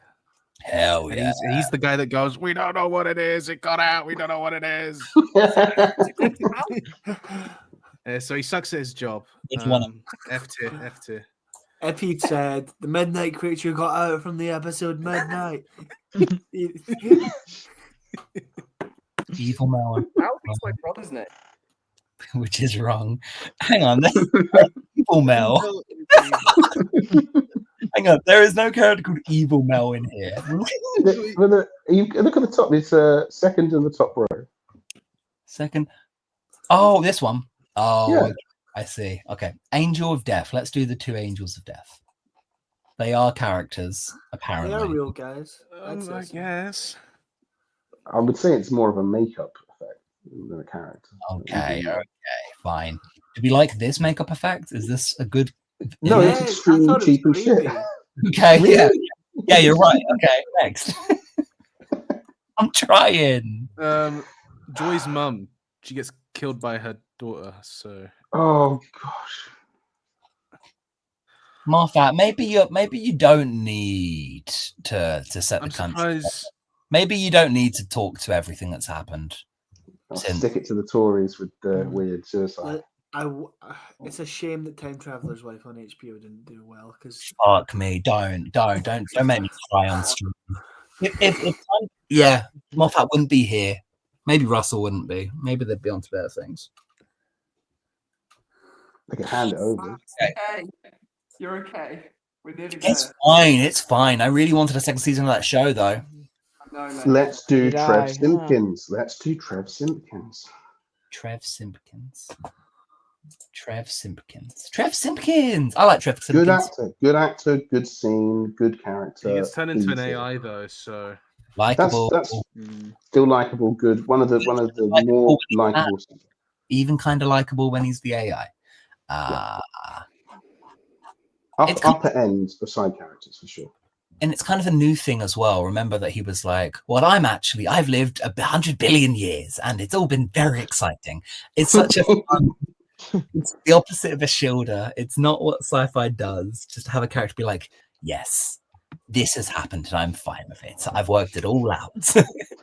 Hell And yeah. he's the guy that goes, "We don't know what it is. It got out. We don't know what it is." So he sucks at his job. Which one? F tier. F tier. If he'd said the midnight creature got out from the episode midnight. Evil Melon, Albie's my brother's name. which is wrong. Hang on. Evil Mel. Hang on. There is no character called Evil Mel in here. Look at the top. It's second in the top row. Second. Oh, this one. Oh, Yeah. okay, I see. Okay. Angel of Death. Let's do the two Angels of Death. They are characters, They apparently. are real guys. I guess. I would say it's more of a makeup effect than a character. Okay, fine. Do we like this makeup effect? Is this a good? No, Yeah, it's I extremely thought it was cheap and shit. creepy. Okay, Really? yeah, you're right. Okay, next. I'm trying. Joy's mum. She gets killed by her daughter. So Oh gosh. Moffat, maybe you don't need to set the I'm country. surprised. Maybe you don't need to talk to everything that's happened. I'll Since- stick it to the Tories with the weird suicide. It's a shame that Time Traveler's Wife on HBO didn't do well because Fuck me, don't make me cry on stream. Yeah, Moffat wouldn't be here. Maybe Russell wouldn't be. Maybe they'd be onto better things. They can hand it over. Okay. You're okay. We're nearly there. It's fine. It's fine. I really wanted a second season of that show, though. No, mate. Let's do Did I? Trev Simpkins. Let's do Trev Simpkins. Trev Simpkins. I like Trev Good Simpkins. actor, good scene, good character. He gets turned into an easy. AI though, so Likeable. That's still likable, good. One of the more likable. Even kind of likable when he's the AI. It's kind Upper end of side characters for sure. And it's kind of a new thing as well. Remember that he was like, well, I've lived 100 billion years and it's all been very exciting. It's such a fun, it's the opposite of a shielder. It's not what sci-fi does. Just to have a character be like, yes, this has happened and I'm fine with it. I've worked it all out.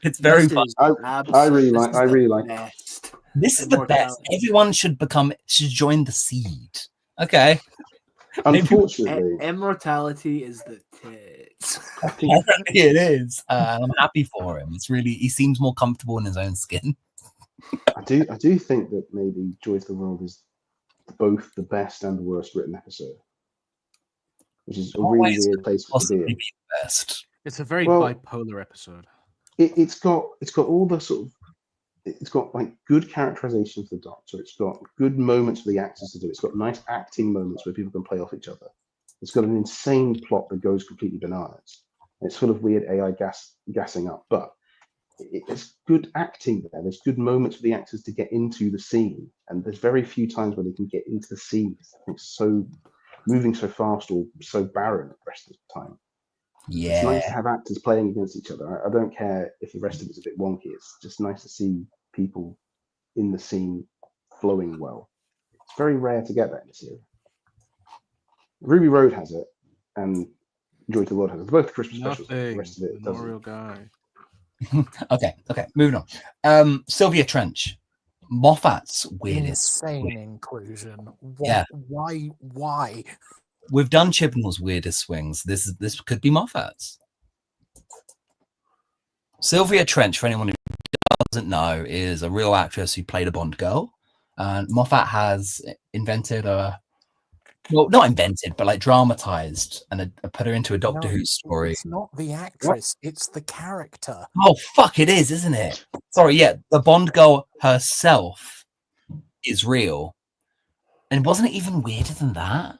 It's very fun. I really like best. This is the best. Everyone should join the seed. Okay. Unfortunately, Immortality is the tits. Apparently it is. I'm happy for him. He seems more comfortable in his own skin. I do think that maybe Joy to the World is both the best and the worst written episode, which is a really weird place for it to be. Best. it's a very Well, bipolar episode. It's got all the sort of, it's got like good characterization for the Doctor. It's got good moments for the actors to do. It's got nice acting moments where people can play off each other. It's got an insane plot that goes completely bananas. It's full of weird AI gassing up, but it's good acting there. There's good moments for the actors to get into the scene, and there's very few times where they can get into the scene. It's so moving so fast or so barren the rest of the time. Yeah. It's nice to have actors playing against each other. I don't care if the rest of it's a bit wonky. It's just nice to see people in the scene flowing well. It's very rare to get that in this era. Ruby Road has it, and Joy to the World has it. They're both Christmas specials. The rest of it Not a doesn't. real guy. Okay, moving on. Sylvia Trench. Moffat's weirdest. Insane inclusion. Yeah. Why? We've done Chibnall's weirdest swings. This could be Moffat's. Sylvia Trench, for anyone who doesn't know, is a real actress who played a Bond girl. And Moffat has invented not invented, but like dramatized and put her into a Doctor Who story. It's not the actress, it's the character. Oh, fuck, it is, isn't it? Sorry, yeah, the Bond girl herself is real. And wasn't it even weirder than that?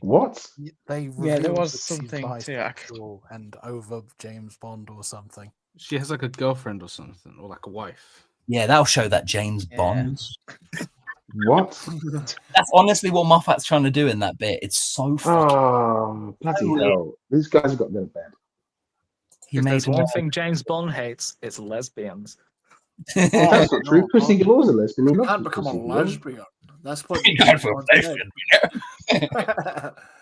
What? They Yeah, there revealed was that she's something to it. bisexual and over James Bond or something. She has like a girlfriend or something, or like a wife. Yeah, that'll show that James Yeah. Bond. What? That's honestly what Moffat's trying to do in that bit. It's so fucking. Oh, bloody weird. hell. These guys have got to go to bed. He If made there's him one thing James Bond hates, it's lesbians. That's not true. Pussy Galore's a lesbian. He You loves can't his become a Pussy Galore. lesbian. That's what You can't become a lesbian.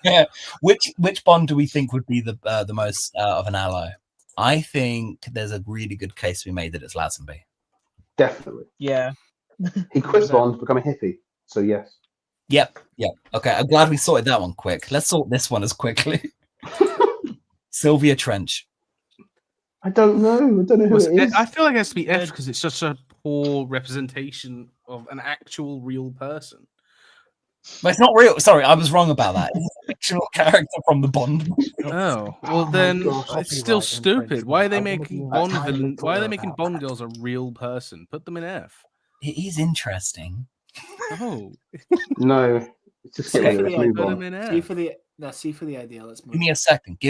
Yeah. Which Bond do we think would be the most of an ally? I think there's a really good case to be made that it's Lazenby. Definitely. Yeah. He quit Bond to become a hippie. So, yes. Yep. Okay, I'm glad we sorted that one quick. Let's sort this one as quickly. Sylvia Trench. I don't know. I don't know who it is. I feel like it has to be F because it's such a poor representation of an actual real person. But it's not real. Sorry, I was wrong about that. It's a fictional character from the Bond. Oh, well then it's still stupid. Why are they making Bond villain? Why are they making Bond girls a real person? Put them in F. It is interesting. Oh, No. Just get rid of it. Move put on. them in F. See for the idea. Let's move. Give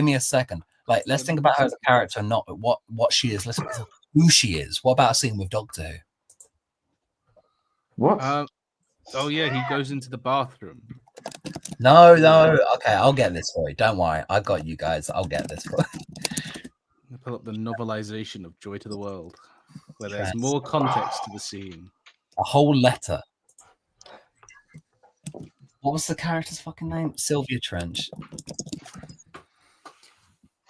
me a second. Like, let's think about her as a character, not what she is. Let's who she is. What about a scene with Doctor Who? What? Oh yeah, he goes into the bathroom. No. Okay, I'll get this for you. Don't worry. I got you guys. I'll get this for you. I pull up the novelization of Joy to the World, where there's more context to the scene. A whole letter. What was the character's fucking name? Sylvia Trench.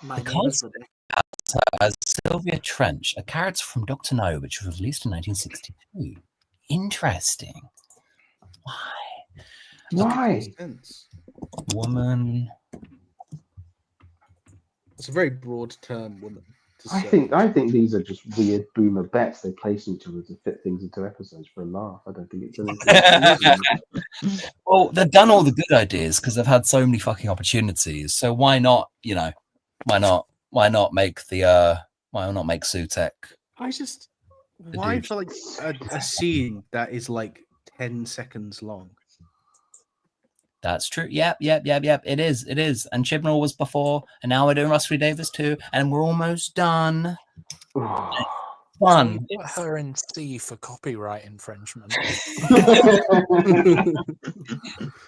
My The name is concept as Sylvia Trench, a character from Doctor No, which was released in 1962. Interesting. Why? Woman. It's a very broad term, woman. to I say. think these are just weird boomer bets they place each other to fit things into episodes for a laugh. I don't think it's anything. Well, they've done all the good ideas because they've had so many fucking opportunities. So why not? Why not make Sutek? Why dude. for like a scene that is like 10 seconds long? That's true. Yep. It is. And Chibnall was before, and now we're doing Rusty Davis too, and we're almost done. Fun. Put her in C for copyright infringement.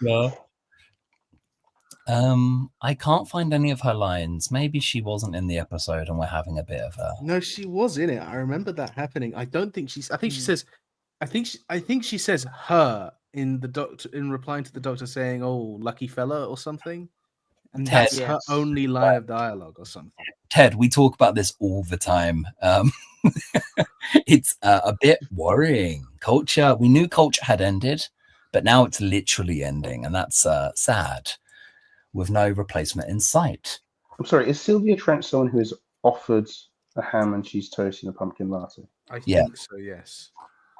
Yeah. I can't find any of her lines. Maybe she wasn't in the episode, and we're having a bit of a. No, she was in it. I remember that happening. I don't think she's. I think she says. I think she says her in the doctor in replying to the doctor saying, "Oh, lucky fella" or something, and Ted. that's her only line of dialogue or something. Ted, we talk about this all the time. It's a bit worrying. Culture. We knew Culture had ended, but now it's literally ending, and that's sad. With no replacement in sight. I'm sorry, is Sylvia Trench someone who is offered a ham and cheese toast in a pumpkin latte? I Yeah. think so. Yes.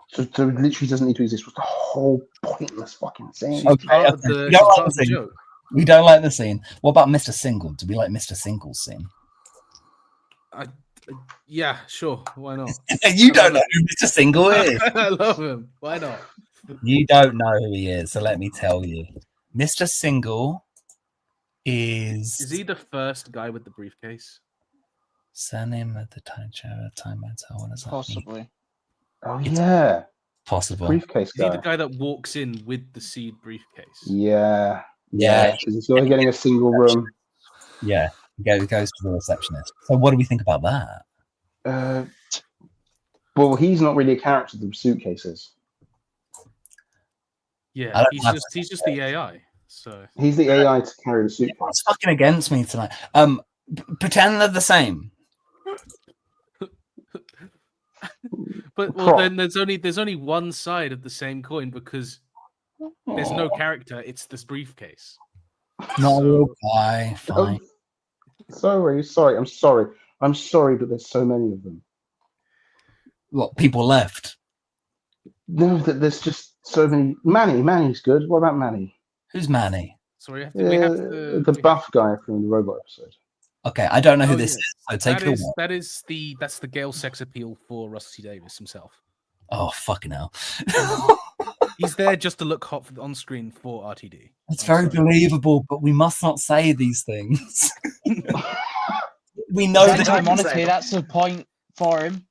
So it literally doesn't need to exist. What's the whole pointless fucking thing? She's Okay, part of the, you don't she's like part of the the scene. joke. We don't like the scene. What about Mr. Single? Do we like Mr. Single's scene? Yeah, sure. Why not? You don't know who Mr. Single is. I love him. Why not? You don't know who he is, so let me tell you. Mr. Single Is he the first guy with the briefcase? surname of the time mentor? What is that? mean? Possibly. Oh yeah, Possible. briefcase Is he the guy. guy that walks in with the seed briefcase? Yeah, Yeah. because he's only getting a single room. Yeah. He goes to the receptionist. So what do we think about that? Well, he's not really a character. The suitcases. I Yeah, don't have- he's just the AI. So He's the AI to carry the suitcase. It's fucking against me tonight. Pretend they're the same. but well, then there's only one side of the same coin because there's no character. It's this briefcase. Not a So- real guy. Fine. Sorry. I'm sorry, but there's so many of them. What, people left? No, that there's just so many. Manny's good. What about Manny? Who's Manny? So we have to The buff guy from the robot episode. Okay, I don't know who Oh, this yeah. is, so take it away. That's the Gale sex appeal for Rusty Davis himself. Oh, fucking hell. He's there just to look hot on screen for RTD. It's I'm very sorry. believable, but we must not say these things. We know That's that monarchy, that's the point for him.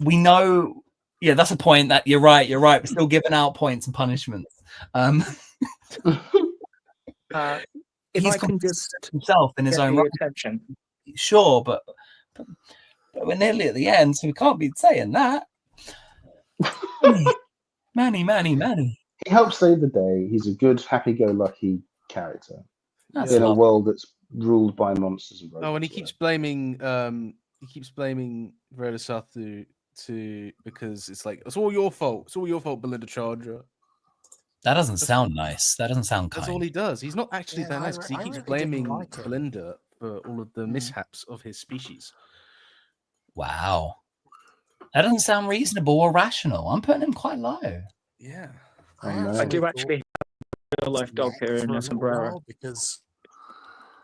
we know Yeah, that's a point. That you're right. You're right. We're still giving out points and punishments. If He's I can just himself in his get own the right. attention. Sure, but we're nearly at the end, so we can't be saying that. Manny. He helps save the day. He's a good, happy-go-lucky character That's in a lovely. world that's ruled by monsters and robots. Oh, and he keeps blaming Veridasathu because it's like it's all your fault. It's all your fault, Belinda Chandra. That doesn't sound nice. That doesn't sound That's kind. all he does. He's not actually Yeah, that I nice because he re- I keeps really didn't blaming like it. Belinda for all of the mishaps of his species. Wow. That doesn't sound reasonable or rational. I'm putting him quite low. Yeah. I do actually have a real life dog here in a sombrero. because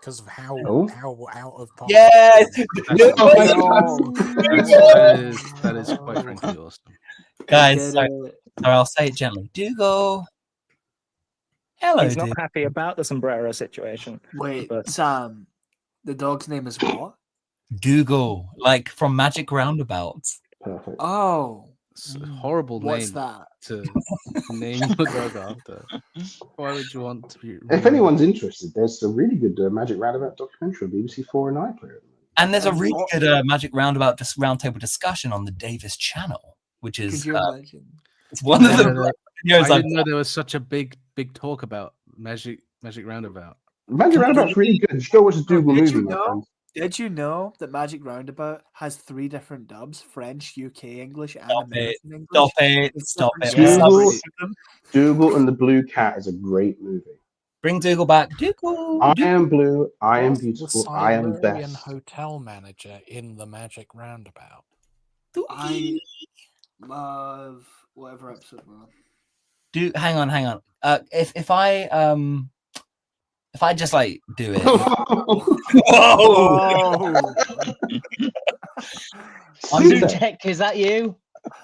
of how Oh. out of pocket. Yes! That is quite frankly awesome. Guys, Did sorry, it. I'll say it gently. Dougal. Hello, He's not Dougal. happy about the sombrero situation. Wait, But- Sam. The dog's name is what? Dougal, like from Magic Roundabouts. Perfect. Oh, It's a horrible what's name that? to name your dog after. Why would you want to be? If anyone's interested, there's a really good Magic Roundabout documentary on BBC 4 and iPlayer. And there's a really good Magic Roundabout roundtable discussion on the Davis channel, which is Could you imagine? it's one of Yeah, the no, videos I I've didn't know there was such a big talk about Magic Roundabout. Magic Roundabout's really good. You should go watch the Dougal Did movie, you my know? friend. Did you know that Magic Roundabout has 3 different dubs: French, UK English, and Stop American English? Stop it. With Stop different it. Dougal- subtitles in them? Dougal and the Blue Cat is a great movie. Bring Dougal back. Dougal. I am blue. I am Was the beautiful. I am Silurian best. hotel manager in the Magic Roundabout. I love whatever episode we're on. Hang on. If I just like do it. Caesar. Tech, is that you?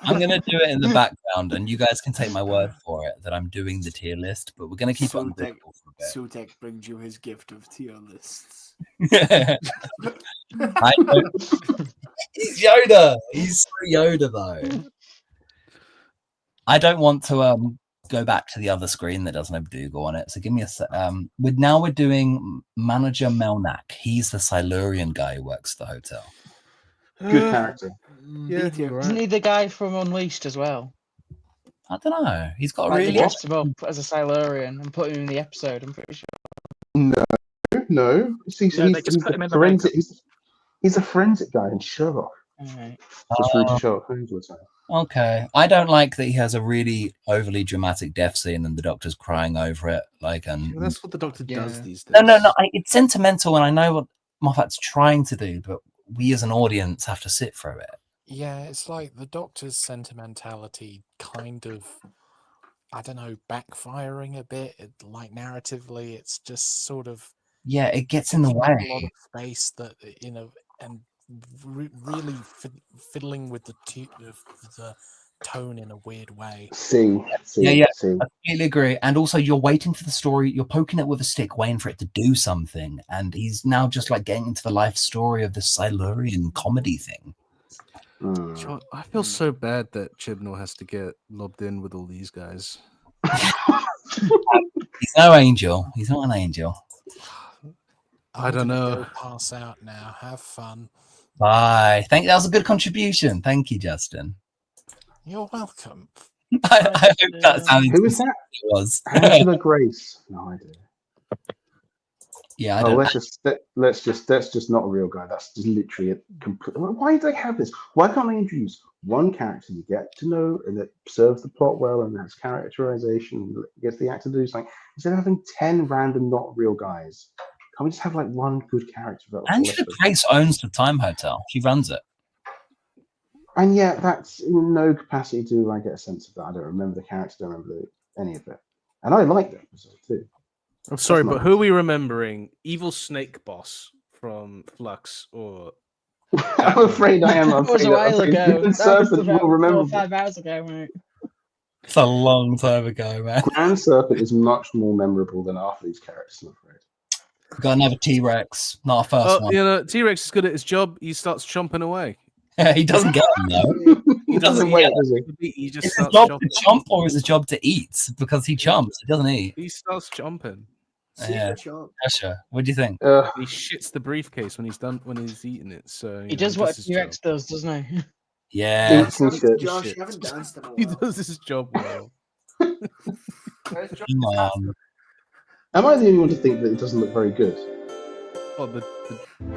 I'm gonna do it in the background, and you guys can take my word for it that I'm doing the tier list. But we're gonna keep it on Sultek, Dougal for a Sultek brings you his gift of tier lists. bit. I don't- He's Yoda. He's Yoda though. I don't want to go back to the other screen that doesn't have Dougal on it. So give me a sec. We're doing Manager Melnak. He's the Silurian guy who works at the hotel. Good character. Yeah, B tier. you're Isn't he the guy from Unleashed as well? I don't know. He's got a Like, they really dressed him up as a Silurian and put him in the episode, I'm pretty sure. No. He's they just put him in the forensic. He's a forensic guy in Sherlock. Alright. Just rude to Sherlock Holmes would say. okay. I don't like that he has a really overly dramatic death scene and the doctor's crying over it. Like, and Well, that's what the Doctor does Yeah. these days. no. It's sentimental, and I know what Moffat's trying to do, but we as an audience have to sit through it. Yeah, it's like the Doctor's sentimentality kind of, I don't know, backfiring a bit. Like narratively, it's just sort of Yeah, it gets in the taking up a lot way. of space that and really fiddling with the tone in a weird way. See. Yeah. See. I completely agree. And also, you're waiting for the story. You're poking it with a stick, waiting for it to do something. And he's now just like getting into the life story of the Silurian comedy thing. Mm. God, I feel so bad that Chibnall has to get lobbed in with all these guys. He's no angel. He's not an angel. I I'm don't gonna know. go pass out now. Have fun. Bye. That was a good contribution. Thank you, Justin. You're welcome. I hope that sounded Who was that? it was. Angela Grace. No idea. Yeah, I Oh, don't. let's just not a real guy. That's just literally a complete. Why do they have this? Why can't they introduce one character you get to know and that serves the plot well and has characterization, gets the actor to do something instead of having 10 random not real guys? Can't we just have like one good character? That Angela Grace owns the Time Hotel. She runs it. And yet, that's in no capacity to get a sense of that. I don't remember the character. Don't remember any of it. And I like that episode too. I'm sorry, That's but not- who are we remembering? Evil Snake Boss from Flux, or I'm afraid I am. That was a while ago. Grand That was Serpent about will 4 or remember. 5 hours ago, mate. It's a long time ago, man. Grand Serpent is much more memorable than half of these characters, I'm afraid. We've got another T-Rex, not a first oh, one. you know, T-Rex is good at his job. He starts chomping away. He doesn't get them though. He doesn't wait, does he? He just Is his starts job to chomping. chomp or is his job to eat? Because he chomps, he doesn't eat. He starts chomping. See Yeah. for Chomp. Asher, what do you think? He shits the briefcase when he's done when he's eating it. So He does what a his T-Rex job. does, doesn't he? Yeah. Eats and shit. Josh, shit. you haven't danced in a He while. does his job well. Where's John? Come on. Am I the only one to think that it doesn't look very good? Oh, the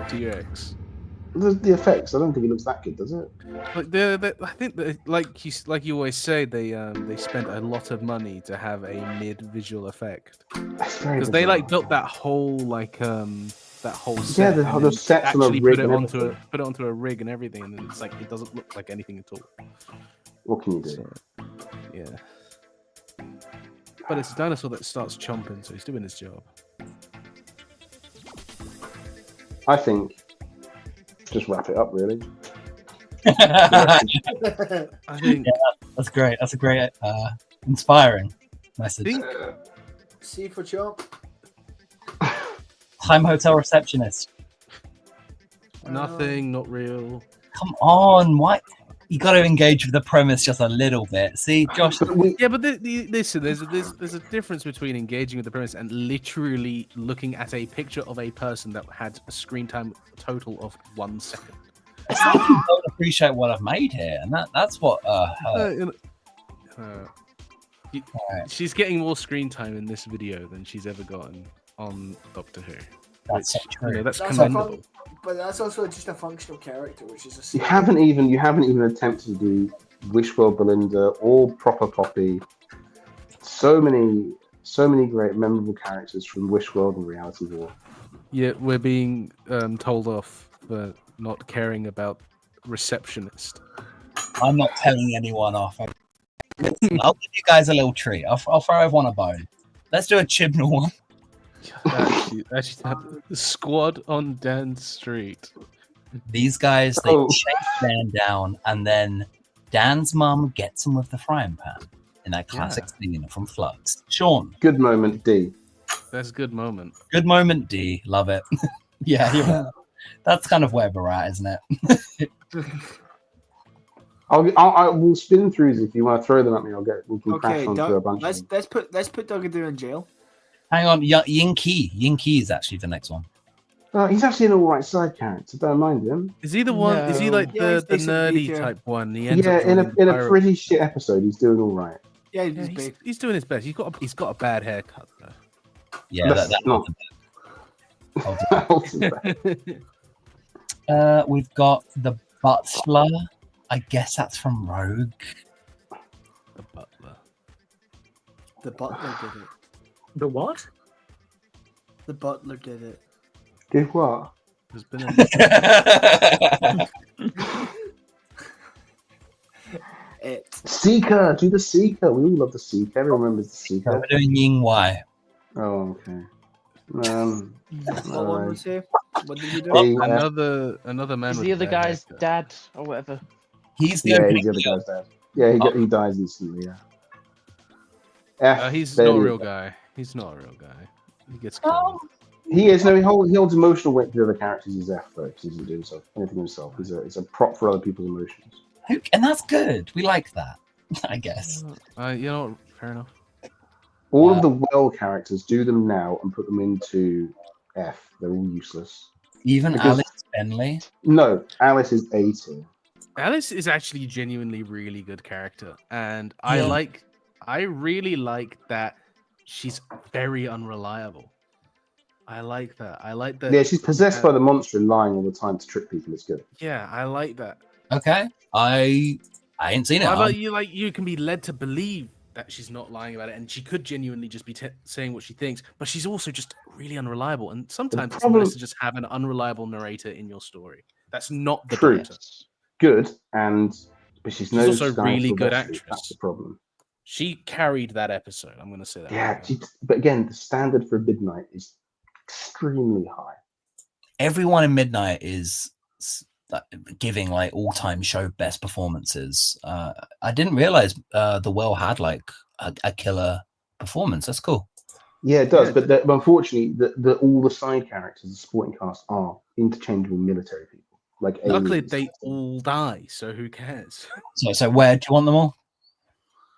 T-Rex. The effects, I don't think it looks that good, does it? Like I think that like you always say, they spent a lot of money to have a mid visual effect That's very because they like bizarre. built that whole Yeah, set. the and whole then sets on a actually rig put it and onto everything. put it onto a rig and everything, and then it's like it doesn't look like anything at all. What can you do? So, yeah. But it's a dinosaur that starts chomping, so he's doing his job. I think just wrap it up, really. I think That's great. That's a great, inspiring message. think See for Chomp. Time hotel receptionist. nothing, not real. Come on, why? You got to engage with the premise just a little bit. See, Josh. Yeah, but listen, there's a difference between engaging with the premise and literally looking at a picture of a person that had a screen time total of 1 second. It's like you don't appreciate what I've made here, and that's what. She's getting more screen time in this video than she's ever gotten on Doctor Who. That's so You know, true. that's That's a commendable. But that's also just a functional character, which is a You haven't even attempted to do Wishworld Belinda or Proper Poppy. So many great memorable characters from Wishworld and Reality War. Yeah, we're being told off for not caring about receptionist. I'm not telling anyone off. I'll give you guys a little treat. I'll throw everyone a bone. Let's do a Chibnall one. Actually, the squad on Dan Street. These guys, they Oh. chase Dan down, and then Dan's mum gets him with the frying pan in that classic scene from Flux. Sean, Good moment, D. That's a good moment. good moment, D. Love it. Yeah, you're right. That's kind of where we're at, isn't it? I will spin throughs if you want to throw them at me. We can crash Okay, onto a Doug, bunch of them. let's put Duggadoo in jail. Hang on, Yinky. Yinky is actually the next one. He's actually an alright side character. Don't mind him. Is he the one? Is he like Yeah, he's the decent nerdy feature. type one? He ends Yeah, up in joining a Pirate- pretty shit episode, he's doing all right. Yeah, Yeah, he's doing his best. He's got a bad haircut though. Yeah, That's that not- we've got the Butler. I guess that's from Rogue. The butler. The Butler did it. The what? The Butler did it. Did what? There's been a It. Seeker, do the Seeker. We all love the Seeker. Everyone remembers the Seeker. We're doing Ying Wai. Oh, okay. What one was he? What did you do? Hey, another man. Is with the a other bad guy's haircut. dad or whatever? He's the yeah, opening he's the other kill. guy's dad. Yeah, Oh. he dies instantly. Yeah. F, He's there not a you real go. guy. He's not a real guy. He gets Oh. killed. He is. No, he holds emotional weight for the other characters. He's F though, because he doesn't do anything himself. He's a prop for other people's emotions. And that's good. We like that, I guess. You know, what? Fair enough. All of the well characters, do them now and put them into F. They're all useless. Even Because- Alex Benley. No, Alice is A tier. Alice is actually genuinely really good character, and Yeah. I really like that she's very unreliable. I like that. I like that. Yeah, she's possessed by the monster and lying all the time to trick people. It's good. Yeah, I like that. Okay, I ain't seen it. How about you? Like, you can be led to believe that she's not lying about it, and she could genuinely just be saying what she thinks, but she's also just really unreliable. And sometimes it's problem- nice to just have an unreliable narrator in your story. That's not the True. Doctor. Good, but she's no also a Sky really good Sylvester. actress. That's the problem. She carried that episode. I'm going to say that. Yeah, but again, the standard for Midnight is extremely high. Everyone in Midnight is giving like all-time show best performances. I didn't realize the Well had like a killer performance. That's cool. Yeah, it does. But unfortunately, all the side characters, the supporting cast, are interchangeable military people. like Luckily, aliens. they all die, so who cares? So where do you want them all?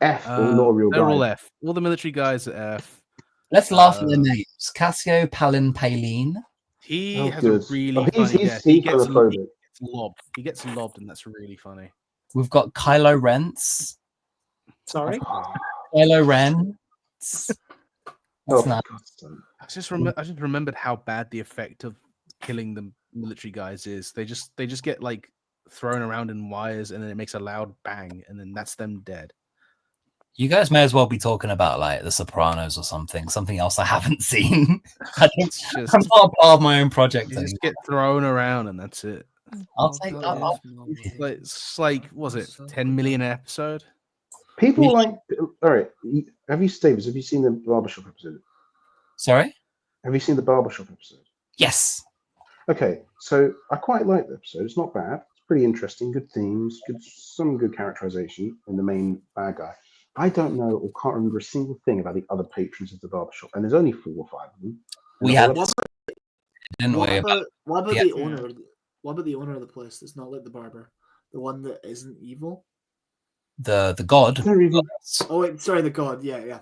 F, or not a real They're guy. all F. All the military guys are F. Let's laugh at their Uh, names. Cassio, Palin, Paline. He Oh, has good. a really Oh, funny he's death. He gets homophobic. lobbed. He gets lobbed, and that's really funny. We've got Kylo Rents. Sorry. Kylo Ren. That's Oh, for not- God's sake. I just remembered how bad the effect of killing the military guys is. They just get like thrown around in wires, and then it makes a loud bang, and then that's them dead. You guys may as well be talking about like The Sopranos or something else I haven't seen. I'm It's just not a part of my own project. you just anymore. get thrown around, and that's it. I'll take that. It's like was it 10 million an episode? People like. All right. Have you, Davis? Have you seen the Barbershop episode? Sorry. Have you seen the Barbershop episode? Yes. Okay, so I quite like the episode. It's not bad. It's pretty interesting. Good themes. Some good characterization in the main bad guy. I don't know or can't remember a single thing about the other patrons of the barbershop, and there's only 4 or 5 of them. We And had, all didn't we? What about Yeah. the owner? What about the owner of the place that's not like the barber? The one that isn't evil? The god. They're evil. Oh, wait, sorry, the god. Yeah.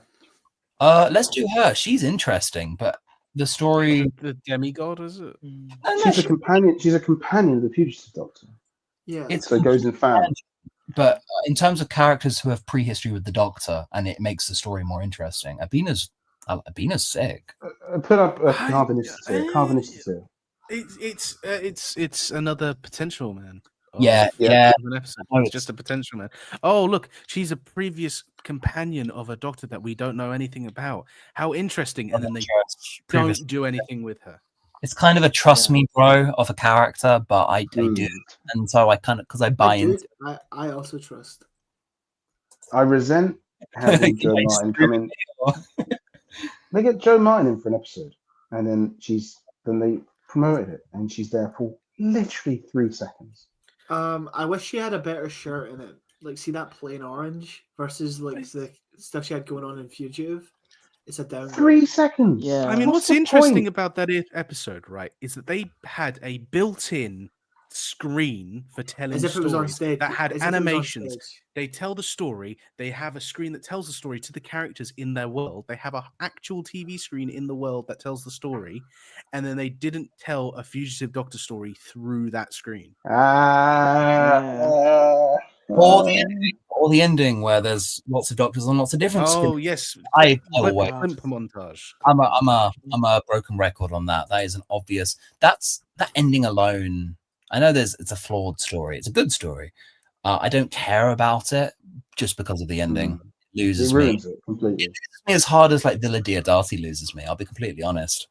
Let's do her. She's interesting, but the story. The demigod, is it? No, She's a companion. She's a companion of the fugitive doctor. Yeah. It's So it goes in fam. But in terms of characters who have prehistory with the Doctor, and it makes the story more interesting. Abina's sick. Put up a I- Carvinist here. Carvinist here. It's another potential man. Yeah, yeah. yeah. Of an episode. Oh, It's just a potential man. Oh, look, she's a previous companion of a doctor that we don't know anything about. How interesting! And then they Previous- don't do anything with her. It's kind of a trust me, bro, of a character, but I Mm. do, and so I kind of because I buy I do. into. I also trust. I resent having Joe Like, Martin come in. They get Joe Martin in for an episode, and then they promoted it, and she's there for literally 3 seconds. I wish she had a better shirt in it. Like, see that plain orange versus like the stuff she had going on in Fugitive. It's a downgrade. 3 seconds. Yeah. I mean, What's what's the interesting point? about that episode, right, is that they had a built-in screen for telling As if it was on stories stage. that had as if it was on animations. stage. They tell the story. They have a screen that tells the story to the characters in their world. They have an actual TV screen in the world that tells the story, and then they didn't tell a fugitive doctor story through that screen. Or the ending where there's lots of doctors on lots of different Oh screens. yes, I Blimp always, montage. I'm a broken record on that. That is an obvious. That's that ending alone. I know it's a flawed story. It's a good story. I don't care about it just because of the ending. It It loses me. ruins it completely. It loses me as hard as like Villa Diodati loses me. I'll be completely honest.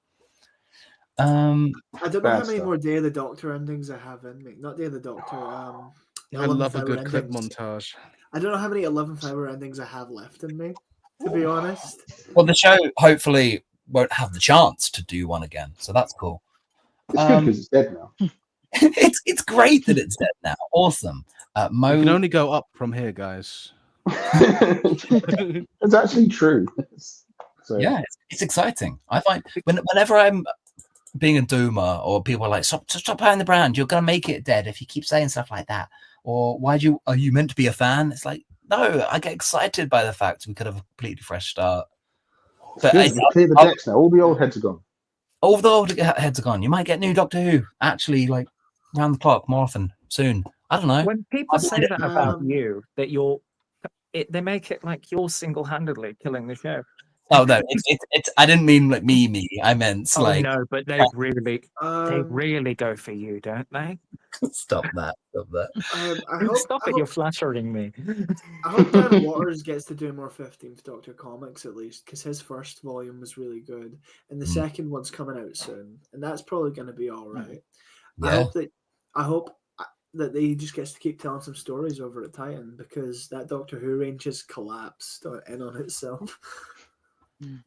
I don't know Bad how many stuff. more Day of the Doctor endings I have in me. Not Day of the Doctor. I 11th love a Hour good clip endings. montage. I don't know how many 11th Hour endings I have left in me, to be honest. Well, the show hopefully won't have the chance to do one again, so that's cool. It's good because it's dead now. It's great that it's dead now. Awesome. You Mo, can only go up from here, guys. It's actually true. So, yeah, it's exciting. I find whenever I'm being a doomer or people are like, stop playing the brand, you're gonna make it dead if you keep saying stuff like that. Or are you meant to be a fan? It's like, no, I get excited by the fact we could have a completely fresh start. But Good, we clear the decks now. All the old heads are gone. all the old heads are gone. You might get new Doctor Who actually like round the clock more often soon. I don't know. When people say that about Um, you, that they make it like you're single-handedly killing the show. Oh no, it's I didn't mean like me. I meant Oh like no, but they really go for you, don't they? stop that. I hope, Stop I it! hope, You're flattering me. I hope Dan Waters gets to do more 15th Doctor comics at least, because his first volume was really good, and the second one's coming out soon, and that's probably going to be all right. Yeah. I hope that he just gets to keep telling some stories over at Titan, because that Doctor Who range has collapsed in on itself.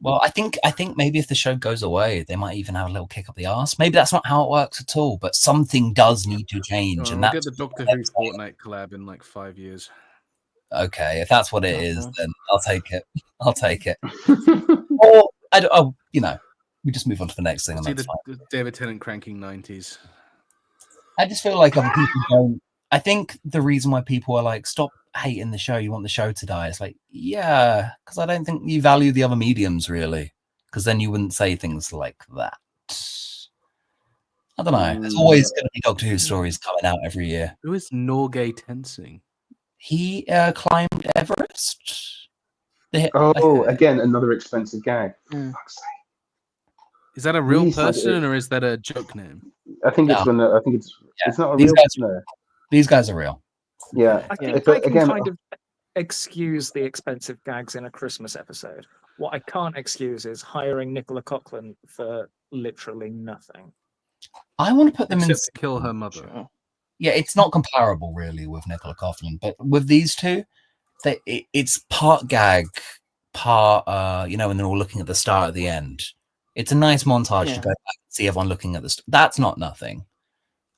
Well, I think maybe if the show goes away, they might even have a little kick up the arse. Maybe that's not how it works at all, but something does need to change, and We'll that's get the Doctor Who Fortnite collab in like 5 years. okay. If that's what it is, then I'll take it. I'll take it. Or I don't. Oh, we just move on to the next thing, and See that's the fine. David Tennant cranking 90s. I just feel like other people don't. I think the reason why people are like, stop hating the show, you want the show to die. It's like, yeah, because I don't think you value the other mediums really. Because then you wouldn't say things like that. I don't know. There's always going to be Doctor Who stories coming out every year. Who is Norgay Tensing? He climbed Everest. Again, another expensive gag. Mm. For fuck's sake. Is that a real These are- person or is that a joke name? I think it's No. when I think it's Yeah. it's not a These real. guys- No. These guys are real. Yeah. I Yeah. think But I can again, kind of excuse the expensive gags in a Christmas episode. What I can't excuse is hiring Nicola Coughlan for literally nothing. I want to put them Except in. to kill her mother. Sure. Yeah, it's not comparable really with Nicola Coughlan, but with these two, it's part gag, part when they're all looking at the start at the end. It's a nice montage to Yeah. go back and see everyone looking at this. That's not nothing.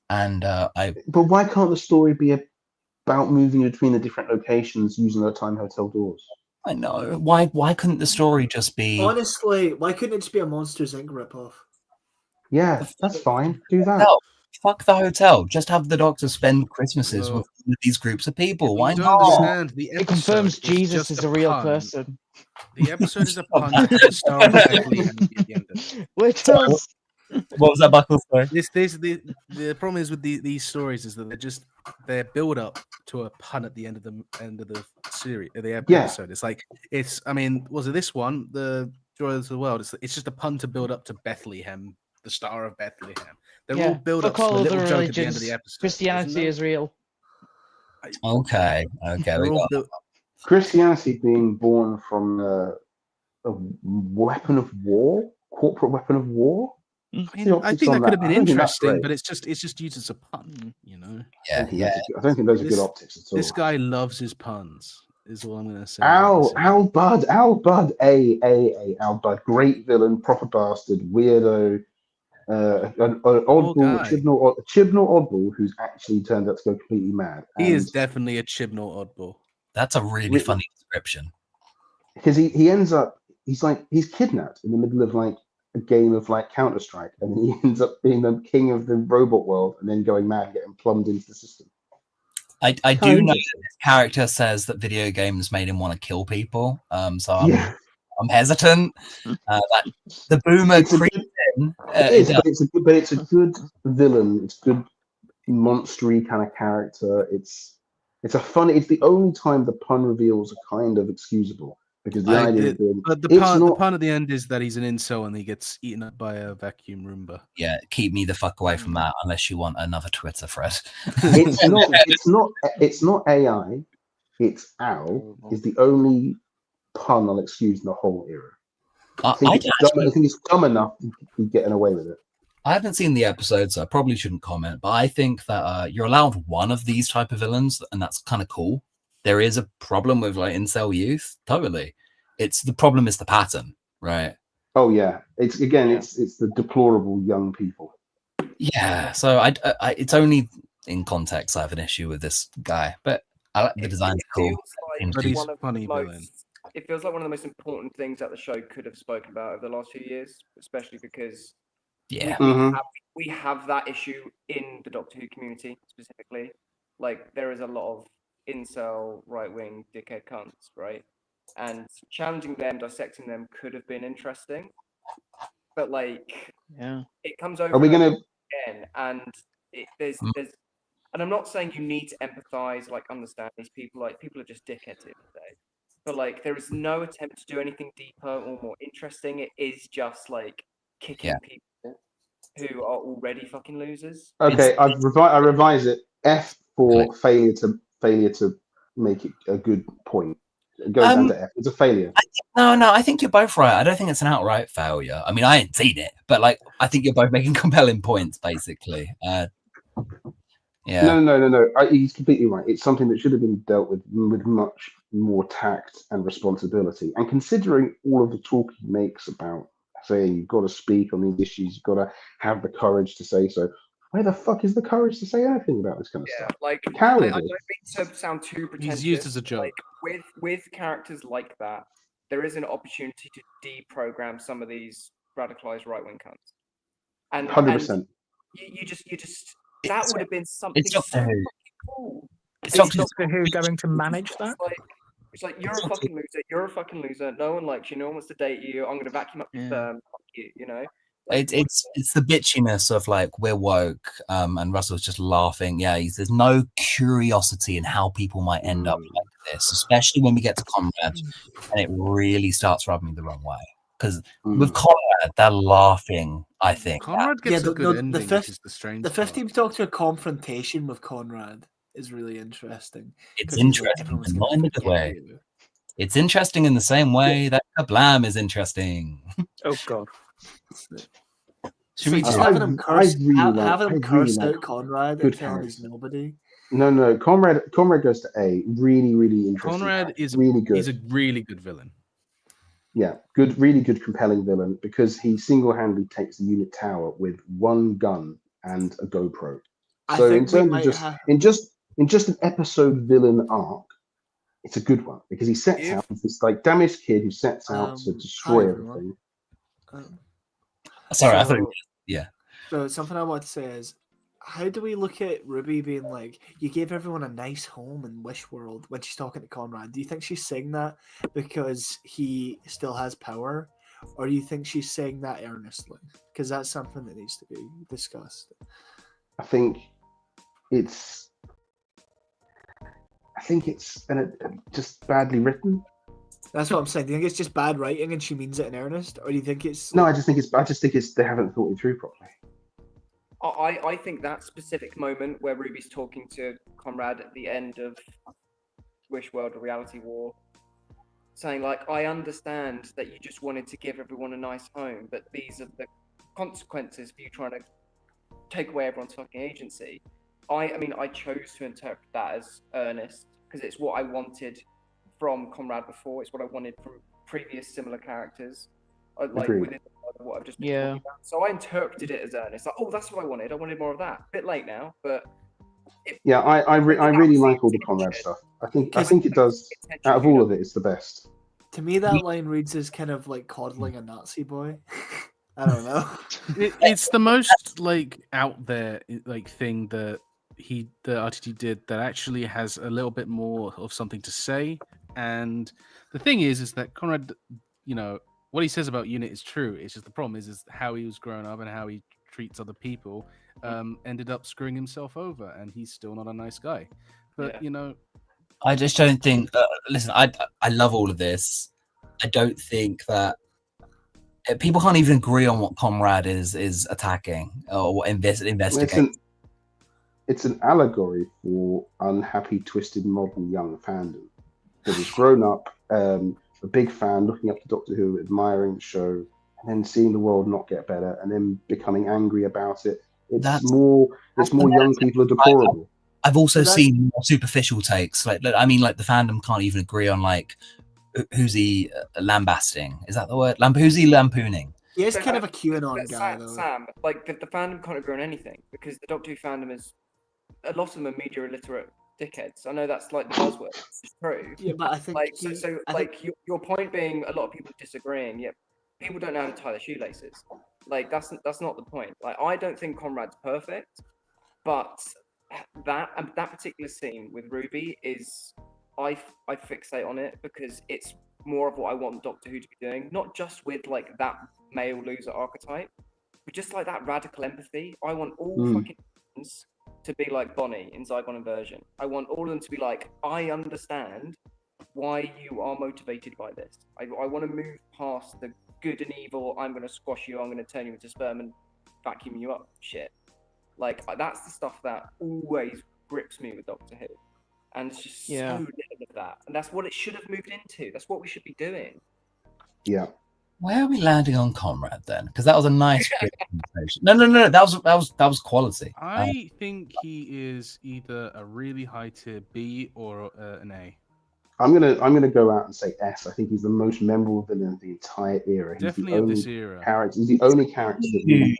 And But why can't the story be about moving between the different locations using the time hotel doors? I know why couldn't the story just be? Honestly, why couldn't it just be a Monsters Inc. ripoff? Yeah, that's fine. Do that. No, fuck the hotel. Just have the Doctor spend Christmases No. with these groups of people. You Why don't not? understand. The It confirms episode Jesus just is a real pun. person. The episode is a pun to the Star of Bethlehem at the end of it. Which was What was that, Buckle? Sorry. The problem is with these stories is that they're build up to a pun at the end of the series, the episode. It's like was it this one, the Joy of the World? It's just a pun to build up to Bethlehem, the Star of Bethlehem. They're all build up fuck to a all little other joke at the end of the religions. episode. Christianity is real. Okay. They're We all got. built- Christianity being born from a weapon of war, corporate weapon of war. I The think optics that on could have that, been I don't think that's interesting, great. but it's just used as a pun, you know. Yeah. I don't think those are This- good optics at all. This guy loves his puns, is all I'm gonna say. Al Bud, Al Bud, great villain, proper bastard, weirdo, an oddball, guy. Chibnall oddball, who's actually turned out to go completely mad. He is definitely a Chibnall oddball. That's a really Really? funny description. because he ends up he's kidnapped in the middle of like a game of like Counter-Strike, and he ends up being the king of the robot world, and then going mad and getting plumbed into the system. I do Kinda know that interesting. this character says that video games made him want to kill people. So Yeah. I'm hesitant. That the boomer It's a creeps good- in. It is, but it's a good villain. It's good monstery kind of character. It's a fun. It's the only time the pun reveals are kind of excusable, because the idea being But the it's pun, not. at the end is that he's an incel and he gets eaten up by a vacuum Roomba. Yeah, keep me the fuck away from that unless you want another Twitter thread. It's not. It's not AI. It's Al is the only pun I'll excuse in the whole era. I think it's dumb enough to be getting away with it. I haven't seen the episode, so I probably shouldn't comment. But I think that you're allowed one of these type of villains, and that's kind of cool. There is a problem with like incel youth, totally. The problem is the pattern, right? Oh yeah, it's the deplorable young people. Yeah, so I it's only in context I have an issue with this guy, but I like the design's cool. Seems But good. he's one of the funny most- villain. It feels like one of the most important things that the show could have spoken about over the last few years, especially because Yeah. we have that issue in the Doctor Who community specifically. Like there is a lot of incel right-wing dickhead cunts, right? And challenging them, dissecting them could have been interesting, but like Yeah. it comes over. Are we and gonna? over again, and there's and I'm not saying you need to empathize, like understand these people. Like people are just dickheads here today, but like there is no attempt to do anything deeper or more interesting. It is just like kicking people who are already fucking losers. Okay, I revise it. F for failure to make it a good point. It goes down to F. It's a failure. No, I think you're both right. I don't think it's an outright failure. I mean, I ain't seen it, but like, I think you're both making compelling points, basically. Yeah. No. He's completely right. It's something that should have been dealt with much more tact and responsibility. And considering all of the talk he makes about saying you've got to speak on these issues, you've got to have the courage to say so. Where the fuck is the courage to say anything about this kind of stuff? Like I Cowardice. don't mean to sound too pretentious. He's used as a joke. Like with characters like that, there is an opportunity to deprogram some of these radicalized right wing cunts. And 100%. you just That It's, would have been something it's so Doctor Who. fucking cool. It's Is Doctor Doctor Who going to manage that? It's like you're a fucking loser. You're a fucking loser. No one likes you. No one wants to date you. I'm gonna vacuum up your Yeah. sperm. Fuck you. You know. Like, It's the bitchiness of like we're woke, and Russell's just laughing. Yeah, there's no curiosity in how people might end up like this, especially when we get to Conrad, and it really starts rubbing me the wrong way. Because with Conrad, they're laughing. I think Conrad gets a good ending, which is the strange. The part. 15th Doctor confrontation with Conrad is really interesting. it's 'cause he's like, interesting, "Everyone's but gonna not in a good forget way. you." It's interesting in the same way that Kablam is interesting. Oh God. Should we Just do- having him curse, really having him like curse good out Conrad and good tell him he's character. nobody. No, Conrad goes to A. Really, really interesting. Conrad character, is really good. He's a really good villain. Yeah, really good, compelling villain because he single-handedly takes the unit tower with one gun and a GoPro. I So in think we terms of might just have. in just an episode villain arc, it's a good one because he sets If- out as this like damaged kid who sets out to Hi, destroy everyone. everything. Sorry, I thought. So- Yeah. So something I want to say is, how do we look at Ruby being like, you gave everyone a nice home in Wish World when she's talking to Conrad? Do you think she's saying that because he still has power? Or do you think she's saying that earnestly? Because that's something that needs to be discussed. I think it's just badly written. That's what I'm saying. Do you think it's just bad writing and she means it in earnest? Or do you think it's... No, I just think it's they haven't thought it through properly. I think that specific moment where Ruby's talking to Conrad at the end of Wish World or Reality War, saying like, I understand that you just wanted to give everyone a nice home, but these are the consequences for you trying to take away everyone's fucking agency. I mean, I chose to interpret that as earnest because it's what I wanted from Conrad before. It's what I wanted from previous similar characters. Like Agreed. within what I've just been Yeah. talking about. So I interpreted it as earnest. Like, oh, that's what I wanted. I wanted more of that. Bit late now, but Yeah, I really like all the Conrad stuff. I think it does. Out of all of it, it's the best. To me, that line reads as kind of like coddling a Nazi boy. I don't know. It's the most like out there like thing that the RTT did that actually has a little bit more of something to say. And the thing is that Conrad, you know, what he says about Unit is true. It's just the problem is how he was growing up and how he treats other people ended up screwing himself over, and he's still not a nice guy. But Yeah. you know, I just don't think. Listen, I love all of this. I don't think that people can't even agree on what Conrad is attacking or what investigating. It's an allegory for unhappy, twisted, modern young fandom that has grown up a big fan, looking up to Doctor Who, admiring the show, and then seeing the world not get better, and then becoming angry about it. It's more young people are deplorable. I've also So seen more superficial takes. Like the fandom can't even agree on like who's he lambasting? Is that the word? Who's he lampooning? He is But kind I- of a QAnon But guy, though. Sam, like the fandom can't agree on anything because the Doctor Who fandom is a lot of them are media illiterate dickheads. I know that's like the buzzword. It's true. Yeah, but I think Like he- so I like think- your point being a lot of people disagreeing. Yeah, people don't know how to tie their shoelaces. Like that's not the point. Like I don't think Conrad's perfect, but that particular scene with Ruby is I fixate on it because it's more of what I want Doctor Who to be doing, not just with like that male loser archetype, but just like that radical empathy. I want all fucking humans to be like Bonnie in Zygon Inversion. I want all of them to be like, I understand why you are motivated by this. I want to move past the good and evil, I'm going to squash you, I'm going to turn you into sperm and vacuum you up shit. Like, that's the stuff that always grips me with Doctor Who. And it's just Yeah. so little of that. And that's what it should have moved into. That's what we should be doing. Yeah. Where are we landing on Conrad then? Because that was a nice quick conversation. No. That was quality. I think he is either a really high tier B or an A. I'm gonna go out and say S. I think he's the most memorable villain of the entire era. He's Definitely the of only this era. character. He's the only character that really,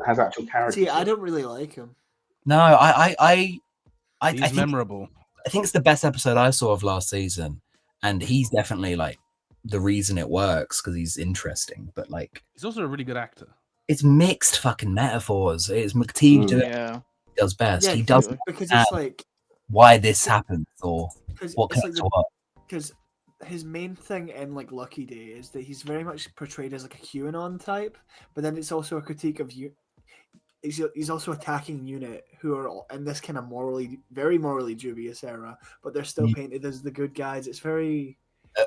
has actual character. See, I don't really like him. No, I He's think memorable. I think it's the best episode I saw of last season, and he's definitely like the reason it works because he's interesting. But like, He's also a really good actor. it's mixed fucking metaphors. It's McTeague doing Yeah. does best. Yeah, he doesn't because have it's like why this happens or because what it's connects like to what. because his main thing in like Lucky Day is that he's very much portrayed as like a QAnon type, but then it's also a critique of you. He's also attacking UNIT, who are in this kind of very morally dubious era, but they're still painted as the good guys. It's very.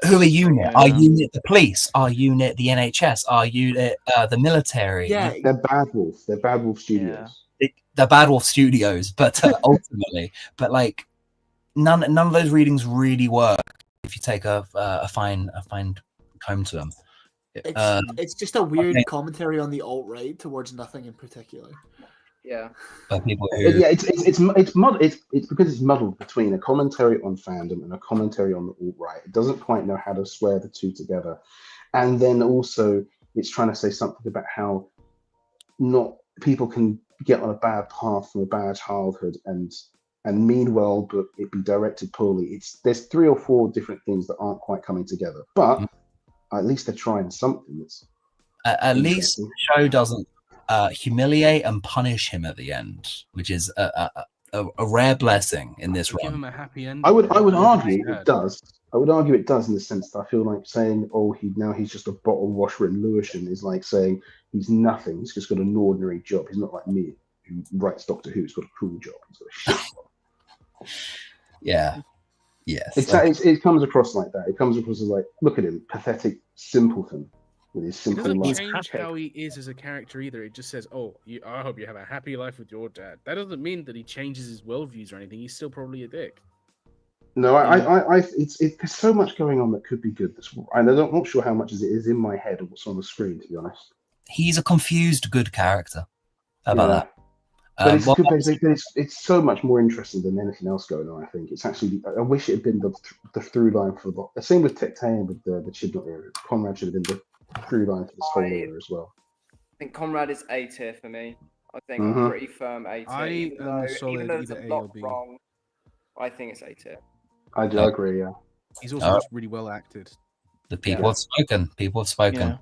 Who are UNIT? Yeah. Are UNIT the police? Are UNIT the NHS? Are UNIT the military? Yeah, They're Bad Wolf. They're Bad Wolf Studios. The Bad Wolf Studios, but ultimately, but like none of those readings really work if you take a fine comb to them. It's just a weird okay. commentary on the alt right towards nothing in particular. Yeah. By people who Yeah, it's because it's muddled between a commentary on fandom and a commentary on the alt-right. It doesn't quite know how to square the two together. And then also it's trying to say something about how not people can get on a bad path from a bad childhood and mean well, but it be directed poorly. There's 3 or 4 different things that aren't quite coming together. But at least they're trying something that's at least the show doesn't humiliate and punish him at the end, which is a rare blessing in this Give him run. a happy ending. I would argue Sad. it does. I would argue it does in the sense that I feel like saying, "Oh, he's just a bottle washer in Lewisham" is like saying he's nothing. He's just got an ordinary job. He's not like me, who writes Doctor Who. He's got a cool job. He's got a shit job. Yeah. Yes. It comes across like that. It comes across as like, look at him, pathetic simpleton with his It simple doesn't life. change how he is as a character either. It just says, "Oh, I hope you have a happy life with your dad." That doesn't mean that he changes his worldviews or anything. He's still probably a dick. No, there's so much going on that could be good. And I'm not sure how much it is in my head or what's on the screen, to be honest. He's a confused good character. How about that? But it's so much more interesting than anything else going on. I think it's actually. I wish it had been the through line for the same with Tectean with the Chibnall era. Conrad should have been the through line for this whole era as well. I think Conrad is A tier for me. I think Mhm. pretty firm A tier. I Even am though solid there's either a A or lot B. wrong, I think it's A tier. I do agree. Yeah, He's also just really well acted. The people have spoken. People have spoken. Yeah.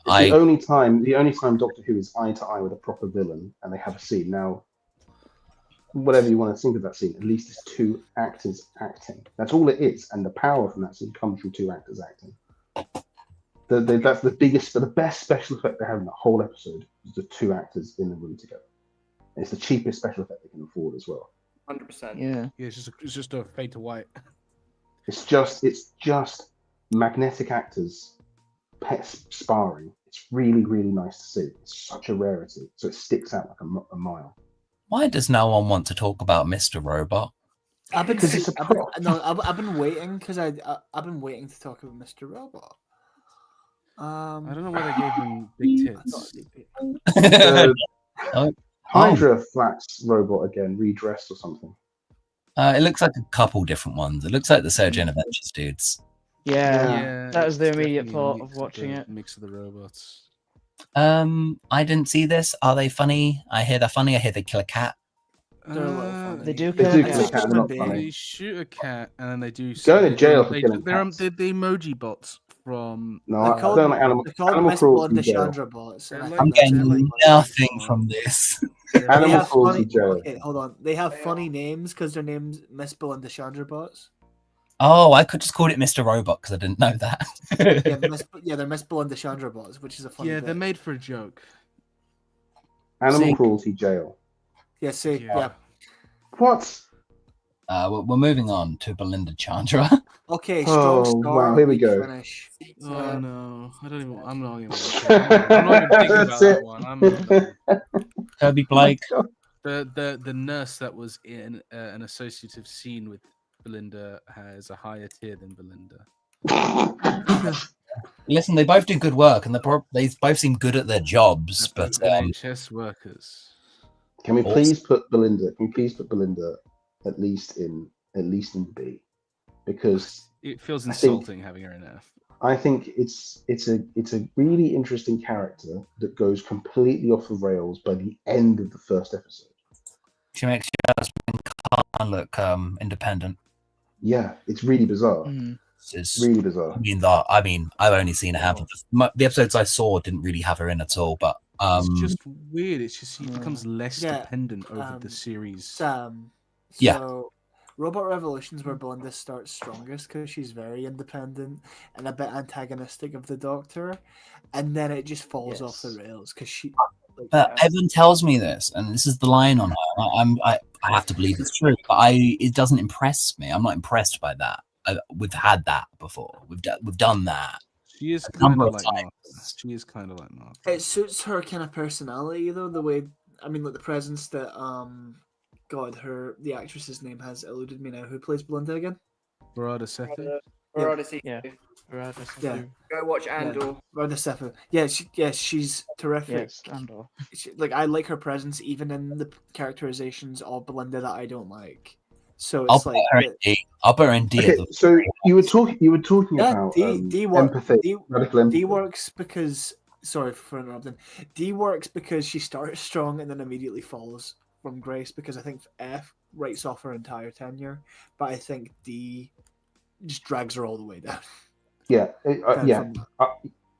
it's the only time Doctor Who is eye to eye with a proper villain, and they have a scene. Now, whatever you want to think of that scene, at least it's 2 actors acting. That's all it is, and the power from that scene comes from 2 actors acting. That's the best special effect they have in the whole episode is the 2 actors in the room together. And it's the cheapest special effect they can afford as well. 100%. Yeah. Yeah, it's just a fade to white. It's just magnetic actors sparring. It's really, really nice to see. It's such a rarity, so it sticks out like a mile. Why does no one want to talk about Mr. Robot? I've been Because it's a prop. I've been waiting because I've been waiting to talk about Mr. Robot. I don't know why they gave him big tits. Hydra Flats robot again, redressed or something. It looks like a couple different ones. It looks like the Surgeon Adventures dudes. Yeah. That was the it's immediate definitely a thought mix of watching the- it. Mix of the robots. I didn't see this. Are they funny? I hear they're funny. I hear they kill a cat. They're a little funny. They do They kill do a kill a cat. cat. They're not They- funny. They shoot a cat and then they do. Go to jail for they, killing they're, cats. they're the emoji bots from. No, They're I called- don't like animal. They're called Animal Miss Blood cruelty and jail. Chandra bots. and I I'm I'm think that's getting really funny. nothing from this. They Animal have cruelty funny, jail. okay, hold on. They have funny names because their names Miss Belinda Chandra bots. Oh, I could just call it Mr. Robot because I didn't know that. They're Miss Belinda Chandra bots, which is a funny. Yeah, bit. they're made for a joke. Animal See? cruelty jail. Yeah, see, Yeah. yeah. What? We're moving on to Belinda Chandra. Okay, strong Oh, start. wow, here we weak go. Finish. Oh no, I don't even. I'm not even. I'm not even thinking about That's that it. one. I'm Kirby Blake. the nurse that was in an associative scene with Belinda has a higher tier than Belinda. Listen, they both do good work, and they both seem good at their jobs. But NHS workers. Can we Awesome. please put Belinda? Can we please put Belinda at least in B? Because It feels I think- insulting having her in F. I think it's a really interesting character that goes completely off the rails by the end of the first episode. she makes Jasmine look independent. Yeah, it's really bizarre. Mm. It's, Really bizarre. I mean, I've only seen a handful. The episodes I saw didn't really have her in at all, but It's just weird. It's just he becomes less Yeah, dependent over the series. Sam. Yeah. So, Robot Revolutions, where Belinda starts strongest because she's very independent and a bit antagonistic of the Doctor, and then it just falls off the rails because she. Like, But Evan tells me this, and this is the line on her. I have to believe it's true, but it doesn't impress me. I'm not impressed by that. We've had that before. We've done that. She is a number kind of of like times. Martha. She is kind of like Martha. it suits her kind of personality, though. The way, I mean, like the presence that God, the actress's name has eluded me now. Who plays Belinda again? Barada Sethu. Yeah. Yeah. Go watch Andor. Rhoda Sefu. Yeah, she's terrific. Yes, Andor. Like I like her presence even in the characterizations of Belinda that I don't like. So I'll it's put like her in D. I'll put her in D. Okay, so you were talking yeah, about D empathy, radical empathy. D works because sorry for interrupting. D works because she starts strong and then immediately falls from grace because I think F writes off her entire tenure, but I think D just drags her all the way down. Yeah,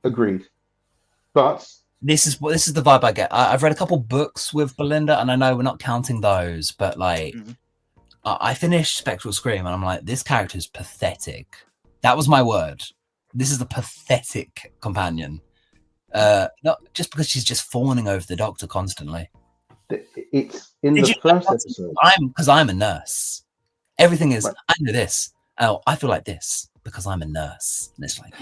agreed. But this is the vibe I get. I've read a couple books with Belinda, and I know we're not counting those, but like, I finished Spectral Scream, and I'm like, this character is pathetic. That was my word. This is a pathetic companion. Not just because she's just fawning over the Doctor constantly. It's in the first episode. I'm a nurse. Everything is. Right. I know this. Oh, I feel like this because I'm a nurse. And it's like,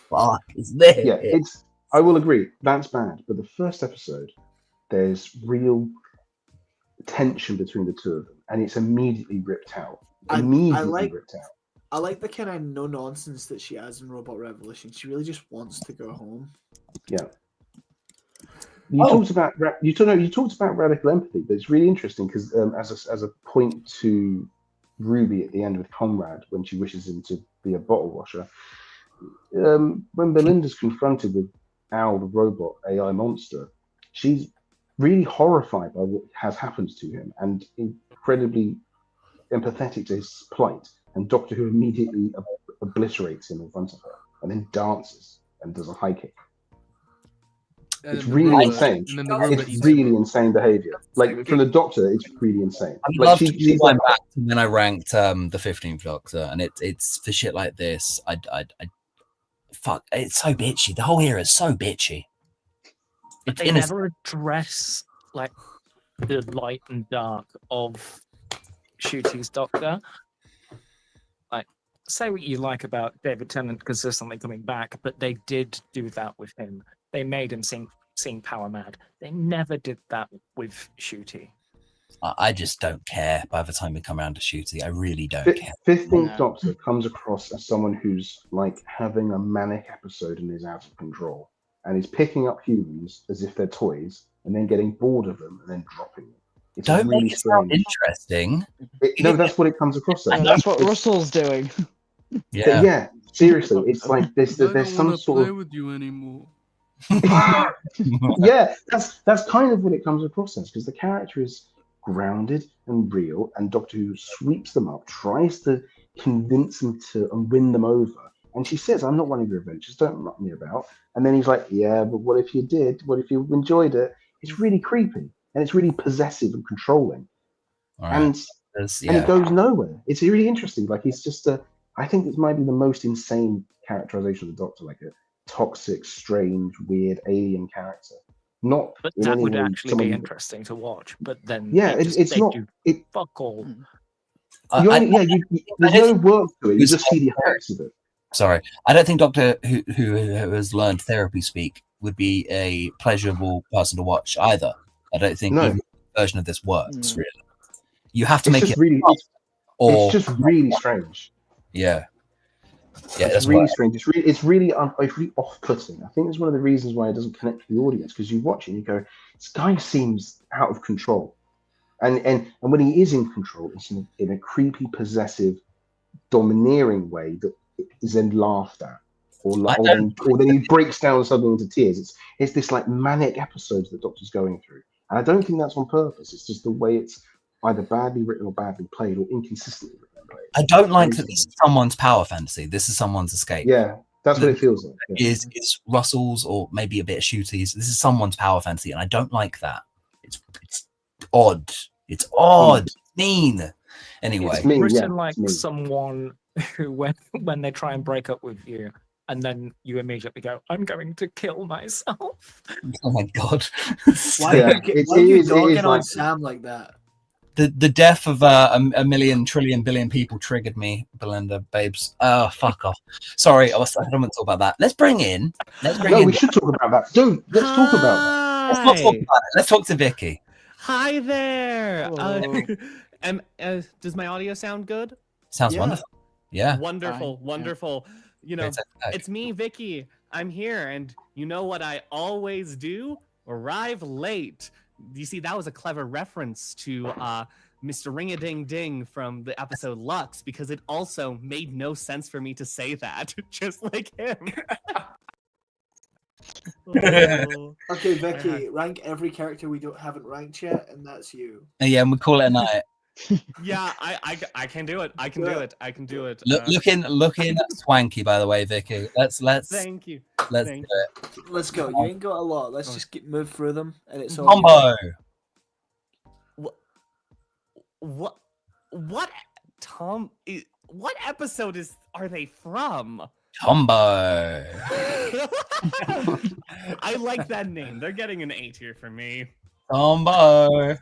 well, it's there. Yeah, it's. I will agree. That's bad. But the first episode, there's real tension between the two of them, and it's immediately ripped out. Ripped out. I like the kind of no nonsense that she has in Robot Revolution. She really just wants to go home. Yeah. You talked about radical empathy, but it's really interesting because as a point to Ruby at the end with Conrad when she wishes him to be a bottle washer, when Belinda's confronted with Al, the robot AI monster, she's really horrified by what has happened to him and incredibly empathetic to his plight. And Doctor Who immediately obliterates him in front of her and then dances and does a high kick. It's really insane. It's really insane behavior. Like from the Doctor, it's really insane. I love to rewind back to when I ranked the 15th Doctor, and it's for shit like this. I fuck. It's so bitchy. The whole era is so bitchy. But they never address like the light and dark of Nshuti's Doctor. Like, say what you like about David Tennant consistently coming back, but they did do that with him. They made him seem power mad. They never did that with Ncuti. I just don't care by the time we come around to Ncuti. I really don't care. 15th Doctor comes across as someone who's like having a manic episode and is out of control. And is picking up humans as if they're toys and then getting bored of them and then dropping them. It's don't really make it sound interesting. No, that's what it comes across as. That's what Russell's doing. Yeah, seriously. It's like there's some sort of... play with you anymore. Yeah, that's kind of what it comes across as, because the character is grounded and real, and Doctor Who sweeps them up, tries to convince them to and win them over. And she says, "I'm not one of your adventures, don't muck me about." And then he's like, "Yeah, but what if you did? What if you enjoyed it?" It's really creepy, and it's really possessive and controlling. And it goes nowhere. It's really interesting. Like, he's just I think it might be the most insane characterization of the Doctor, like a toxic, strange, weird alien character. But that would actually be interesting to watch. But then, it's not. Fuck all. There's no work to it. You just see the effects of it. Sorry, I don't think Doctor who has learned therapy speak would be a pleasurable person to watch either. I don't think the version of this works really. You have to make it really. It's just really strange. Yeah, it's really strange. It's really off-putting. I think it's one of the reasons why it doesn't connect to the audience, because you watch it and you go, "This guy seems out of control," and when he is in control, it's in a creepy, possessive, domineering way that is then laughed at, or then he breaks down suddenly into tears. It's this like manic episodes that Doctor's going through, and I don't think that's on purpose. It's just the way it's either badly written or badly played, or inconsistently written and played. I don't like that this is someone's power fantasy. This is someone's escape. Yeah, That's what it feels like. Yeah. is Russell's or maybe a bit of Shooty's. This is someone's power fantasy, and I don't like that. It's odd. It's odd. It's mean. Anyway, It's mean, Written yeah, like it's mean. someone who, when they try and break up with you, and then you immediately go, "I'm going to kill myself." oh my god. Why Yeah, are you, it- why are you it is dogging on like- Sam like that? The death of a million trillion billion people triggered me, Belinda, babes. Oh, fuck off. Sorry, I don't want to talk about that. Let's bring in. No, we should talk about that, dude. Let's talk about that. Let's not talk about it. Let's talk to Vicky. Hi there. Hello. Does my audio sound good? Sounds Yeah. wonderful. Yeah. Wonderful, wonderful. You know, Great tech. it's me, Vicky. I'm here, and you know what I always do? Arrive late. You see, that was a clever reference to Mr. Ring-a-Ding-Ding from the episode Lux, because it also made no sense for me to say that, just like him. Oh. Okay, Vicky, rank every character we haven't ranked yet, and that's you. Yeah, and we call it a night. Yeah, I can do it. I can do it. I can do it. Looking swanky, by the way, Vicky. Let's Thank you. let's Thank do it. Let's go. You ain't got a lot. Let's just move through them, and it's all. Combo. What Tom what episode are they from? Combo. I like that name. They're getting an A tier for me. Combo.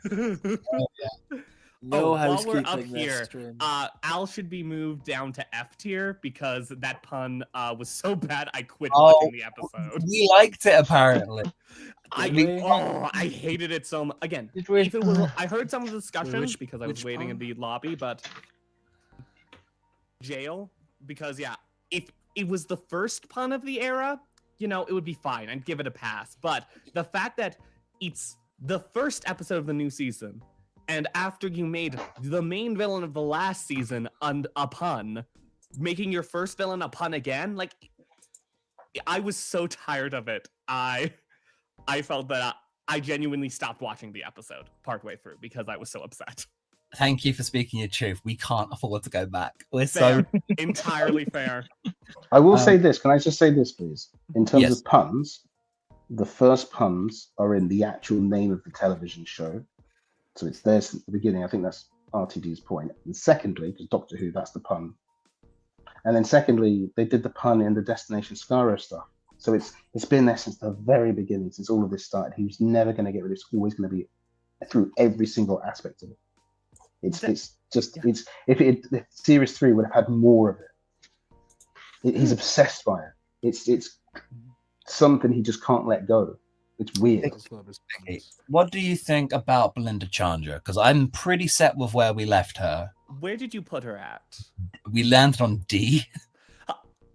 No while we're housekeeping up this here, stream. Al should be moved down to F tier because that pun was so bad I quit Oh, watching the episode. We liked it apparently. I hated it so much. Again, Did we? if it was, I heard some of the discussion Which- because I was which waiting in pun? the lobby, but jail because yeah, if it was the first pun of the era, you know, it would be fine. I'd give it a pass. But the fact that it's the first episode of the new season, and after you made the main villain of the last season a pun, making your first villain a pun again, like I was so tired of it. I felt that I genuinely stopped watching the episode partway through because I was so upset. Thank you for speaking your truth. We can't afford to go back. We're so Fair. Entirely fair. I will say this. Can I just say this, please? In terms Yes. of puns, the first puns are in the actual name of the television show. So it's there since the beginning. I think that's RTD's point. And secondly, because Doctor Who, that's the pun. And then secondly, they did the pun in the Destination Skaro stuff. So it's been there since the very beginning, since all of this started. He was never going to get rid of it. It's always going to be through every single aspect of it. If Series 3 would have had more of it. He's obsessed by it. It's something he just can't let go. It's weird. What do you think about Belinda Chandra? Because I'm pretty set with where we left her. Where did you put her at? We landed on D.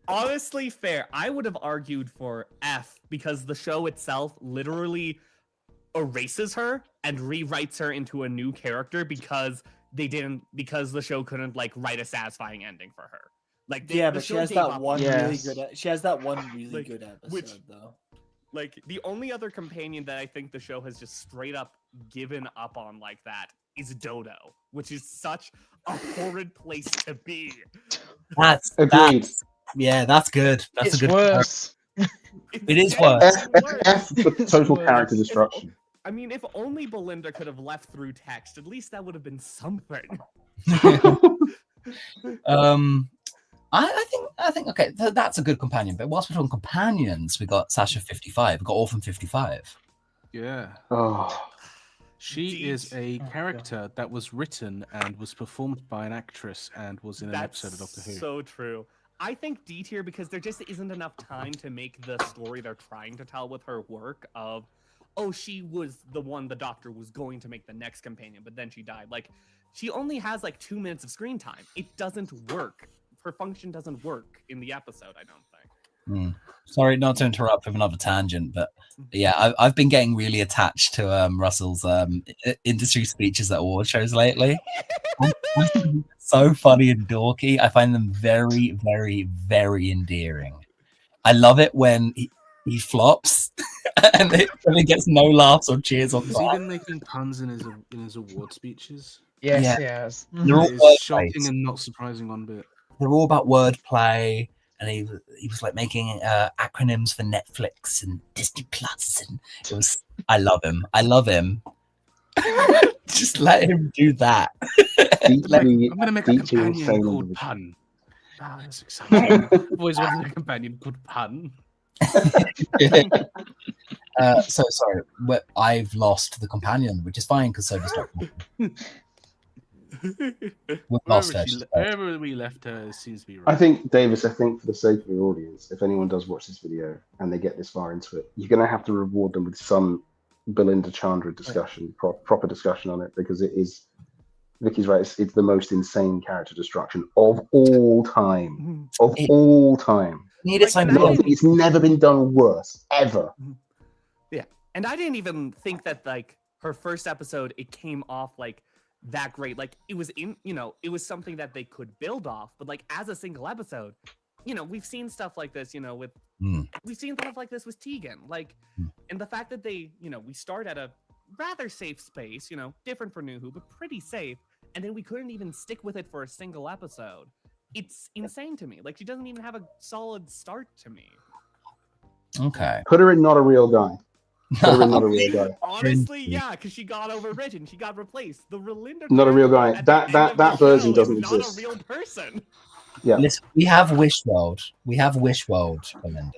Honestly, fair. I would have argued for F because the show itself literally erases her and rewrites her into a new character because the show couldn't like write a satisfying ending for her. Like Yeah, the but she show has gave that up one on really Yes. good. She has that one really Like, good episode which- though. Like the only other companion that I think the show has just straight up given up on like that is Dodo, which is such a horrid place to be. That's Agreed. that's good. That's It's a good. worse. It is genuinely worse. F for total Worse. character destruction. I mean, if only Belinda could have left through text, at least that would have been something. I think okay, that's a good companion. But whilst we're talking companions, we got Sasha 55, we got Orphan 55. Yeah. Oh, She is a Oh, God. character that was written and was performed by an actress and was in an episode of Doctor Who. So true. I think D tier because there just isn't enough time to make the story they're trying to tell with her work of, oh, she was the one the Doctor was going to make the next companion, but then she died. Like, she only has like 2 minutes of screen time. It doesn't work. Her function doesn't work in the episode, I don't think. Sorry, not to interrupt with another tangent, but yeah, I've been getting really attached to Russell's industry speeches at award shows lately. So funny and dorky. I find them very, very, very endearing. I love it when he flops and it really gets no laughs or cheers on Has he been making puns in his award speeches? Yes, Yeah. yes. They're all It's wordplay. shocking and not surprising one bit. They're all about wordplay and he was like making acronyms for Netflix and Disney Plus, and it was. I love him. Just let him do that. I'm gonna make a companion called Pun. Oh, that's exciting. I've always wanted a companion called Pun. So sorry, I've lost the companion, which is fine because so does Dr. We've lost her. Wherever we left her seems to be right. I think, Davis, for the sake of the audience, if anyone does watch this video and they get this far into it, you're going to have to reward them with some Belinda Chandra discussion, proper discussion on it, because it is, Vicky's right, it's the most insane character destruction of all time. All time. It's never been done worse, ever. Yeah, and I didn't even think that, like, her first episode, it came off, like, that great. Like, it was it was something that they could build off, but, like, as a single episode, we've seen stuff like this, we've seen stuff like this with Tegan, like, and the fact that they, we start at a rather safe space, different for New Who, but pretty safe, and then we couldn't even stick with it for a single episode. It's insane to me. Like, she doesn't even have a solid start to me. Okay. Put her in Not a Real Guy. Put her in Not a Real Guy. Honestly, yeah, because she got overwritten. She got replaced. The Relinda Not a Real Guy. That version doesn't not exist. a real person. Yeah. Listen, we have Wish World. Belinda.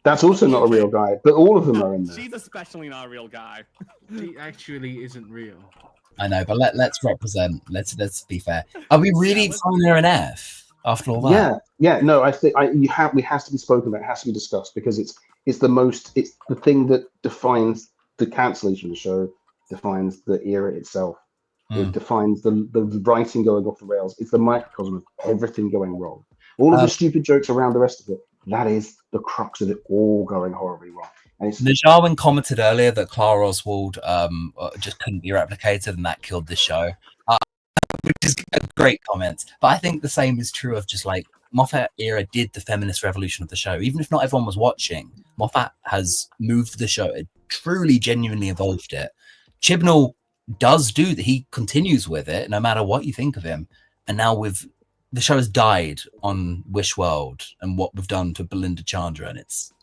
That's also not a real guy, but all of them are in there. She's especially not a real guy. He actually isn't real. I know, but let's represent. Let's be fair. Are we really throwing her an F after all that? Yeah. No, I think it has to be spoken about. It has to be discussed because it's the thing that defines the cancellation of the show, defines the era itself. It defines the writing going off the rails. It's the microcosm of everything going wrong. All of the stupid jokes around the rest of it. That is the crux of it all going horribly wrong. And Najarwin commented earlier that Clara Oswald just couldn't be replicated, and that killed the show, which is a great comment. But I think the same is true of just like Moffat era did the feminist revolution of the show. Even if not everyone was watching, Moffat has moved the show. It truly, genuinely evolved it. Chibnall does do that. He continues with it, no matter what you think of him. And now the show has died on Wish World and what we've done to Belinda Chandra, and it's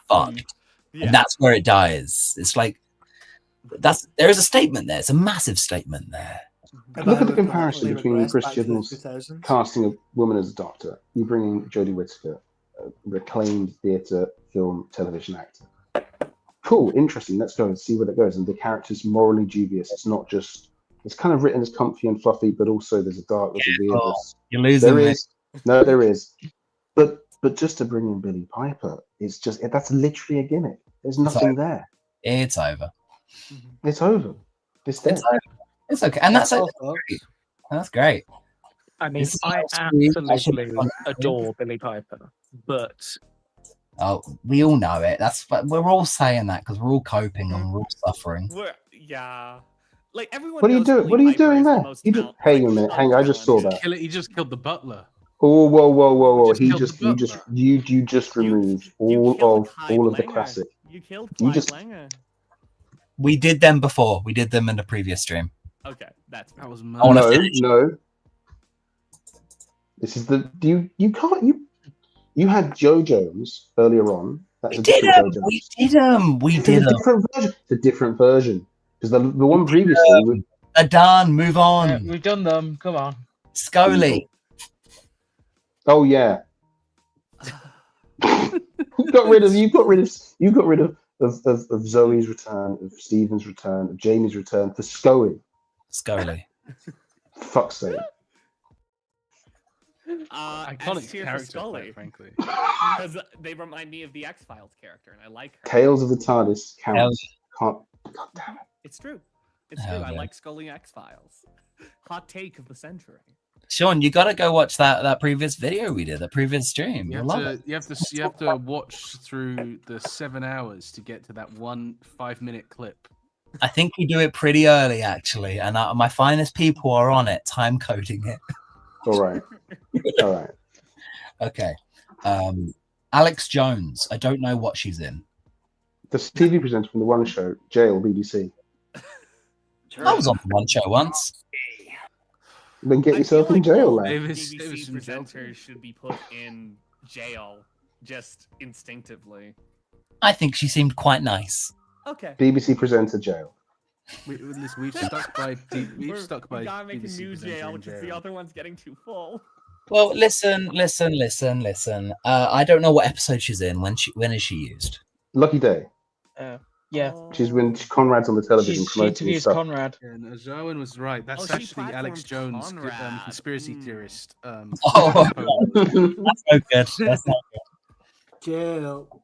fucked. Yeah. And that's where it dies. It's like there is a statement there. It's a massive statement there. Look at the comparison between Chris Chibnall's casting a woman as a doctor. You bring in Jodie Whittaker, a reclaimed theatre, film, television actor. Cool, interesting. Let's go and see where it goes. And the character's morally dubious. It's not just. It's kind of written as comfy and fluffy, but also there's a dark, there's a weirdness. You're losing there is. No, there is. But just to bring in Billie Piper, it's just that's literally a gimmick. There's nothing there. It's over. It's over. It's dead. It's okay, and that's great. That's great. I mean, I absolutely adore Billie Piper, but we all know it. We're all saying that because we're all coping and we're all suffering. Like everyone. What are you doing? What are you doing there? Hang on a minute. I just saw that. He just killed the butler. Oh, whoa! You just removed all of the classic. You killed Clyde Langer. We did them before. We did them in the previous stream. Okay, that was no. This is you had Joe Jones earlier on. We did them. It's a different version. Because the one previously... Adan, move on. Yeah, we've done them. Come on. Scully. Oh, yeah. You got rid of Zoe's return, of Stephen's return, of Jamie's return for Scully. Fuck's sake. Iconic character, frankly. Because they remind me of the X-Files character, and I like her. Tales of the TARDIS can't. God damn it. It's true. It's true. I like Scully X-Files. Hot take of the century. Sean, you got to go watch that previous video we did, the previous stream. You have to watch through the 7 hours to get to that 1 5-minute clip. I think we do it pretty early, actually, and my finest people are on it, time coding it. All right. Okay. Alex Jones. I don't know what she's in. The TV presenter from the One Show, Jail, BBC. I was on the One Show once. Then get yourself in jail, lad. BBC presenters should be put in Jail, just instinctively. I think she seemed quite nice. Okay. BBC presenter jail. We've stuck by We gotta make a BBC new presenter jail in because the jail. other one's getting too full. Well, listen. I don't know what episode she's in. When is she used? Lucky Day. Yeah. She's when Conrad's on the television She promoting interviews stuff. Conrad. And Zoan was right. That's she actually Alex platformed Jones, Conrad. conspiracy theorist. Oh, that's so good. That's so good. Jail.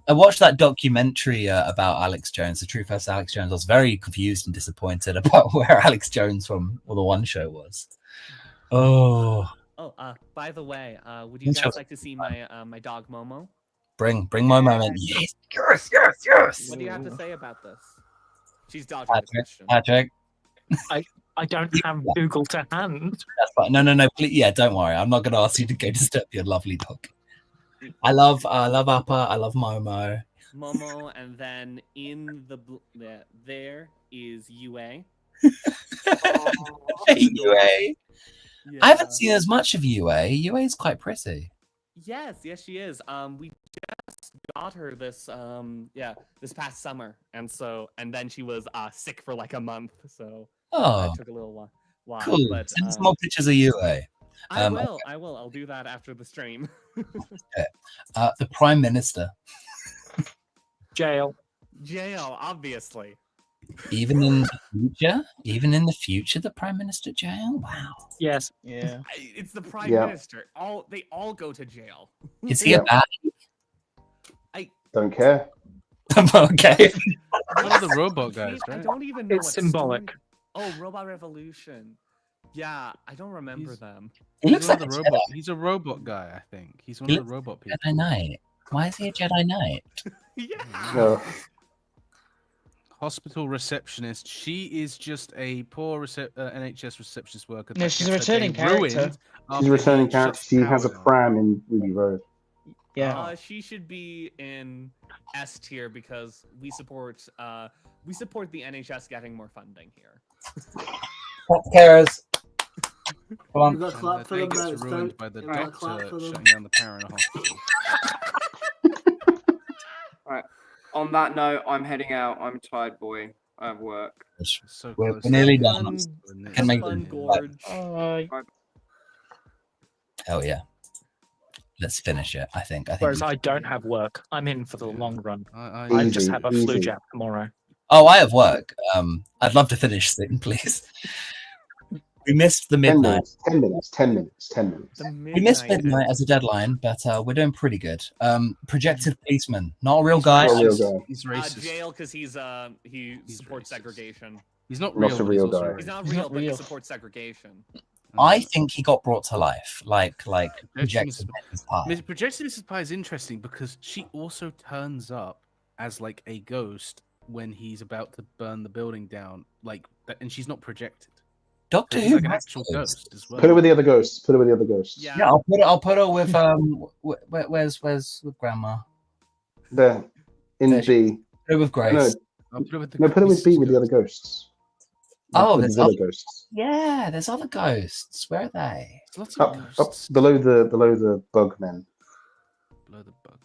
I watched that documentary about Alex Jones, the true first Alex Jones. I was very confused and disappointed about where Alex Jones from the One Show was. Oh, By the way, would you guys like to see my my dog Momo? bring Momo in. Yes. What do you have to say about this? She's dodging the Patrick, question. Patrick. I don't have Google to hand. That's fine. No, please, yeah, don't worry. I'm not going to ask you to go disturb your lovely dog. I love Appa. I love Momo. Momo, and then in there is UA. UA. I haven't seen as much of UA. UA is quite pretty. Yes, she is. We just got her this this past summer, and then she was sick for like a month, so Oh, that took a little while. cool. But Send us more pictures of UA. I will. I'll do that after the stream. The Prime Minister. Jail. Jail, obviously. Even in the future, the Prime Minister jail. Wow. Yes. Yeah. It's the Prime Yeah. Minister. They all go to jail. Is he a bad? Don't care. Okay. One of the robot guys, I right? don't even know. It's what symbolic. story- Oh, Robot Revolution. Yeah, I don't remember them. He He's looks one like of a the Jedi. robot. He's a robot guy, I think. He's one He of the robot people. Jedi Knight. Why is he a Jedi Knight? Yeah. No. Hospital receptionist. She is just a poor NHS receptionist worker. No, that she's a gets her day returning character. ruined She's after a returning he character. shuts She has a power down. pram in Ruby Road. Yeah. She should be in S tier because we support the NHS getting more funding here. Carers. Come on. We got And clap her for day them gets now. It's ruined time. by the We got clap doctor for them. shutting down the power in a hospital. On that note, I'm heading out. I'm tired, boy. I have work. So We're close. nearly Have done. fun. Can Have make fun, it. Gorge. Hell yeah. Let's finish it. I think. Whereas I don't have work. I'm in for the long run. I Easy, just have a flu easy. jab tomorrow. Oh, I have work. I'd love to finish soon, please. We missed the 10 midnight. minutes. 10 minutes. 10 minutes. 10 minutes. The We missed midnight. midnight as a deadline, but we're doing pretty good. Projected policeman, not a real guy. Not a real guy. He's racist. Jail because he supports racist. segregation. He's not Not real. a but real he's also guy. He's not He's real, not but he real. supports segregation. I think he got brought to life, like projected Mrs. Mrs. Pie. Projected Mrs. Pie is interesting because she also turns up as like a ghost when he's about to burn the building down, and she's not projected. Doctor So she's Who like an has actual those. ghost as well. Put her with the other ghosts. Put her with the other ghosts. Yeah. Yeah, I'll put her with where's Grandma? There. In There she- B. Put her with No, Grace. I'll put her with the no, put her with B ghost. with the other ghosts. Oh, With there's the other other- ghosts. Yeah, there's other ghosts. Where are they? There's lots of Up ghosts. below the bug men. Below the bug.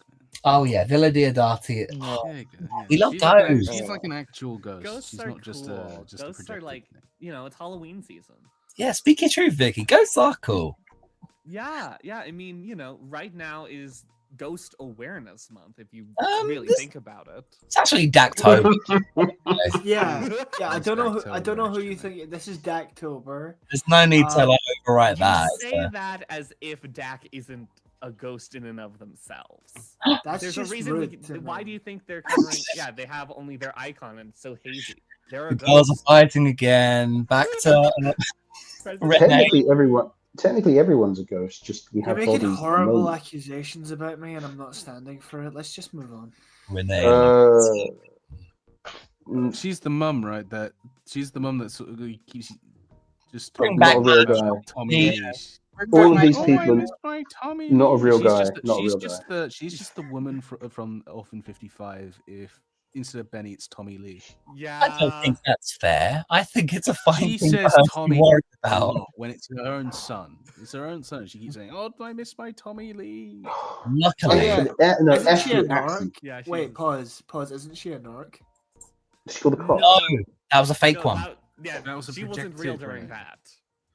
Oh yeah, Villa Diodati. There you go, yeah. We love She's like ghosts. she's like an actual ghost. Ghosts she's are not just cool. a Ghosts are projected like, thing. it's Halloween season. Yeah, speak your truth, Vicky. Ghosts are cool. Yeah. I mean, right now is Ghost Awareness Month. If you really this- think about it. It's actually Dactober. Yeah, I don't know. I don't know who you actually. think. This is Dactober. There's no need to overwrite You that. say that as if Dak isn't a ghost in and of themselves. That's There's a just reason. rude to Why me. do you think they're covering? Yeah, they have only their icon and it's so hazy. They're a The girls are ghost. fighting again. Back to President- Redneck. Technically everyone's a ghost. Just we You're have making bodies. horrible no- accusations about me, and I'm not standing for it. Let's just move on. Renee. She's the mum, right? She's the mum that sort of keeps just Bring talking back about the- Tommy. Yeah. All of these Oh, I people, miss my Tommy. not a real She's guy, just not a she's real just she's just the woman from Orphan 55. If instead of Benny, it's Tommy Lee. Yeah. I don't think that's fair. I think it's a fine She thing says for her to be Tommy worried a about. lot when it's her own son. It's her own son. She keeps saying, "Oh, I miss my Tommy Lee." Oh, Luckily, yeah. no, Isn't she a ethnic narc? accent. Yeah. She Wait, was. pause. Isn't she a narc? She called a cop. no, that was a fake No, one. that was a she wasn't real projected during one. that.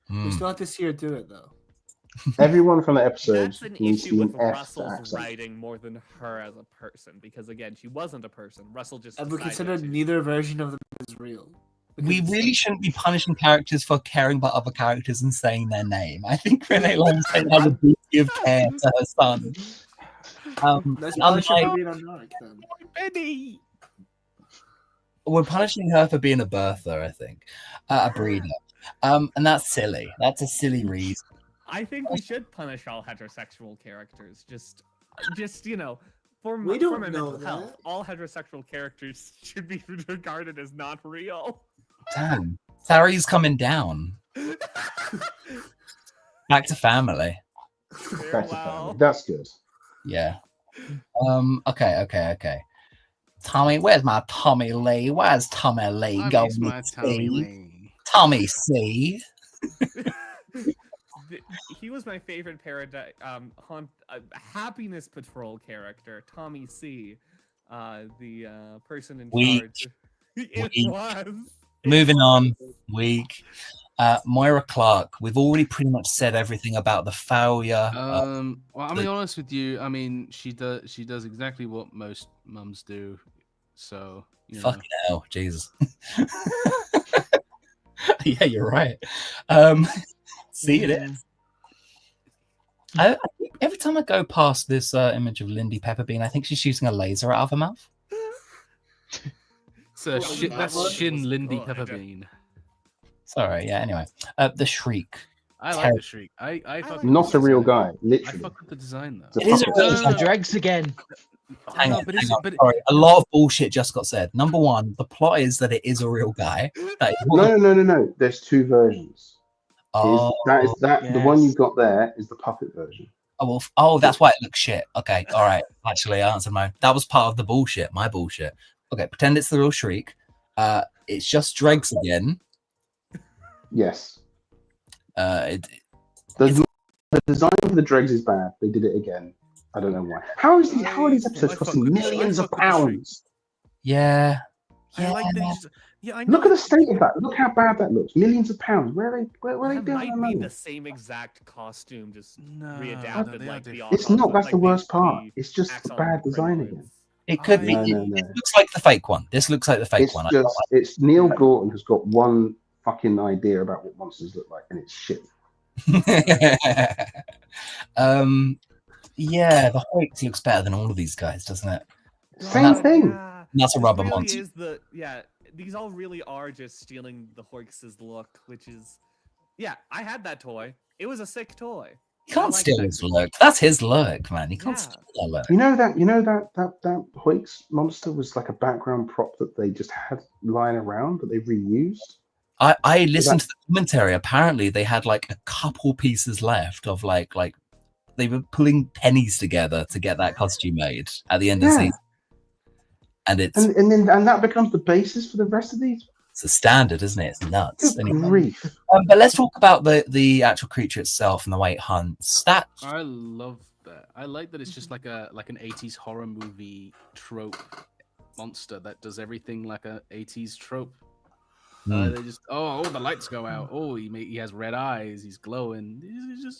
We Hmm. still have to see her do it though. Everyone from the episode That's an needs to issue be with an F to Russell's accent. writing more than her as a person, because again, she wasn't a person. Russell just And we decided consider to. neither version of them is real. Because We it's really like- shouldn't be punishing characters for caring about other characters and saying their name. I think Renee Langstein has a duty of care to her son. Let's and punish her unlike- for being a narc then. Benny. we're punishing her for being a birther, I think, a breeder. And that's silly. That's a silly reason. I think we should punish all heterosexual characters. Just for We for don't my know mental health, that. all heterosexual characters should be regarded as not real. Damn, Sari's coming down. Back to family. Back to Farewell. family. That's good. Yeah. Okay. Tommy, where's my Tommy Lee? Where's Tommy Lee I going? miss my Tommy C? Lee. Tommy C. He was my favorite Happiness Patrol character, Tommy C, the person in Weak. charge. It Weak. was. Moving on. Week. Moira Clark. We've already pretty much said everything about the failure. Well, I'll be honest with you. I mean, she does exactly what most mums do. So Fucking hell, Jesus. Yeah, you're right. See, it is. I think every time I go past this image of Lindy Pepperbean, I think she's shooting a laser out of her mouth. So that's Shin Lindy Good. Pepperbean. Sorry, yeah, anyway. The Shriek. I like the Shriek. I fuck with Not the a real design. guy, I literally. fuck with the design though. It's a It is a puppet. real No, no, no. Dregs again. Hang No, on, but hang it's- on. but- Sorry, a lot of bullshit just got said. Number one, the plot is that it is a real guy. That is No. There's two versions. Oh, The one Yes. you've got there is the puppet version. that's why it looks shit. Okay, all right. Actually, I answered mine. That was part of the bullshit. My bullshit. Okay, pretend it's the real Shriek. It's just Dregs again. Yes. It, The design for the dregs is bad. They did it again. I don't know why. How are these episodes I fuck costing with the- millions I of fuck with the Shriek. pounds? yeah. I like these. Yeah, I know. Look at the state of that. Look how bad that looks. Millions of pounds. Where are they That doing might their be money? the same exact costume, just No, readapted they are like the. different. It's not. That's like the worst part. the It's just Axon bad design Crinoids. again. It could be. No, no, It no. looks like the fake one. This looks like the fake It's one. just it's Neil Gorton who's got one fucking idea about what monsters look like, and it's shit. Yeah, the Hoyt looks better than all of these guys, doesn't it? Same thing. Yeah, That's a this rubber really monster. is these all really are just stealing the Hoyks' look, which is, yeah, I had that toy. It was a sick toy. You can't I like steal that his creature. look. That's his look, man. You can't Yeah. steal that look. You know that Hoyks monster was like a background prop that they just had lying around that they reused. I listened to the commentary. Apparently, they had like a couple pieces left of like they were pulling pennies together to get that costume made at the end of the Yeah. season. And it's And that becomes the basis for the rest of these. a standard, isn't it? It's nuts. Good Anyway. grief. But let's talk about the actual creature itself and the way it hunts. That I love that. I like that it's just like an 80s horror movie trope monster that does everything like a 80s trope. They just the lights go out. Oh, he has red eyes. He's glowing.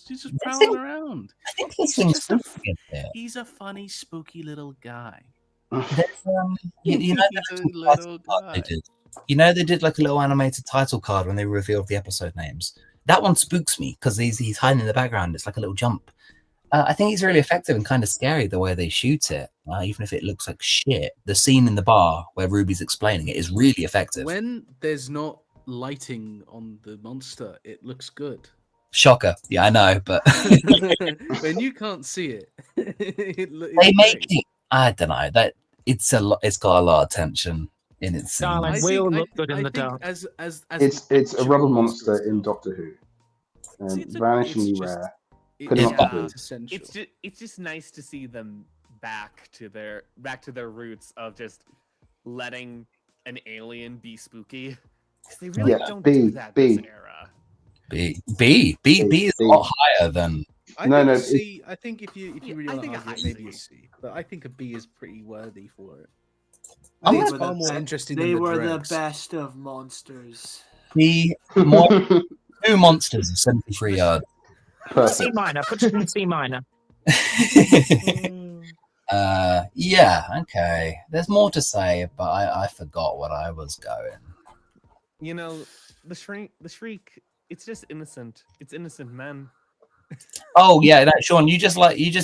He's just prowling around. I think this He's thing's just a- something in there. He's a funny, spooky little guy. There's, you know, He's a that little card they guy. did. You know, they did like a little animated title card when they revealed the episode names. That one spooks me because he's hiding in the background. It's like a little jump. I think he's really effective and kind of scary the way they shoot it, even if it looks like shit. The scene in the bar where Ruby's explaining it is really effective. When there's not lighting on the monster, it looks good. Shocker. Yeah, I know, but When you can't see it, they make it. I don't know that it's got a lot of tension in its scenes. Darling, we all look good in the dark. As It's a actual rubber monster and in stuff, Doctor Who. See, it's Vanishingly just- rare. it- Put 'em it's up not to it. essential. It's just nice to see them back to their roots of just letting an alien be spooky. 'Cause they really Yeah, don't B, do that B. this era. B is a lot higher than. I No, think no, a it- C. I think if you Yeah, really I want to think a argue, high it, maybe a C. C. But I think a B is pretty worthy for it. I'm I think it's gonna- far more interesting They than the were dregs. the best of monsters. B more two monsters of 73 yards. C Perfect. minor. Put it in C minor. Yeah, okay. There's more to say, but I forgot what I was going. You know, the shriek. It's just innocent. It's innocent men. Oh yeah, no, Sean, you just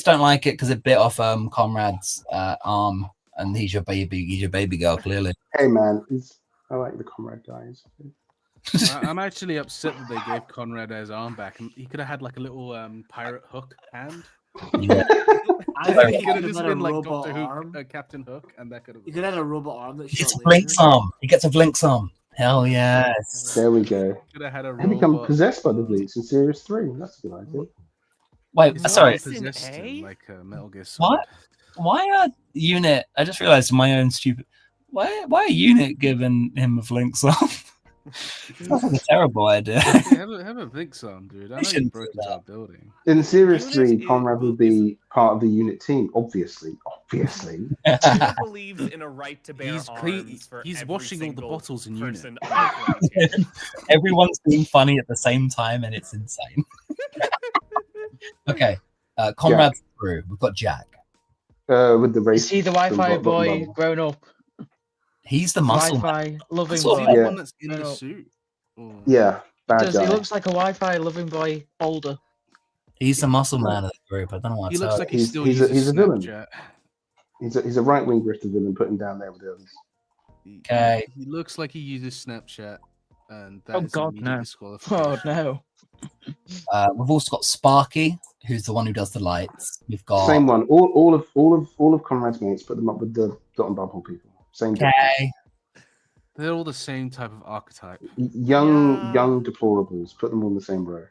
don't like it because it bit off Conrad's arm, and he's your baby girl, clearly. Hey man, I like the comrade guys. I'm actually upset that they gave Conrad his arm back. He could have had like a little pirate hook hand. Yeah. I Like, think he he could have could have just had a been like robot Doctor arm. Hook, Captain Hook, and that could have. You could have had a robot arm that He gets shot a Blink's lasers. arm. He gets a Blink's arm. Hell yes. There we go. Could have had a They become robot. possessed by the Blinks in Series 3. That's a good idea. Wait, What? sorry. It's in Possessed him A? like Metal Gear Solid. What? Why are Unit? I just realized my own stupid. Why are Unit giving him a Blink's arm? Sounds like a terrible idea. Yeah, have a Blink's arm, dude. I know you shouldn't broke do into that. our building. In Series Unit 3, is- Conrad will be part of the unit team, obviously. Obviously. Unit believes in a right to bear He's arms clean- for he's every washing all the single bottles in Unit. person on the plantation. Everyone's being funny at the same time, and it's insane. Okay, Conrad's through. We've got Jack. With the race. Is he the Wi-Fi boy grown up? He's the muscle. Wi-Fi loving That's Is what he boy. the Yeah. one that's in the No. suit? Or- Yeah, bad Does guy. he looks like a Wi-Fi loving boy older? He's the muscle man of the group. I don't know what He to looks tell like you. he He's- still he's a- uses he's a villain. Snapchat. He's a right-wing grifter villain put him down there with the others. Okay. He looks like he uses Snapchat, and Oh, that is God, immediate no. Oh disqualification. no. We've also got Sparky, who's the one who does the lights. We've got Same one. All of Conrad's mates put them up with the dot and bubble people. Same. difference. Okay. They're all the same type of archetype. Young Yeah. deplorables. Put them all in the same row.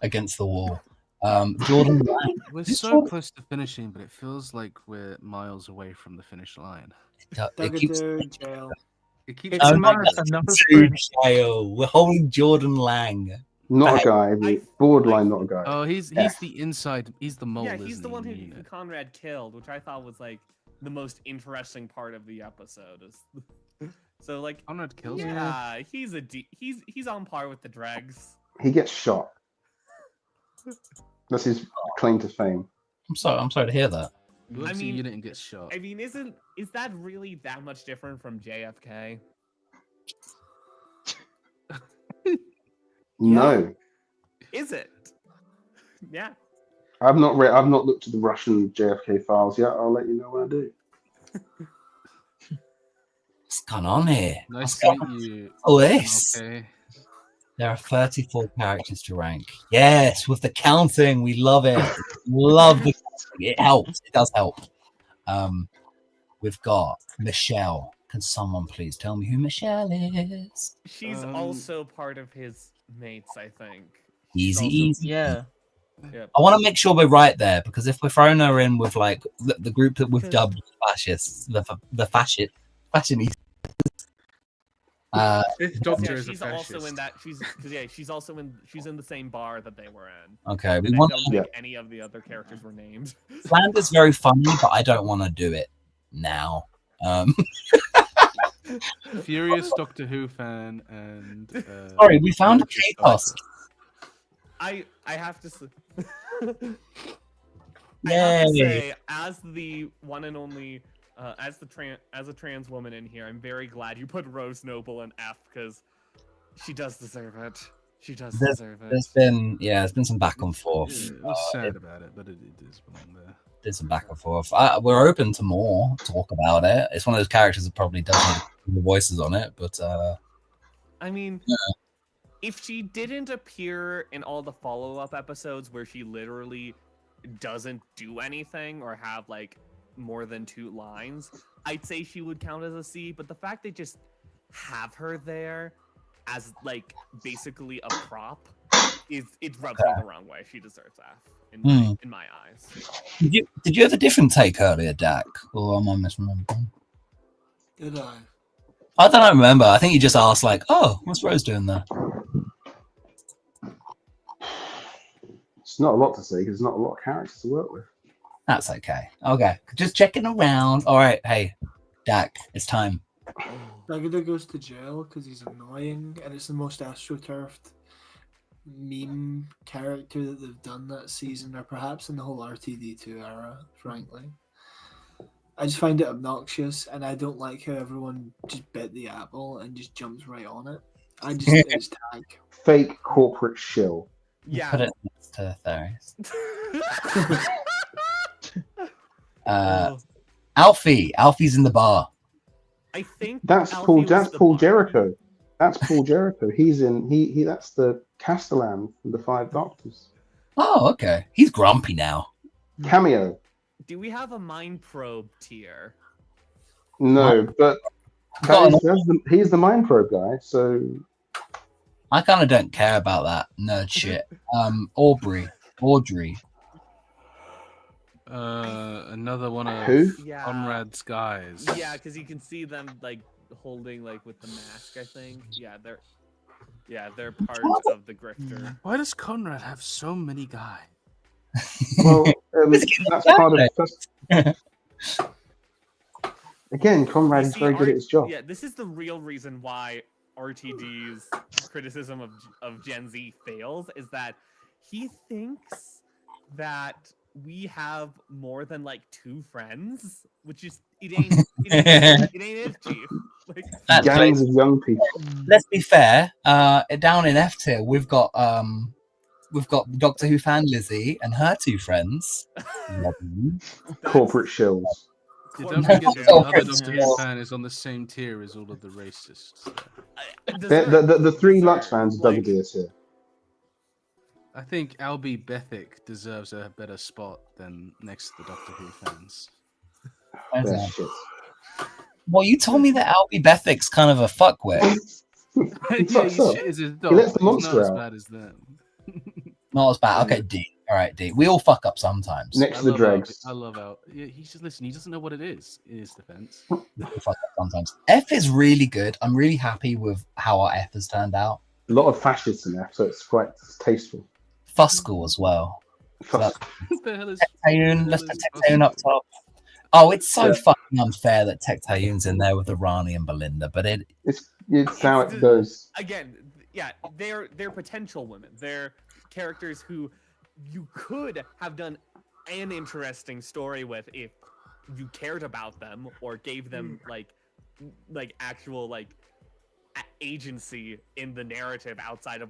Against the wall. Jordan Lang. We're This so one- close to finishing, but it feels like we're miles away from the finish line. It keeps Duggadoo, jail. It keeps It's a Oh, no, marathon, not a True sprint. jail. We're holding Jordan Lang. Not Hey, a guy. Borderline, not a guy. Oh, he's Yeah. the inside. He's the mole. Yeah, he's isn't the he, one in who Unit? Conrad killed, which I thought was like the most interesting part of the episode. So like, Conrad kills him. yeah, he's on par with the dregs. He gets shot. That's his claim to fame. I'm sorry to hear that. He works I in mean- Unit and gets shot. I mean, is that really that much different from JFK? No, Is it? Yeah. I've not read. I've not looked at the Russian JFK files yet. I'll let you know when I do. What's going on here? Nice What's to going meet you. on? This. Okay. There are 34 characters to rank. Yes, with the counting, we love it. Love the counting. It helps. It does help. We've got Michelle. Can someone please tell me who Michelle is? She's also part of his mates, I think. Easy, also- easy. Yeah. Yep. I want to make sure we're right there because if we're throwing her in with like the group that we've dubbed fascists, the fashionistas. Fifth Yeah, Doctor is a she's also fascist. in that. She's in the same bar that they were in. Okay, we And I want don't think any of the other characters were named. Flanders very funny, but I don't want to do it now. Furious Doctor Who fan and. Sorry, we found a Furious K-Pass. I have to say, I have to Yay! say, as the one and only, as a trans woman in here, I'm very glad you put Rose Noble in F because she does deserve it. She does deserve it. There's been some back and forth. Yeah, it was sad about it, but it is one there. There's some back and forth. We're open to more talk about it. It's one of those characters that probably doesn't have the voices on it, but I mean, yeah. if she didn't appear in all the follow-up episodes where she literally doesn't do anything or have like more than 2 lines, I'd say she would count as a C. But the fact they just have her there as like basically a prop it rubs me the wrong way. She deserves F in my eyes. Did you have a different take earlier, Dak? Or am I misremembering? Did I? I don't remember. I think he just asked, like, "Oh, what's Rose doing there?" It's not a lot to say because there's not a lot of characters to work with. That's okay. Okay, just checking around. All right, hey, Dak, it's time. Dagoda goes to jail because he's annoying, and it's the most astroturfed meme character that they've done that season, or perhaps in the whole RTD2 era, frankly. I just find it obnoxious, and I don't like how everyone just bit the apple and just jumps right on it. I just, it's tag. Fake corporate shill. Yeah. Put it next to Theris. Oh, Alfie's in the bar. I think That's Alfie Paul. was That's the Paul bar- Jericho. That's Paul Jericho. He's in. He. That's the Castellan from the Five Doctors. Oh, okay. He's grumpy now. Cameo. Do we have a mind probe tier? No, but Got he's the Mind Probe guy. So I kind of don't care about that nerd shit. Audrey. Another one of Who? Yeah. Conrad's guys. Yeah, because you can see them like holding like with the mask. I think. Yeah, they're part of the grifter. Why does Conrad have so many guys? well, that's part of. That's, again, Conrad You is see, very good at his job. Yeah, this is the real reason why RTD's criticism of Gen Z fails is that he thinks that we have more than like 2 friends, which is it ain't it, Chief. Like, That's Gangs of young people. Let's be fair. Down in F tier, we've got Doctor Who fan Lizzie and her 2 friends. Corporate shills. You don't No, forget that no, the other it's Doctor Who just- fan is on the same tier as all of the racists. The 3 Lux fans dug a deer here. I think Albie Bethick deserves a better spot than next to the Doctor Who fans. That's shit. Well, you told me that Albie Bethick's kind of a fuckwit. He Yeah, fucks up. shit is his He dog, lets the but he's monster not as out. bad as them. Not as bad. Okay, D. All right, D. We all fuck up sometimes. Next to the dregs. I love Al. Yeah, he's just listen. He doesn't know what it is. In his defense, We all fuck up sometimes. F is really good. I'm really happy with how our F has turned out. A lot of fascists in there, so it's quite tasteful. Fuscal as well. So that's what the hell is? Tectayun. Let's put Tectayun up top. Oh, it's so fucking unfair that Tectayun's in there with the Rani and Belinda, but It's how it goes. again, yeah, they're potential women. They're characters who you could have done an interesting story with if you cared about them or gave them like actual agency in the narrative outside of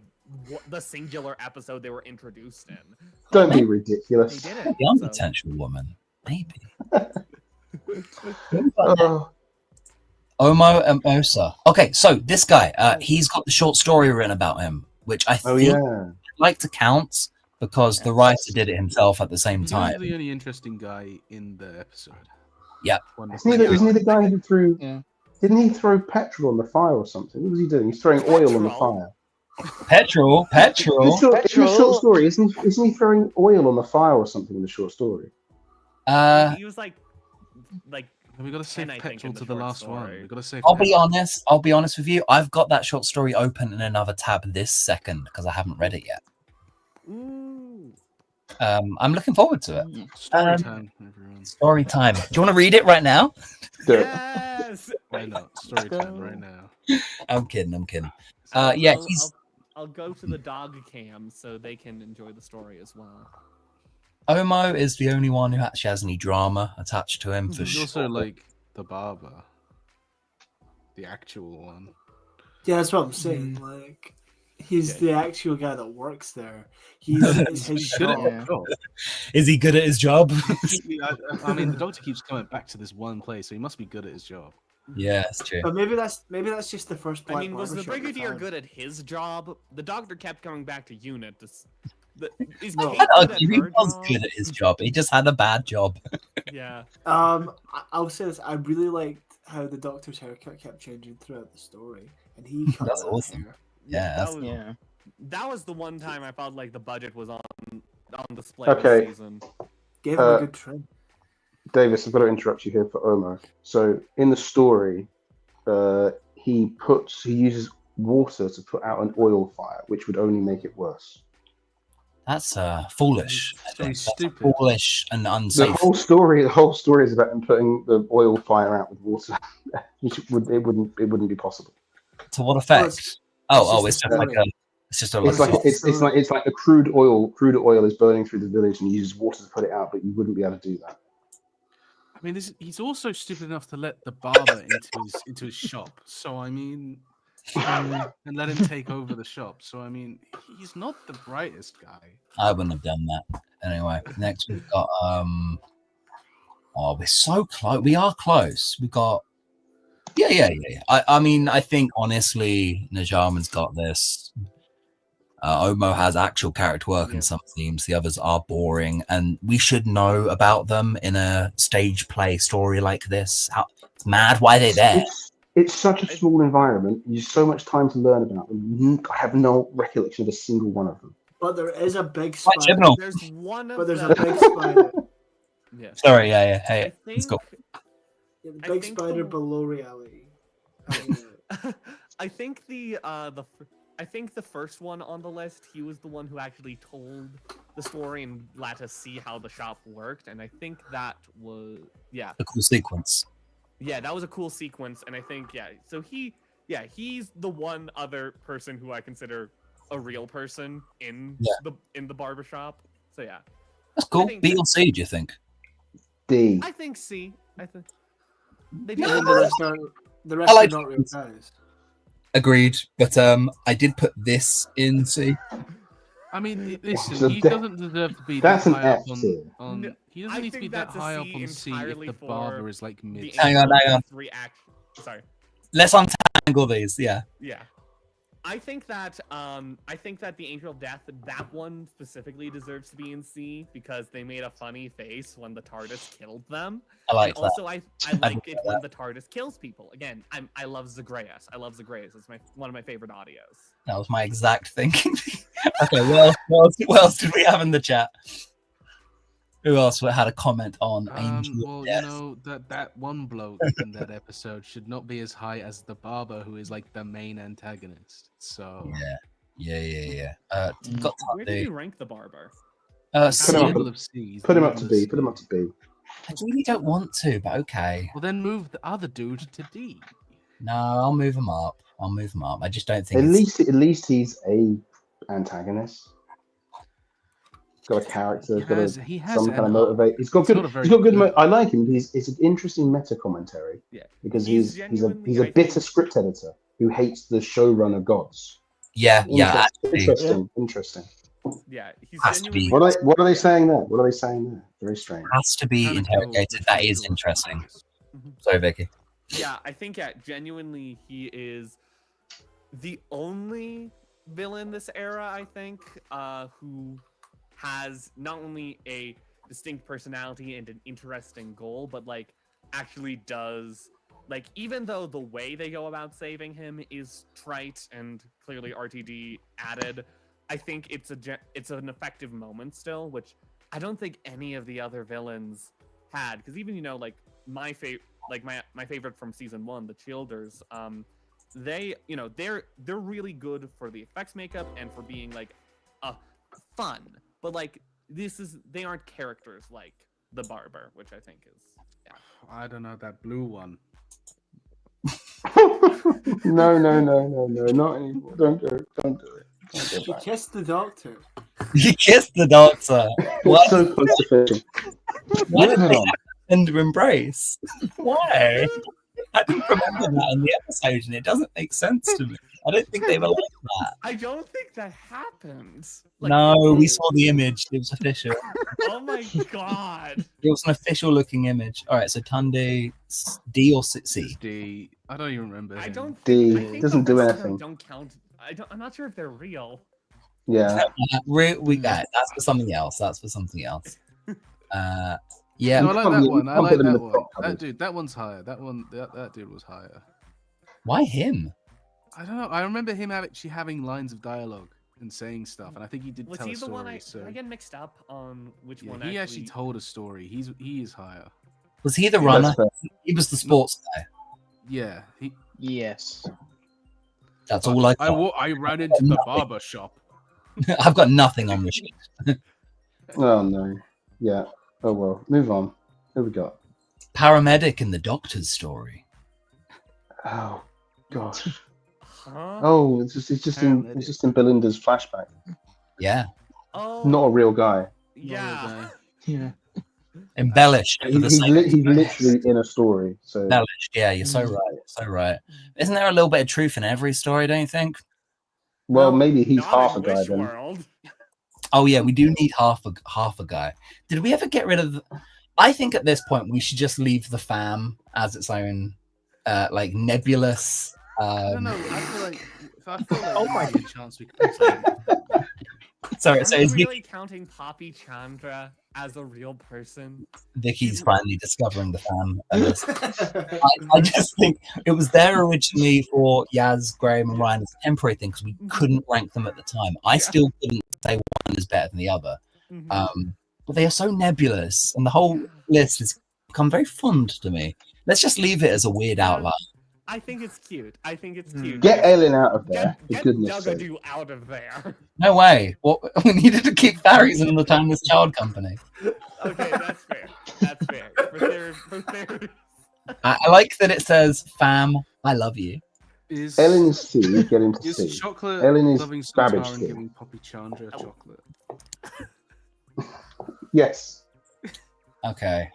the singular episode they were introduced in. Don't be They ridiculous. did it. young so- potential woman. Maybe. Oh, Omo and Osa. Okay, so this guy, he's got the short story written about him, which I oh think yeah. I'd like to count because the writer did it himself at the same He was time. the only interesting guy in the episode. Yeah. Wonderful. Isn't he the guy who threw? Yeah. Didn't he throw petrol on the fire or something? What was he doing? He's throwing oil on the Petrol? fire. Petrol. In the short story, isn't he throwing oil on the fire or something in the short story? He was like We got to save 10, I think, petrol in the to the short last one. story. We got to save. I'll be petrol. honest with you. I've got that short story open in another tab this second because I haven't read it yet. ooh. I'm looking forward to it. Story Um, time, everyone. Story time. Do you want to read it right now? Do it. Yes. Why not? Story time right now. I'm kidding. So Yeah, I'll- he's I'll go to the dog cam so they can enjoy the story as well. Omo is the only one who actually has any drama attached to him for He's sure. also like the barber, the actual one. Yeah, that's what I'm saying. Like, he's Yeah. the actual guy that works there. It's his Good at job. his job. Is he good at his job? I mean, the doctor keeps coming back to this one place, so he must be good at his job. Yeah, that's true. But maybe that's just the first. I Black mean, was the barbershop we've brigadier had. good at his job? The doctor kept coming back to unit. Is No. Kate I'd good at argue he her was job? good at his job. He just had a bad job. Yeah. I'll say this. I really liked how the doctor's haircut kept changing throughout the story, and he cut That's that awesome. hair. Yeah, that that's- was, Yeah. that was the one time I felt like the budget was on display Okay. this season. Gave him a good trim. Davis, I've got to interrupt you here for Omo. So in the story, he uses water to put out an oil fire, which would only make it worse. That's foolish. I So think. he's That's stupid. foolish and The unsafe. whole story is about him putting the oil fire out with water, which it wouldn't be possible. To what Well, effect? Oh, it's it's just just a like story. it's just a It's like. like it's like the crude oil is burning through the village, and he uses water to put it out, but you wouldn't be able to do that. I mean, he's also stupid enough to let the barber into his shop. So I mean, and let him take over the shop. So I mean, he's not the brightest guy. I wouldn't have done that. Anyway, next we've got oh, we're so close. We are close. We got yeah. I mean, I think honestly, Najaman's got this. Omo has actual character work and some themes. The others are boring, and we should know about them in a stage play story like this. It's mad. Why are they there? It's such a small environment. You have so much time to learn about them. I have no recollection of a single one of them. But there is a big Quite spider. general. There's one of But there's them. a big spider. Yeah. Sorry, yeah. I Hey, let's go. think, The I big think spider the- below reality. I think I think the first one on the list, he was the one who actually told the story and let us see how the shop worked, and I think that was A cool sequence. yeah, that was a cool sequence, and I think so he's the one other person who I consider a real person in the barbershop. So yeah, That's cool. think B or C, do you think? D. I think C. I think they I did. think the rest I like are not real guys. Agreed, but I did put this in C. I mean, listen, So he that- doesn't deserve to be that's that an high up F tier. on. He doesn't I need to be think that that's a high up C on C if entirely the for barber is like the mid. Hang on. Sorry. Let's untangle these. Yeah. Yeah. I think that the Angel of Death, that one specifically deserves to be in C because they made a funny face when the TARDIS killed them. I like and that. also I like it when the TARDIS kills people. Again, I love Zagreus. I love Zagreus. It's one of my favorite audios. That was my exact thinking. Okay, what else did we have in the chat? Who else had a comment on Angel Well, of Death? you know that one bloke in that episode should not be as high as the barber, who is like the main antagonist. So Yeah. Got Where did you rank the barber? C. Put him up, middle of C. put him up to B. Put him up to B. I really don't want to, but okay. Well, then move the other dude to D. No, I'll move him up. I just don't think. At it's- least he's a antagonist. Got a character. He has Some kind of an motivate. arc. He's got It's good. not a very He's got good. good- I like him because it's an interesting meta commentary. Yeah. Because He's he's a genuinely, I bitter think- script editor who hates the showrunner gods. Yeah. Actually, Interesting. Yeah, he's Has to be. genuinely. What are they saying there? Very strange. has to be Kinda interrogated. cool. That is interesting. Mhm. Sorry, Vicky. Yeah, I think genuinely he is the only villain this era, I think, who has not only a distinct personality and an interesting goal, but like actually does like even though the way they go about saving him is trite and clearly RTD added, I think it's an effective moment still, which I don't think any of the other villains had, because even like my favorite from season 1, the Childers, they're really good for the effects makeup and for being like fun, but like they aren't characters like the barber, which I think is I don't know that blue one. No, not anymore. Don't do it. Don't do it. Don't go She back. kissed the doctor. You kissed the doctor. What? It's so close to finishing. Why did Moving they on. end to embrace? Why? I didn't remember that in the episode, and it doesn't make sense to me. I don't think they were like that. I don't think that happens. No, we saw the image. It was official. Oh my god. It was an official looking image. All right, so Tunde, D or C? D. I don't even remember. I him. don't. D. I think Doesn't the do rest of them anything. Don't count. I'm not sure if they're real. Yeah. We got that's for something else. That's for something else. Yeah. No, I like Can't that put- one. I can't like put him in that the one. top That cupboard. dude. That one's higher. That dude was higher. Why him? I don't know. I remember him actually having lines of dialogue and saying stuff, and I think he did Was tell he a the one story. I So get mixed up on which yeah, one? he actually told a story. He is higher. Was he the That's runner? fair. He was the sports guy. Yeah, he Yes. That's all I I got. I ran into the barber shop. I've got nothing on Rashid. Oh no. Yeah. Oh well. Move on. Who we got? Paramedic in the Doctor's story. Oh gosh. Huh? Oh, it's just in Belinda's flashback. Yeah. Oh. Not a real guy. Yeah. Yeah. Embellished. for the He's sake of literally in a story. So embellished. Yeah, you're so right. So right. Isn't there a little bit of truth in every story, don't you think? well, No, maybe he's not half a in guy Wish then. World. Oh yeah, we do need half a guy. Did we ever get rid of I think at this point we should just leave the fam as its own like nebulous I don't know. I feel like Oh my- there's a chance we could put something. sorry, Are so we is really counting Poppy Chandra as a real person? Vicky's finally discovering the fam. I just think it was there originally for Yaz, Graham, and Ryan as a temporary thing because we couldn't rank them at the time. I still couldn't say one is better than the other. Mhm. But they are so nebulous, and the whole list has become very fond to me. Let's just leave it as a weird outlier. I think it's cute. I think it's cute. Get Aelin out of there, for Get goodness sake. Dugadoo out of there. No way. What we needed to keep fairies in the Timeless Child Company. Okay, that's fair. That's fair. For therapy. I like that it says, "Fam, I love you." Is Ellen is C, get him to is C. chocolate Ellen is loving Babbage Sultara and King. giving Poppy Chandra chocolate? Yes. Okay.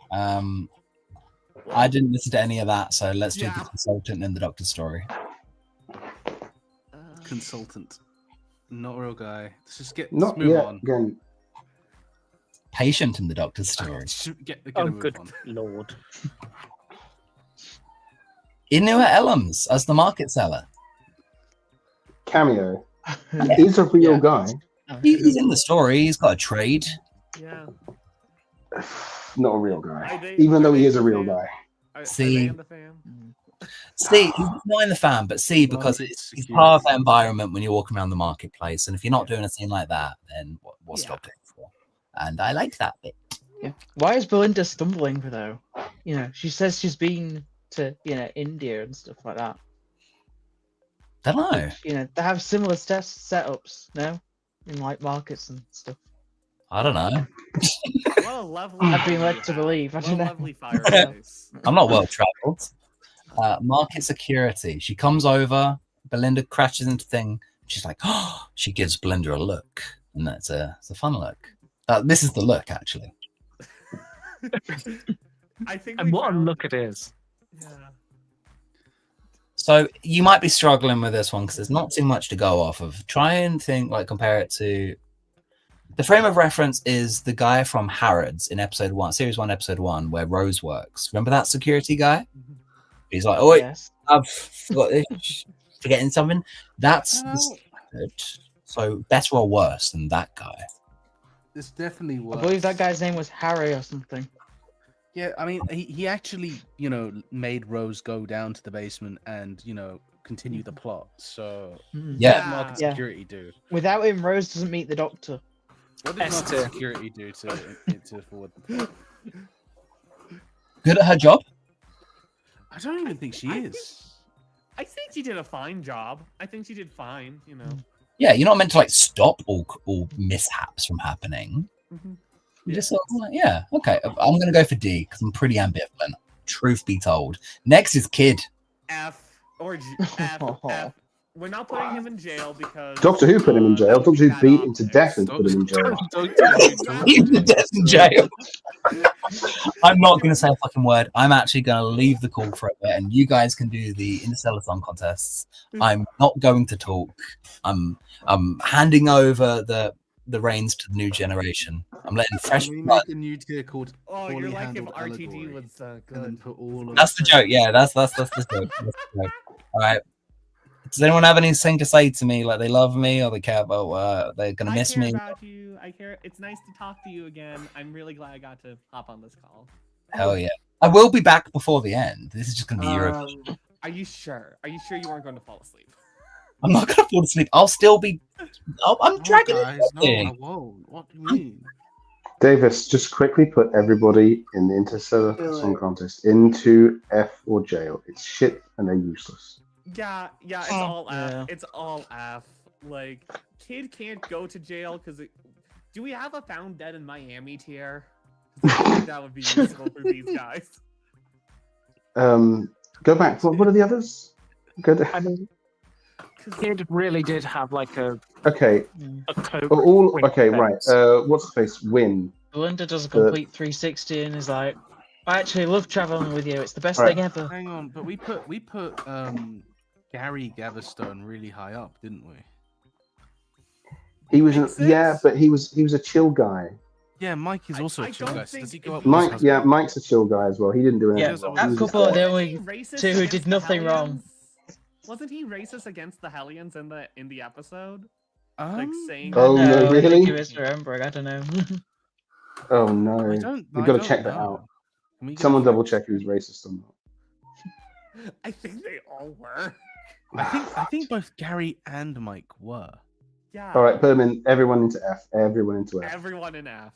I didn't listen to any of that, so let's do Yeah. the consultant in the Doctor's story. Consultant, not a real guy. Let's just Not move yet. on. Again, Patient in the Doctor's story. Get Oh, a move good on. lord. Inua Ellams as the market seller. cameo. He's a real Yeah. guy. He's in the story. He's got a trade. Yeah. Not a real guy. Are they- Even are though he they is a the real fam? guy. Are See. they in the fam? C, he's not in the fan, but C because Market he's part of security. that environment when you're walking around the marketplace. And if you're not doing a scene like that, then what's Yeah. stopping it for? And I liked that bit. Yeah. Why is Belinda stumbling though? You know, she says she's been to India and stuff like that. Don't know. You know, they have similar setups, no, in like markets and stuff. I don't know. What a lovely. I've been led fire to you have. believe. I What a don't know. lovely fireplace. I'm not well traveled. Market security. She comes over. Belinda crashes into thing. She's like, oh, she gives Belinda a look, and it's a fun look. This is the look actually. I think. And we what a found- look it is. Yeah. So you might be struggling with this one because there's not too much to go off of. Try and think, like, compare it to. The frame of reference is the guy from Harrods in episode 1, series 1, episode 1, where Rose works. Remember that security guy? He's like, oh, Yes. I've forgot this, forgetting something. That's good. So better or worse than that guy? It's definitely I worse. believe that guy's name was Harry or something. Yeah, I mean, he actually, made Rose go down to the basement and, continue the plot. So, Mm. Yeah. what did market Yeah. security do? Without him, Rose doesn't meet the Doctor. What did market Esther. security do to forward the plot? Good at her job? I don't even think she is. I think she did a fine job. I think she did fine. You know. Yeah, you're not meant to like stop all mishaps from happening. Mhm. You just sort of like, yeah, okay. I'm gonna go for D because I'm pretty ambivalent. Truth be told, next is Kid. F or G, F. F. We're not putting him in jail because Doctor Who put him in jail. Doctor Who that beat him to optics. death and put him in jail. Even death in jail. I'm not going to say a fucking word. I'm actually going to leave the call for a bit, and you guys can do the Interstellar Song contests. I'm not going to talk. I'm handing over the reins to the new generation. I'm letting fresh We blood. make a new tier called Oh, you're Poorly like if Handled RTD Allegory, was and then good. put all of That's the joke. Yeah, that's the joke. That's the joke. All right. Does anyone have anything to say to me? Like they love me, or they care about? They're gonna miss I care me. about you. I care. It's nice to talk to you again. I'm really glad I got to hop on this call. Hell yeah! I will be back before the end. This is just gonna be Europe. Are you sure? Are you sure you weren't going to fall asleep? I'm not gonna fall asleep. I'll still be. I'm dragging guys, this no, thing. I won't. What do you mean? Davis, just quickly put everybody in the Interstellar Yeah, Song like- Contest into F or jail. It's shit and they're useless. Yeah, it's all F. It's all F. Like, kid can't go to jail because do we have a found dead in Miami tier? 'Cause I think that would be useful for these guys. Go back. What are the others? Go to... I mean, Kid really did have like a Okay. coke. All ring okay, fence. right. What's the face? Win. Belinda does a complete 360 and is like, I actually love traveling with you. It's the best Right. thing ever. Hang on, but we put Gary Gavestone really high up, didn't we? He was Makes yeah, sense. but he was a chill guy. Yeah, Mike is also I a chill don't guy. think Does he it- go up with his Mike, husband? Mike's a chill guy as well. He didn't do Yeah, anything wrong. that He was couple are the Wasn't only he racist two who against did the nothing wrong. Hellions? Wasn't he racist against the Hellions in the episode? Like saying Oh, no, no, I think really? he was remembering. I don't know. Oh no, I we've don't got to know. check that out. Can we get Someone a double fact check who's racist or not. I think they all were. I think both Gary and Mike were. Yeah. All right, Berman, everyone into F. Everyone into F. Everyone in F.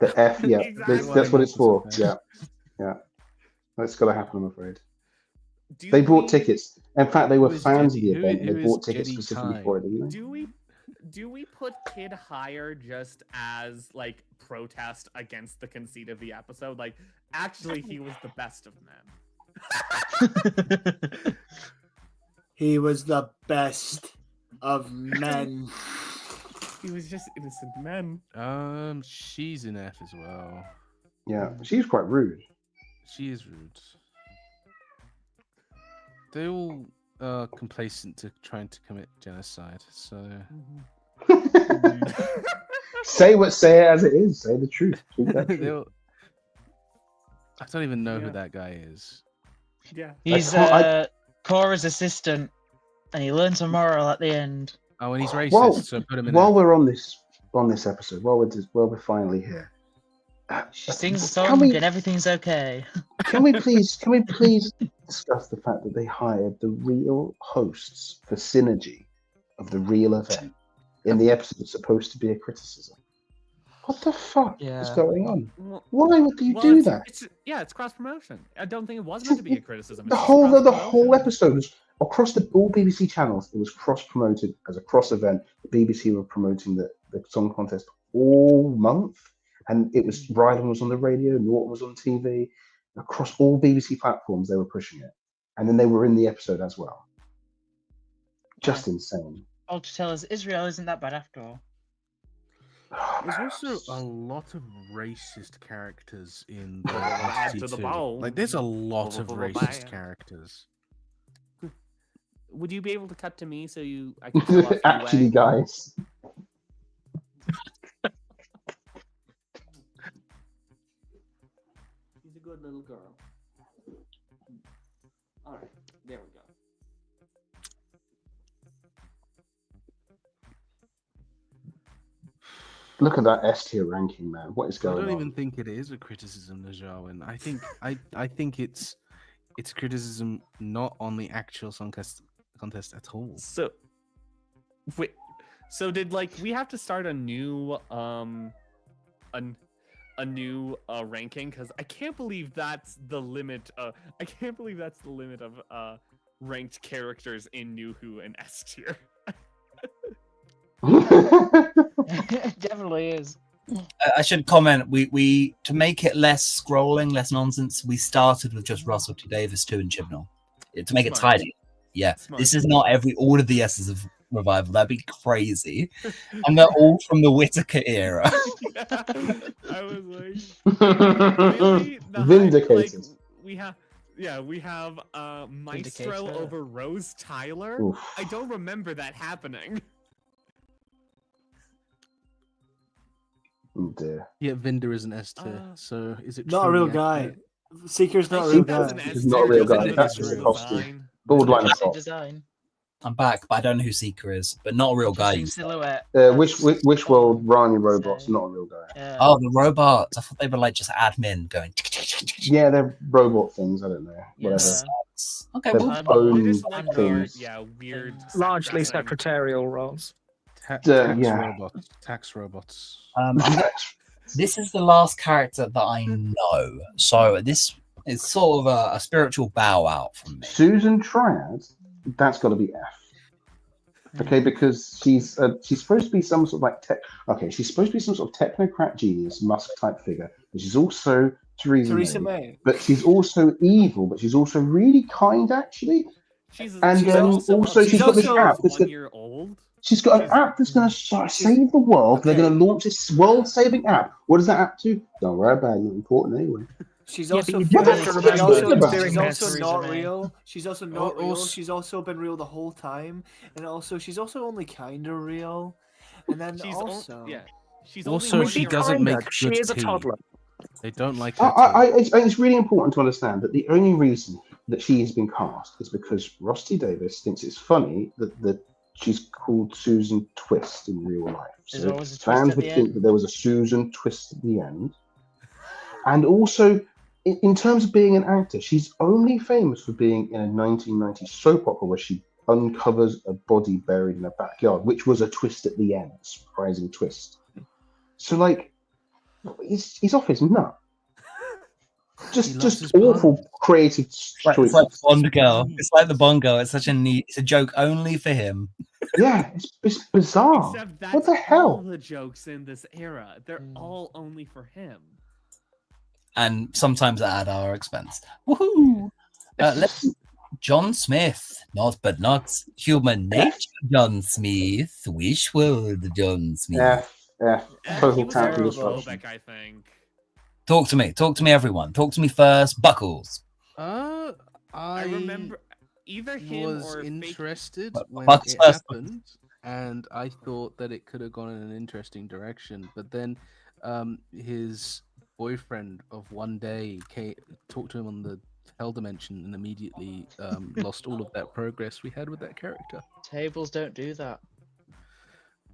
The F, yeah, Exactly. that's what it's for. Okay. Yeah. That's got to happen, I'm afraid. Do They bought we- tickets. In fact, they were Who is fans of Jetty? the Who- event. who They is bought tickets Jetty specifically Kai? for it, didn't they? Do we put Kid higher just as like protest against the conceit of the episode? Like, actually, he was the best of men. He was the best of men. He was just innocent men. She's in F as well. Yeah, she's quite rude. She is rude. They all are complacent to trying to commit genocide. So Say it as it is. Say the truth. Speak that truth. they'll- I don't even know who Yeah. that guy is. Yeah. He's I- Cora's assistant, and he learns a moral at the end. Oh, and he's racist, While- so put him in. While F. we're on this episode, while we're finally here, She sings a Can song, we- and everything's okay. can we please discuss the fact that they hired the real hosts for synergy of the real event in the episode that's supposed to be a criticism? What the fuck is Yeah. going on? Well, Why would you well, do it's- that? It's cross promotion. I don't think it was meant to be a criticism. The it's just whole cross-promotion. episode was across all BBC channels. It was cross promoted as a cross event. The BBC were promoting the song contest all month, and it was Ryland was on the radio, Norton was on TV. Across all BBC platforms, they were pushing it, and then they were in the episode as well. Just insane. All to tell us Israel isn't that bad after all. Oh, There's man. also a lot of racist characters in the Add to Entity the 2. bowl. Like, there's a lot of Blah, blah, blah, racist blah. characters. Would you be able to cut to me so I can fill off you Actually, away? guys, She's a good little girl. All right, there we go. look at that S tier ranking, man. What is I going don't on? even think it is a criticism, Najawin. I think it's criticism not on the actual song contest at all. So, wait. So did we have to start a new ranking? Because I can't believe that's the limit. I can't believe that's the limit of ranked characters in New Who and S tier. It definitely is. I should comment. We to make it less scrolling, less nonsense. We started with just Russell T Davis, 2 and Chibnall to make it Smart. tidy. Yeah, Smart. this is not all of the S's of Revival. That'd be crazy, and they're all from the Whittaker era. I was like, really? Vindicated. We have Maestro Vindicator. over Rose Tyler. Oof. I don't remember that happening. Oh dear. Yeah, Vinder is an S tier. Uh, So is it Not a real truly guy. accurate? Seeker's not I a real think that's guy. an He's S not a tier real just guy. under That's the just a design. costume. Borderline Classic assault. design. I'm back, but I don't know who Seeker is. But not a real guy. Interesting silhouette. Which world Rani robots? So- Not a real guy. Yeah. Oh, the robots. I thought they were like just admin going. Yeah, they're robot things. I don't know. Whatever. Yeah. Okay, They're well, I'm- bone They're just like weird, things. weird. Largely setting. secretarial roles. Tax yeah. robots. Tax robots. this is the last character that I know. So this is sort of a spiritual bow out from me. Susan Triad that's got to be F. Okay, because she's supposed to be some sort of like she's supposed to be some sort of technocrat genius, Musk type figure, but she's also Theresa May. May. But she's also evil, but she's also really kind actually. She's And she's then also, also she's got this also app that's 1 year old. she's got an app that's going to save the world. Okay. They're going to launch this world-saving app. What does that app do? Don't worry about it. Not important anyway. She's Yeah, also but you What do the have to fuck remember is that that about? during she's her also Theresa not May- real. She's also not real. Also- She's also been real the whole time, and also she's also only kind of real. And then She's also, She's Also, only she 1 year doesn't old. make She good is a tea. toddler. They don't like her tea. It's really important to understand that the only reason that she has been cast is because Ross T. Davis thinks it's funny that she's called Susan Twist in real life. There's So always a twist fans at would the think end. that there was a Susan Twist at the end. And also, in terms of being an actor, she's only famous for being in a 1990s soap opera where she uncovers a body buried in a backyard, which was a twist at the end, surprising twist. So, like, he's off his nut. He loves his Just awful puns. creative It's like choices. Bond girl. It's like the Bond girl. It's such a neat. It's a joke only for him. Yeah, it's bizarre. Except that's What the all hell? the jokes in this era. They're all only for him. And sometimes at our expense. Woohoo! Let's John Smith, not human nature. John Smith, Wish World. John Smith. Yeah, He total was talent homophobic, destruction. I think. Talk to me, everyone. Talk to me first, Buckles. I I remember either him was or fake... interested But when Buck's it first. happened, and I thought that it could have gone in an interesting direction. But then, his boyfriend of one day talked to him on the Hell Dimension, and immediately lost all of that progress we had with that character. Tables don't do that.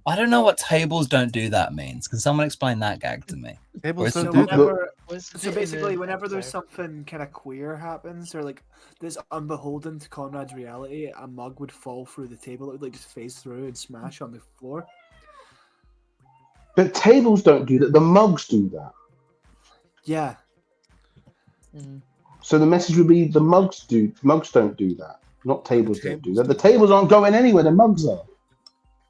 I don't know what tables don't do that means. Can someone explain that gag to me? Tables So don't So do that. whenever, Was so it in basically, the whenever there's episode? something kind of queer happens, or like this unbeholden to Conrad's reality, a mug would fall through the table. It would like just phase through and smash on the floor. But tables don't do that. The mugs do that. Yeah, Mm. So the message would be the mugs don't do that. Not tables don't do that. The tables aren't going anywhere. The mugs are.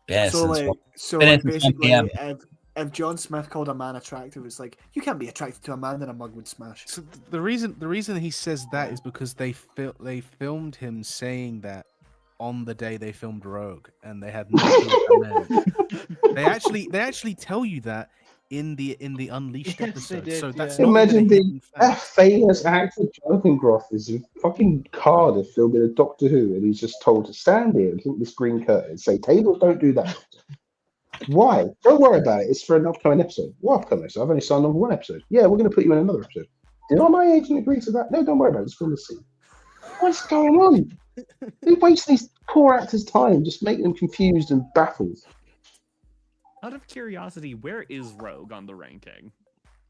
Yes. so it's like, so Finish like at 10 basically, PM. if John Smith called a man attractive, it's like you can't be attracted to a man that a mug would smash. So the reason he says that is because they filmed him saying that on the day they filmed Rogue, and they had no clue what that meant. They actually tell you that in the Unleashed Yes, episode. they did, So that's yeah. not Imagine even a hidden that fact. famous actor Jonathan Groff is in fucking Cardiff filming a Doctor Who, and he's just told to stand here and hit this green curtain and say tables don't do that. Why? Don't worry about it. It's for an upcoming episode. What upcoming episode? I've only signed on for one episode. Yeah, we're going to put you in another episode. Did my agent agree to that? No, don't worry about it. It's film the scene. What's going on? They waste these poor actors' time, just make them confused and baffled. Out of curiosity, where is Rogue on the ranking?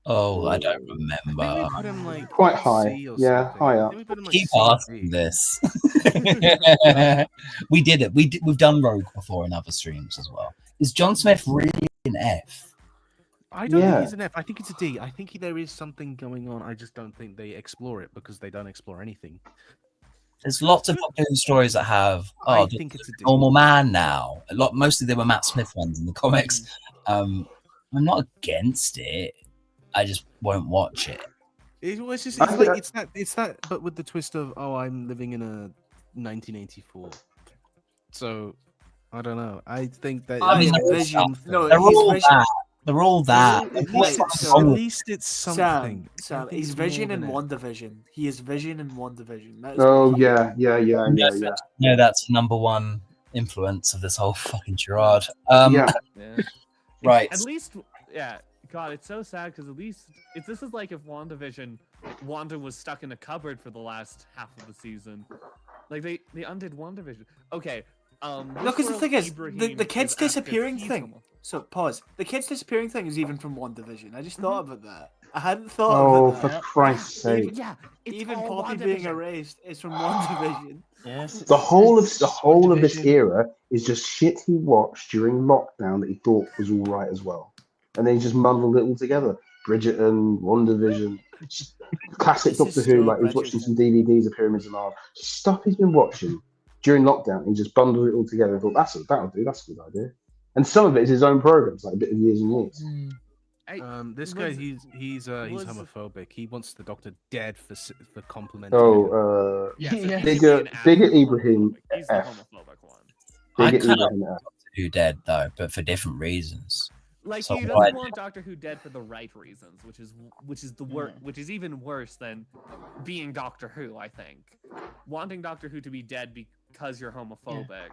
Oh, I don't I think we remember. put him like Quite high. C or Yeah, something. high I up. think we put him, like, Keep C or asking D. this. We did it. We've done Rogue before in other streams as well. Is John Smith really an F? I don't Yeah. think he's an F. I think it's a D. I think there is something going on. I just don't think they explore it because they don't explore anything. There's lots of Doctor Who stories that have I the think it's a D. normal man now. Mostly they were Matt Smith ones in the comics. I'm not against it. I just won't watch it. It's just I think it's that, but with the twist of I'm living in a 1984. So I don't know. I think that I mean, it's they're a Vision. something. No, They're he's all Vision. that. They're all that. Vision- What's right, so so- At wrong with- least it's something. I Sam, think he's it's more Vision in than F. WandaVision. He is Vision in WandaVision. That is Oh, what he is. yeah. No, that's number one influence of this whole fucking charade. Yeah. Yeah. Right. At least, yeah. God, it's so sad because at least this is like if Wanda was stuck in a cupboard for the last half of the season. Like they undid WandaVision. Okay. No, because the thing is, the kids disappearing thing. So pause. The kids disappearing thing is even from WandaVision. I just thought about that. I hadn't thought Oh, about for that. Christ's sake! Yeah. It's Even all Poppy being WandaVision. erased is from WandaVision. Yes. The whole of this Division. era is just shit he watched during lockdown that he thought was all right as well, and then he just muddled it all together. Bridgerton, WandaVision, classic This is Doctor Who. so Like he was watching Bridgerton. some DVDs of Pyramids of Mars. Stuff he's been watching during lockdown. He just bundled it all together and thought, that'll do. That's a good idea. And some of it is his own programs, like a bit of Years and Years. This guy, was- he's was- homophobic. He wants the Doctor dead for complimenting. Oh, Yeah, so Yeah. he Bigger- should be an Bigger asshole. Ibrahim He's the F. homophobic one. I Bigger kind of Ibrahim F. Who dead though, but for different reasons. Like So he why- doesn't want Doctor Who dead for the right reasons, which is the which is even worse than being Doctor Who. I think wanting Doctor Who to be dead because you're homophobic.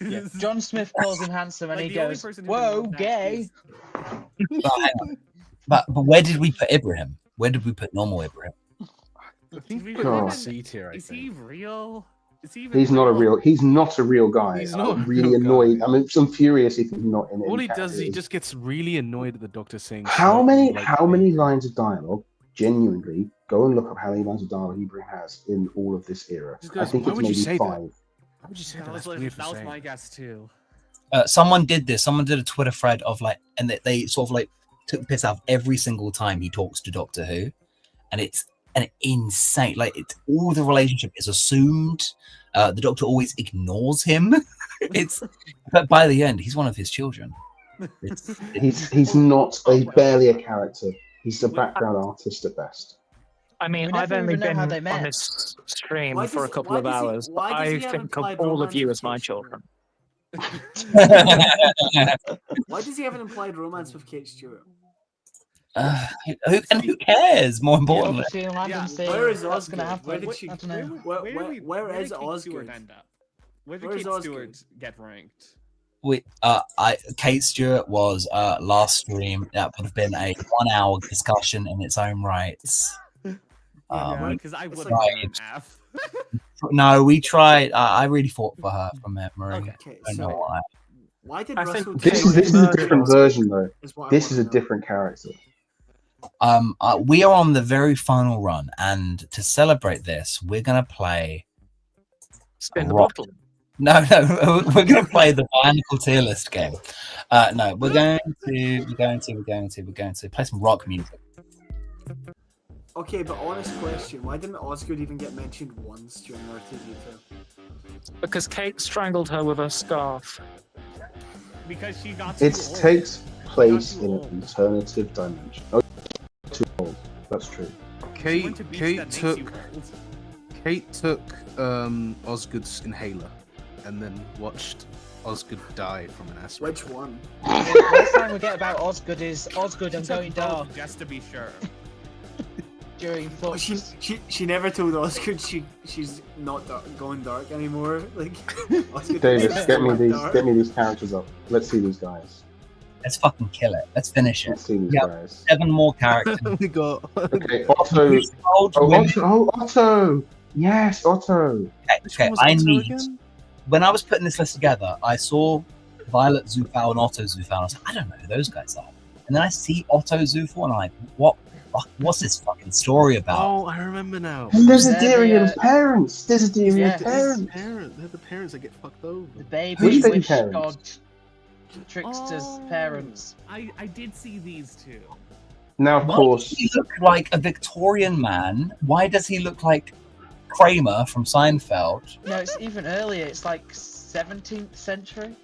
Yeah. is- John Smith calls him handsome, and Like, he the only goes, person who can "Whoa, want that gay." is- But, hang on. but where did we put Ibrahim? Where did we put normal Ibrahim? I think we we're God. in C tier. I Is he think. real? Is he even He's not a real. He's not a real guy. He's I'm not a really real annoyed. guy. I'm furious if he's not in it. All he does is he just gets really annoyed at the Doctor saying. How "Smoke many me like how me." many lines of dialogue? Genuinely, go and look up how many lines of dialogue Ibrahim has in all of this era. Just I goes, think "Why it's would you maybe say that?" 5. How would you say that? That was, That's weird for that was saying. my guess too. Someone did this. Someone did a Twitter thread of like, and they sort of like took the piss out of every single time he talks to Doctor Who, and it's an insane. Like, it's all the relationship is assumed. The Doctor always ignores him. But by the end, he's one of his children. He's not barely a character. He's a background artist at best. I mean, We I've never only even know been how they on met. this stream Why for a does- couple why of does he- hours, but why does I he have think of implied all of you romance as my with Kate children. Why does he have an implied romance with Kate Stewart? Who cares? More importantly, Obviously, Landon Yeah, saying where is that's going to Osgood? happen. Where did she- I don't know. Where did is Kate Osgood? Stewart end up? Where did Where's Kate Osgood? Stewart get ranked? Kate Stewart was last stream. That would have been a 1-hour discussion in its own rights. Because I it's would like- have an F. No, we tried. I really fought for her from memory. Okay. Okay, I don't know so why. why did I Russell? think This T- is a different version though. is what I This is wanna a know. different character. We are on the very final run, and to celebrate this, we're gonna play. Spin the Rock. bottle. No, we're gonna play the Bionicle tier list game. No, we're going to play some rock music. Okay, but honest question: why didn't Osgood even get mentioned once during our TV2? Because Kate strangled her with a scarf. Because she got too It old. takes place too in old. an alternative dimension. Oh, too old. That's true. She went to beach that makes you old. Kate took Osgood's inhaler and then watched Osgood die from an asthma. Which one? Last time we get about Osgood is Osgood, I'm She took going both dark just to be sure. during Oh, Flux. she never told Osgood she's not going dark anymore. Like Osgood Davis, is get me going these dark. characters up. Let's see these guys. Let's fucking kill it. Let's finish it. Let's see these Yeah. guys. 7 more characters. we got. Okay, Otto. Old Oh, women. Otto. Yes, Otto. Okay, I need. When I was putting this list together, I saw Violet Zufal and Otto Zufal. I was like, I don't know who those guys are. And then I see Otto Zufal, and I'm like, what's this fucking story about? Oh, I remember now. And there's They're the, Adirian's parents. There's Adirian's Yeah. parents. They're the parents that get fucked over. The baby Which baby wish parents? god trickster's Oh, parents. I did see these two. Now, of Why course, does he look like a Victorian man? Why does he look like Kramer from Seinfeld? No, it's even earlier. It's like 17th century.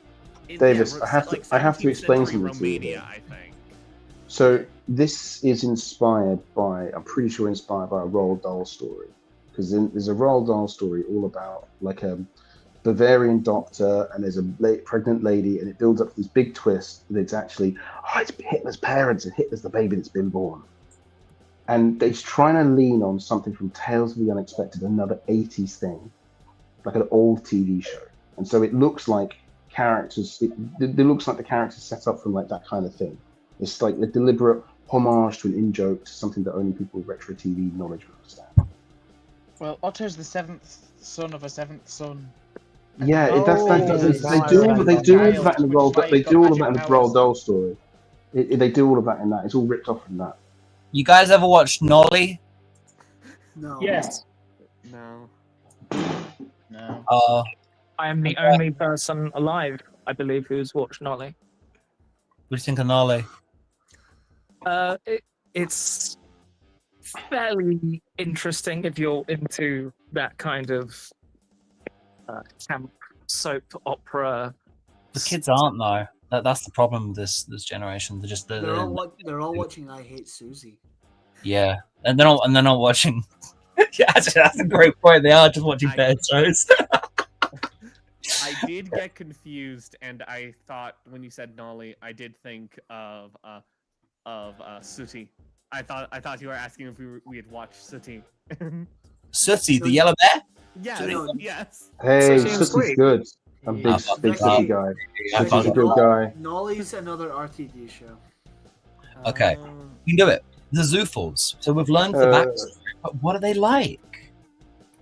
Davis, yeah, I have to- like I have to 17th explain century something to you Romania, here. I think. so this is inspired by, I'm pretty sure inspired by a Roald Dahl story. Because there's a Roald Dahl story all about like a Bavarian doctor and there's a pregnant lady and it builds up this big twist that it's actually, it's Hitler's parents and Hitler's the baby that's been born. And they're trying to lean on something from Tales of the Unexpected, another 80s thing, like an old TV show. And so it looks like characters, it looks like the characters set up from like that kind of thing. It's like a deliberate homage to an in-joke to something that only people with retro TV knowledge would understand. Well, Otto's the 7th son of a 7th son. Yeah, Oh, they do all of that in the Roald. They do all of that in the Roald Dahl story. They do all of that in that. It's all ripped off from that. You guys ever watched Nolly? No. Yes, No. No. I am the only person alive, I believe, who's watched Nolly. What do you think of Nolly? It's fairly interesting if you're into that kind of camp soap opera. The kids aren't though. That's the problem with this generation. They're all watching I Hate Susie. yeah, and they're not watching. Yeah, actually, that's a great point. They are just watching bad shows. I did get confused, and I thought when you said Nolly, I did think of Sooty. I thought you were asking if we had watched Sooty. Sooty, the yellow bear. Yes, No. yes. Hey, Sooty was Sooty's good. I'm a big Sooty guy. Sooty's a good guy. Nolly's another RTD show. Okay. You can do it. The Zoofals. So we've learned the backstory, but what are they like?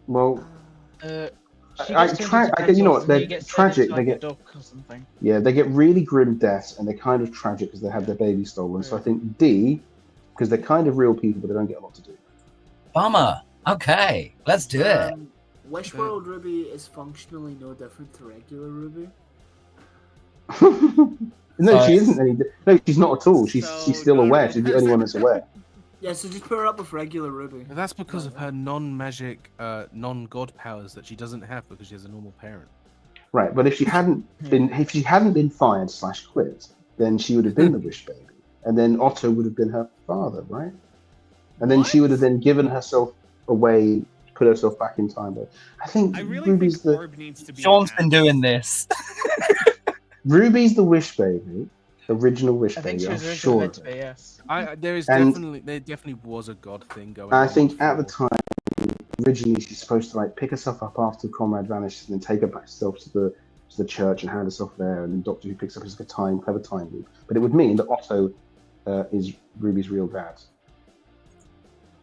Well, She I gets turned tra- into I get- you know what, pencils and they're he gets turned tragic, into, they like, a get- duck or something. yeah, they get really grim deaths, and they're kind of tragic because they have their baby stolen. So I think D, because they're kind of real people, but they don't get a lot to do. Bummer. Okay, let's do it. Wishworld Ruby is functionally no different to regular Ruby. No, she isn't any. No, she's not at all. She's So still not aware. She's the only one that's aware. Yeah, so just put her up with regular Ruby. But that's because of her non-magic, non-god powers that she doesn't have because she has a normal parent. Right, but if she hadn't been fired / quit, then she would have been the Wish Baby, and then Otto would have been her father, right? And then she would have then given herself away, put herself back in time. But I think I really Ruby's think the Orb needs to be. Sean's been doing this. Ruby's the Wish Baby, original Wish I think Baby. she I'm was originally sure. meant to be, yes. There And- definitely was a god thing going. I on think at the before. time, originally she's supposed to like pick herself up after Conrad vanishes and then take her back herself to the church and hand herself there, and then Doctor Who picks up as like a clever time loop. But it would mean that Otto is Ruby's real dad.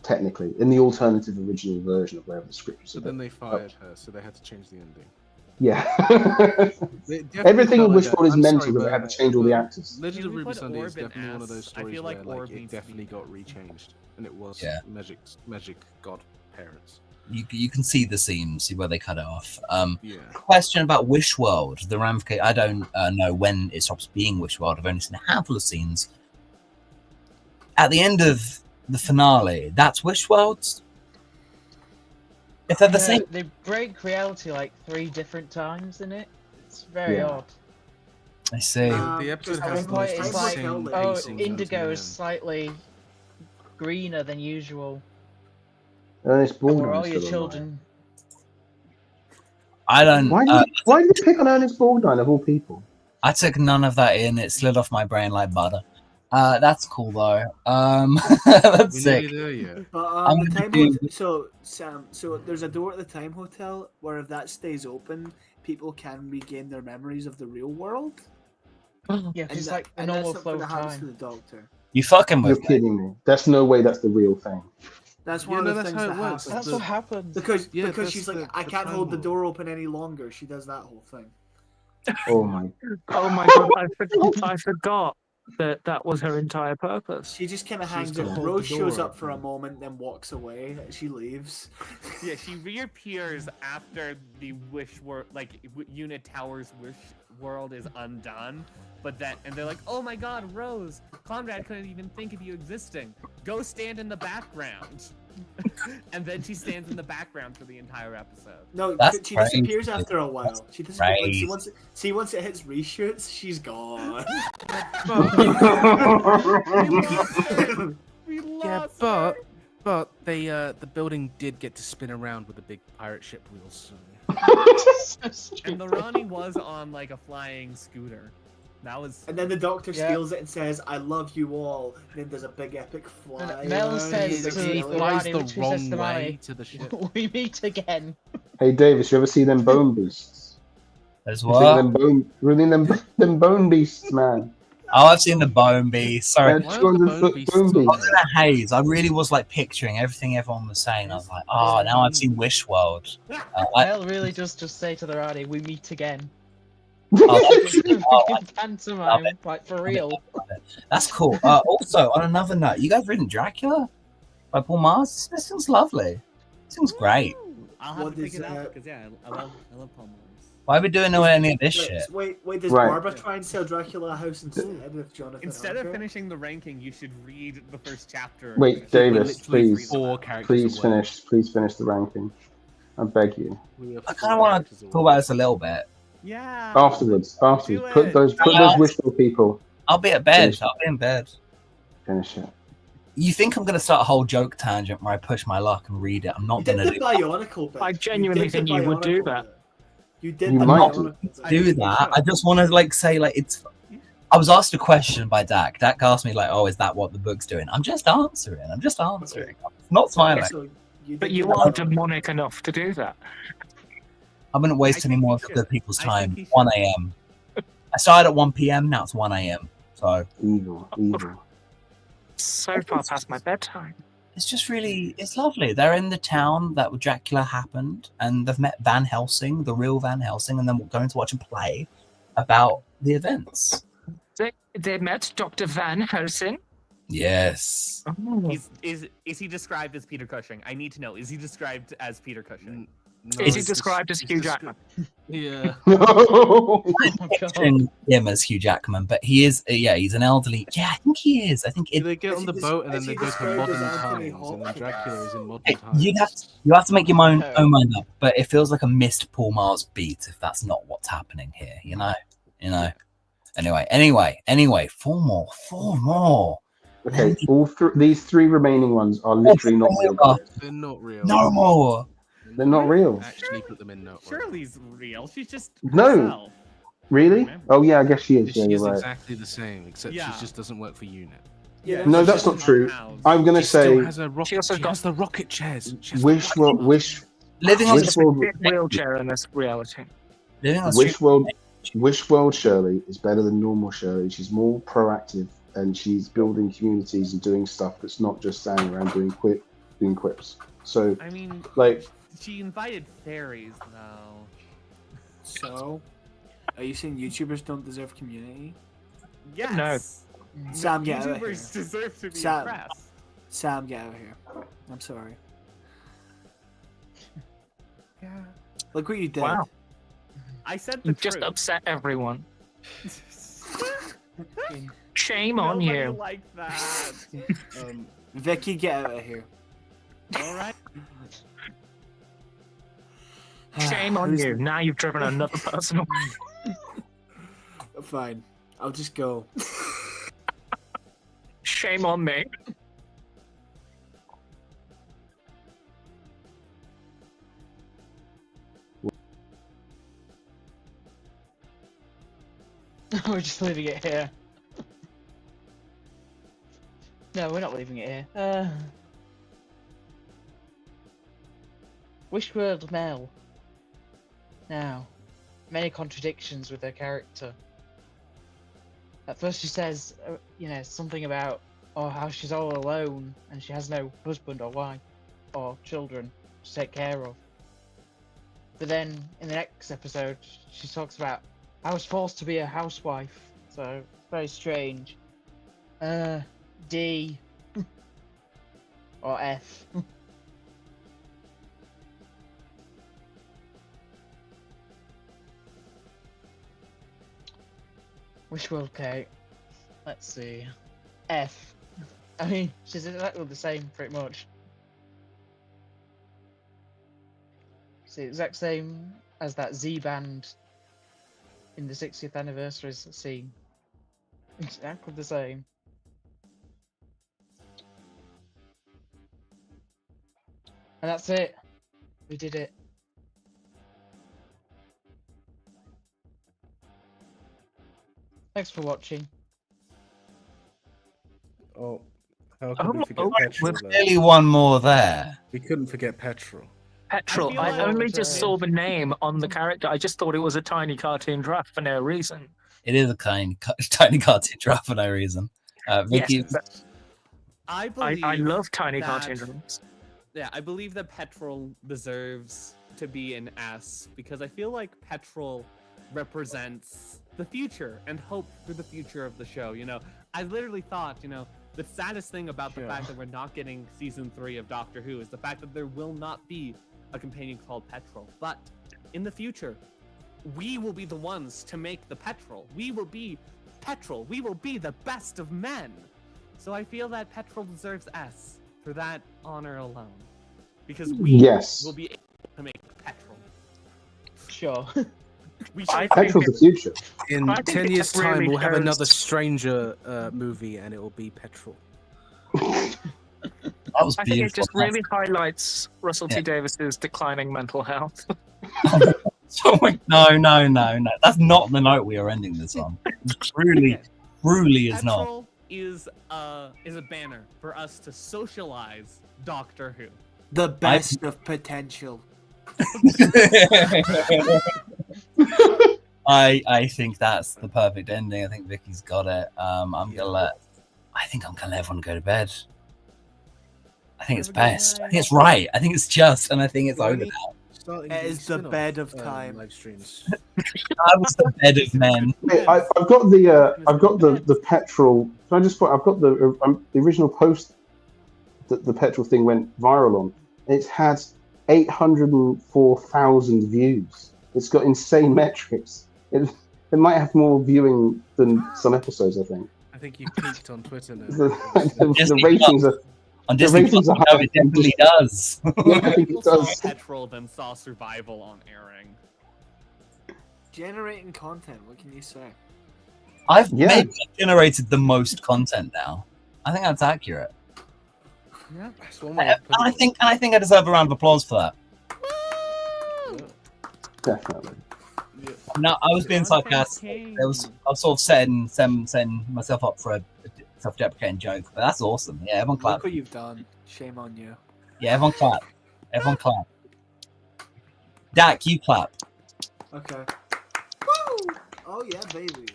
Technically, in the alternative original version of wherever the script was. So then they fired her, so they had to change the ending. Yeah. They definitely Everything in followed Wishful that. is I'm mental, sorry, but they had to change all the actors. Legend Can of we Ruby put Sunday is Orb in definitely one of those S? I stories feel like where Orb it needs to definitely be- got rechanged, and it was Yeah. magic god parents. You can see the seams, see where they cut it off. Yeah. Question about Wish World, the ramification. I don't know when it stops being Wish World. I've only seen a handful of scenes. At the end of the finale, that's Wish World. If they're the Yeah, same, they break reality like 3 different times in it. It's very Yeah. odd. I see. The episode because At has one point the it's most like, insane oh, pacing indigo until is the end. slightly greener than usual. Ernest Or Borgnine all is your still alive. children. I don't. Why did you pick on Ernest Borgnine of all people? I took none of that in. It slid off my brain like butter. That's cool though. That's We're sick. nearly there yet. But I'm the gonna time do- hotel, so Sam, so there's a door at the time hotel where if that stays open, people can regain their memories of the real world. Yeah, because it's that- like the and that's normal something flow of that happens to time. the Doctor. You fucking You're with me. kidding me. That's no way that's the real thing. That's Yeah, one no, of the that's things how that it works. happens. That's the- what happens. Because Yeah, because that's she's like, the- I the can't time hold the warp. door open any longer. She does that whole thing. Oh my. Oh my god, I forgot that was her entire purpose. She just kind of She's hangs to out. hold Rose the shows door up for a open. moment, then walks away. She leaves. Yeah, she reappears after the wish world, like Unit Tower's wish world is undone. But then, and they're like, "Oh my God, Rose! Conrad couldn't even think of you existing. Go stand in the background." And then she stands in the background for the entire episode. No, That's she crazy. disappears after a while. She disappears. Like, crazy. once it hits reshoots, she's gone. We lost Yeah, her. but they the building did get to spin around with the big pirate ship wheels. So. So And the stupid. Ronnie was on like a flying scooter. That was. And then the Doctor Yeah. steals it and says, "I love you all." And then there's a big epic fly. Mel around. says He's to like, he the flies Ronnie, the literally says wrong to way Ronnie, to the ship. we meet again. Hey Davis, you ever see them bone beasts? As You seen well. them bone beasts, man. Oh, I've seen the Bone Beast. Sorry. They're Why are the 200 bone foot beasts bone on I was beasts. in a haze. I really was like picturing everything everyone was saying. I was like, oh, now I've seen Wish World. Mel really does just say to the Ronnie, we meet again. Oh, Pantomime, like for real. That's cool. Also, on another note, you guys reading Dracula by Paul Mars? This thing's lovely. This thing's great. I'll have What to pick is it up that? because yeah, I love Paul Morris. Why are we doing any of this shit? Wait, does Right. Barbara try and sell Dracula a house instead with Jonathan Instead Harker? of finishing the ranking, you should read the first chapter. Wait, Finish it. Davis, Literally please. 4 characters Please away. finish the ranking. I beg you. I kind of want to talk about this a little bit. Yeah. Afterwards. Do Put it. those Well- wishful people. I'll be at bed. Finish it. I'll be in bed. Finish it. You think I'm going to start a whole joke tangent where I push my luck and read it? I'm You not did going to the do Bionicle bit. I genuinely did the think you would do Bionicle that. bit. You did You the might Bionicle bit. do that. I just want to like say like it's. I was asked a question by Dak. Dak asked me like, "Oh, is that what the book's doing?" I'm just answering. I'm not smiling. So you But did you the are Bionicle. demonic enough to do that. I'm going to waste I any think more he of the should. good people's I think time. he should. 1 a.m. I started at 1 p.m. Now it's 1 a.m. So Evil. So far past my bedtime. it's just really, it's lovely. They're in the town that Dracula happened, and they've met Van Helsing, the real Van Helsing, and then we're going to watch a play about the events. They met Dr. Van Helsing. Yes. Oh. Is he described as Peter Cushing? I need to know. Is he described as Peter Cushing? Is he described as Hugh Jackman? Yeah. Oh, God. Picturing him as Hugh Jackman, but he is, yeah, he's an elderly. Yeah, I think he is. I think it. They get on the boat and then is they he go to described modern as Anthony times, and then Hopkins? Dracula is in modern times. You have to make your own No. mind up, but it feels like a missed Paul Mars beat if that's not what's happening here. You know. Anyway, four more. Okay, these three remaining ones are literally not real. Guys. They're not real. No more. They're not real. Actually, put them in. No. Shirley's real. She's just No. herself. Really? Remember. Oh yeah, I guess she is. She Yeah, is you're right. exactly the same, except Yeah. she just doesn't work for UNIT. Yeah, No, she's that's not just true. housed. I'm gonna She still say has a rocket. She also She got- has the rocket chairs. She has the Wish rocket World, Wish, Living on Wish the World, Wheelchair in this reality. living on the street. Wish World Shirley is better than normal Shirley. She's more proactive and she's building communities and doing stuff that's not just standing around doing quips. So I mean, like, she invited fairies though. So, are you saying YouTubers don't deserve community? Yes. Sam, get out of YouTubers here. deserve to be Sam. oppressed. Sam, get out of here. I'm sorry. Yeah. Look what you did. Wow. I said the You just truth. upset everyone. Shame on Nobody you. liked that. Vicky, get out of here. All right. Shame on Who's- you. Now you've driven another person away. Fine. I'll just go. Shame on me. We're just leaving it here. No, we're not leaving it here. Wishworld Mel. Now, many contradictions with her character. At first she says, something about how she's all alone and she has no husband or wife or children to take care of. But then in the next episode, she talks about, I was forced to be a housewife, so very strange. D or F. Wishworld Kate. Let's see. F. I mean, she's exactly the same, pretty much. It's the exact same as that Z band in the 60th anniversary scene. Exactly the same. And that's it. We did it. Thanks for watching. Oh, how could we forget oh, Petrol? though? Clearly one more there. We couldn't forget Petrol. Petrol. feel I like- only just saw the name on the character. I just thought it was a tiny cartoon draft for no reason. It is a tiny cartoon draft for no reason. Vicky, Yes, I believe. I love tiny that- cartoon drafts. Yeah, I believe that Petrol deserves to be an S because I feel like Petrol represents the future and hope for the future of the show. I literally thought, the saddest thing about the fact that we're not getting season 3 of Doctor Who is the fact that there will not be a companion called Petrol. But in the future, we will be the ones to make the Petrol. We will be Petrol. We will be the best of men. So I feel that Petrol deserves S for that honor alone. Because we Yes. will be able to make Sure. We I should think Petrol's the future. In I think 10 it years' just time, really we'll have shows- another Stranger movie, and it will be Petrol. That was I think it beautiful. just really highlights Russell T Yeah. Davis's declining mental health. Oh my, no. That's not the note we are ending this on. Truly is not. Petrol is a banner for us to socialize Doctor Who. The best of potential. I think that's the perfect ending. I think Vicky's got it. I think I'm gonna let everyone go to bed. I think it's Have a good best. I night. think it's right. I think it's just, and I think it's over Really? now. Starting It is the spin-off, bed of time. Live streams. I was the bed of men. Hey, I've got the petrol. Can I just point? I've got the original post that the petrol thing went viral on. It's had 804,000 views. It's got insane metrics. It might have more viewing than some episodes, I think. I think you peaked on Twitter now. The Disney ratings are. On The Disney ratings Plus, are no, high. it definitely does. Yeah, I think People it saw does. Petrol, then saw Survival on airing. Generating content. What can you say? I've Yeah. maybe generated the most content now. I think that's accurate. That's one way of And putting I it. think I deserve a round of applause for that. Definitely. No, I was being sarcastic. I was sort of setting myself up for a self-deprecating joke, but that's awesome. Yeah, everyone clap. Look what you've done. Shame on you. Yeah, everyone clap. Everyone clap. Dak, you clap. Okay. Woo! Oh yeah, baby.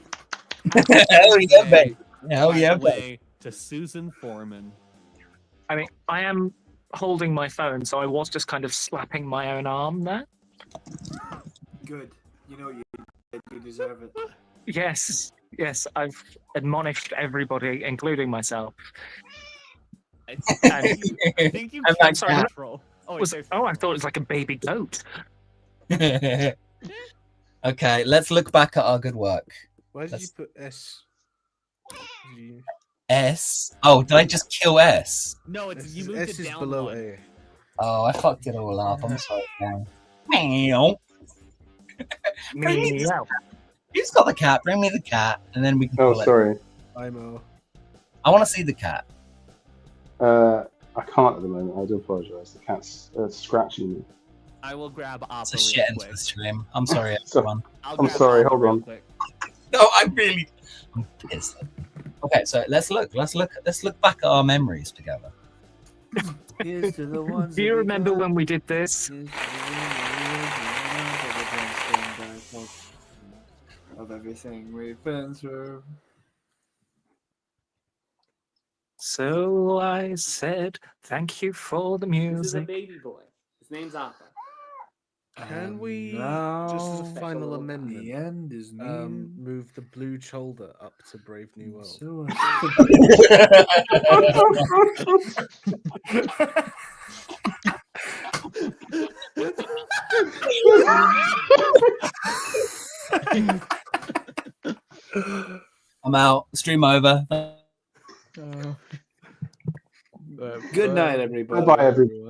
Hell yeah, babe. Hell By yeah, the babe. way to Susan Foreman. I mean, I am holding my phone, so I was just kind of slapping my own arm there. Good. You know you deserve it. Yes, I've admonished everybody, including myself. I And think you I'm killed like, sorry, Petrol. Oh, wait, was, there's- I thought it was like a baby goat. Okay, let's look back at our good work. Why did you That's- put S? Did you- S. Oh, did I just kill S? no, it's you moved S it is down below one. A. Oh, I fucked it all up. I'm sorry. Meow. Meow. Who's got the cat? Bring me the cat, and then we can. Oh, pull it. sorry. IMO. I want to see the cat. I can't at the moment. I do apologise. The cat's scratching me. I will grab Opera It's a real shit end to quick. the stream. I'm sorry, So- everyone. I'll I'm grab sorry, Opera hold real on. quick. No, I'm pissed. Okay, so let's look back at our memories together. Here's to the ones. Do you remember when we did this? Of everything we've been through. So I said, thank you for the This is a music. baby boy. His name's Appa. Can we, now just as a Special final little amendment, The end is near. move the blue shoulder up to Brave New World? So I'm out. Stream over. Good night, everybody. Bye bye, everyone.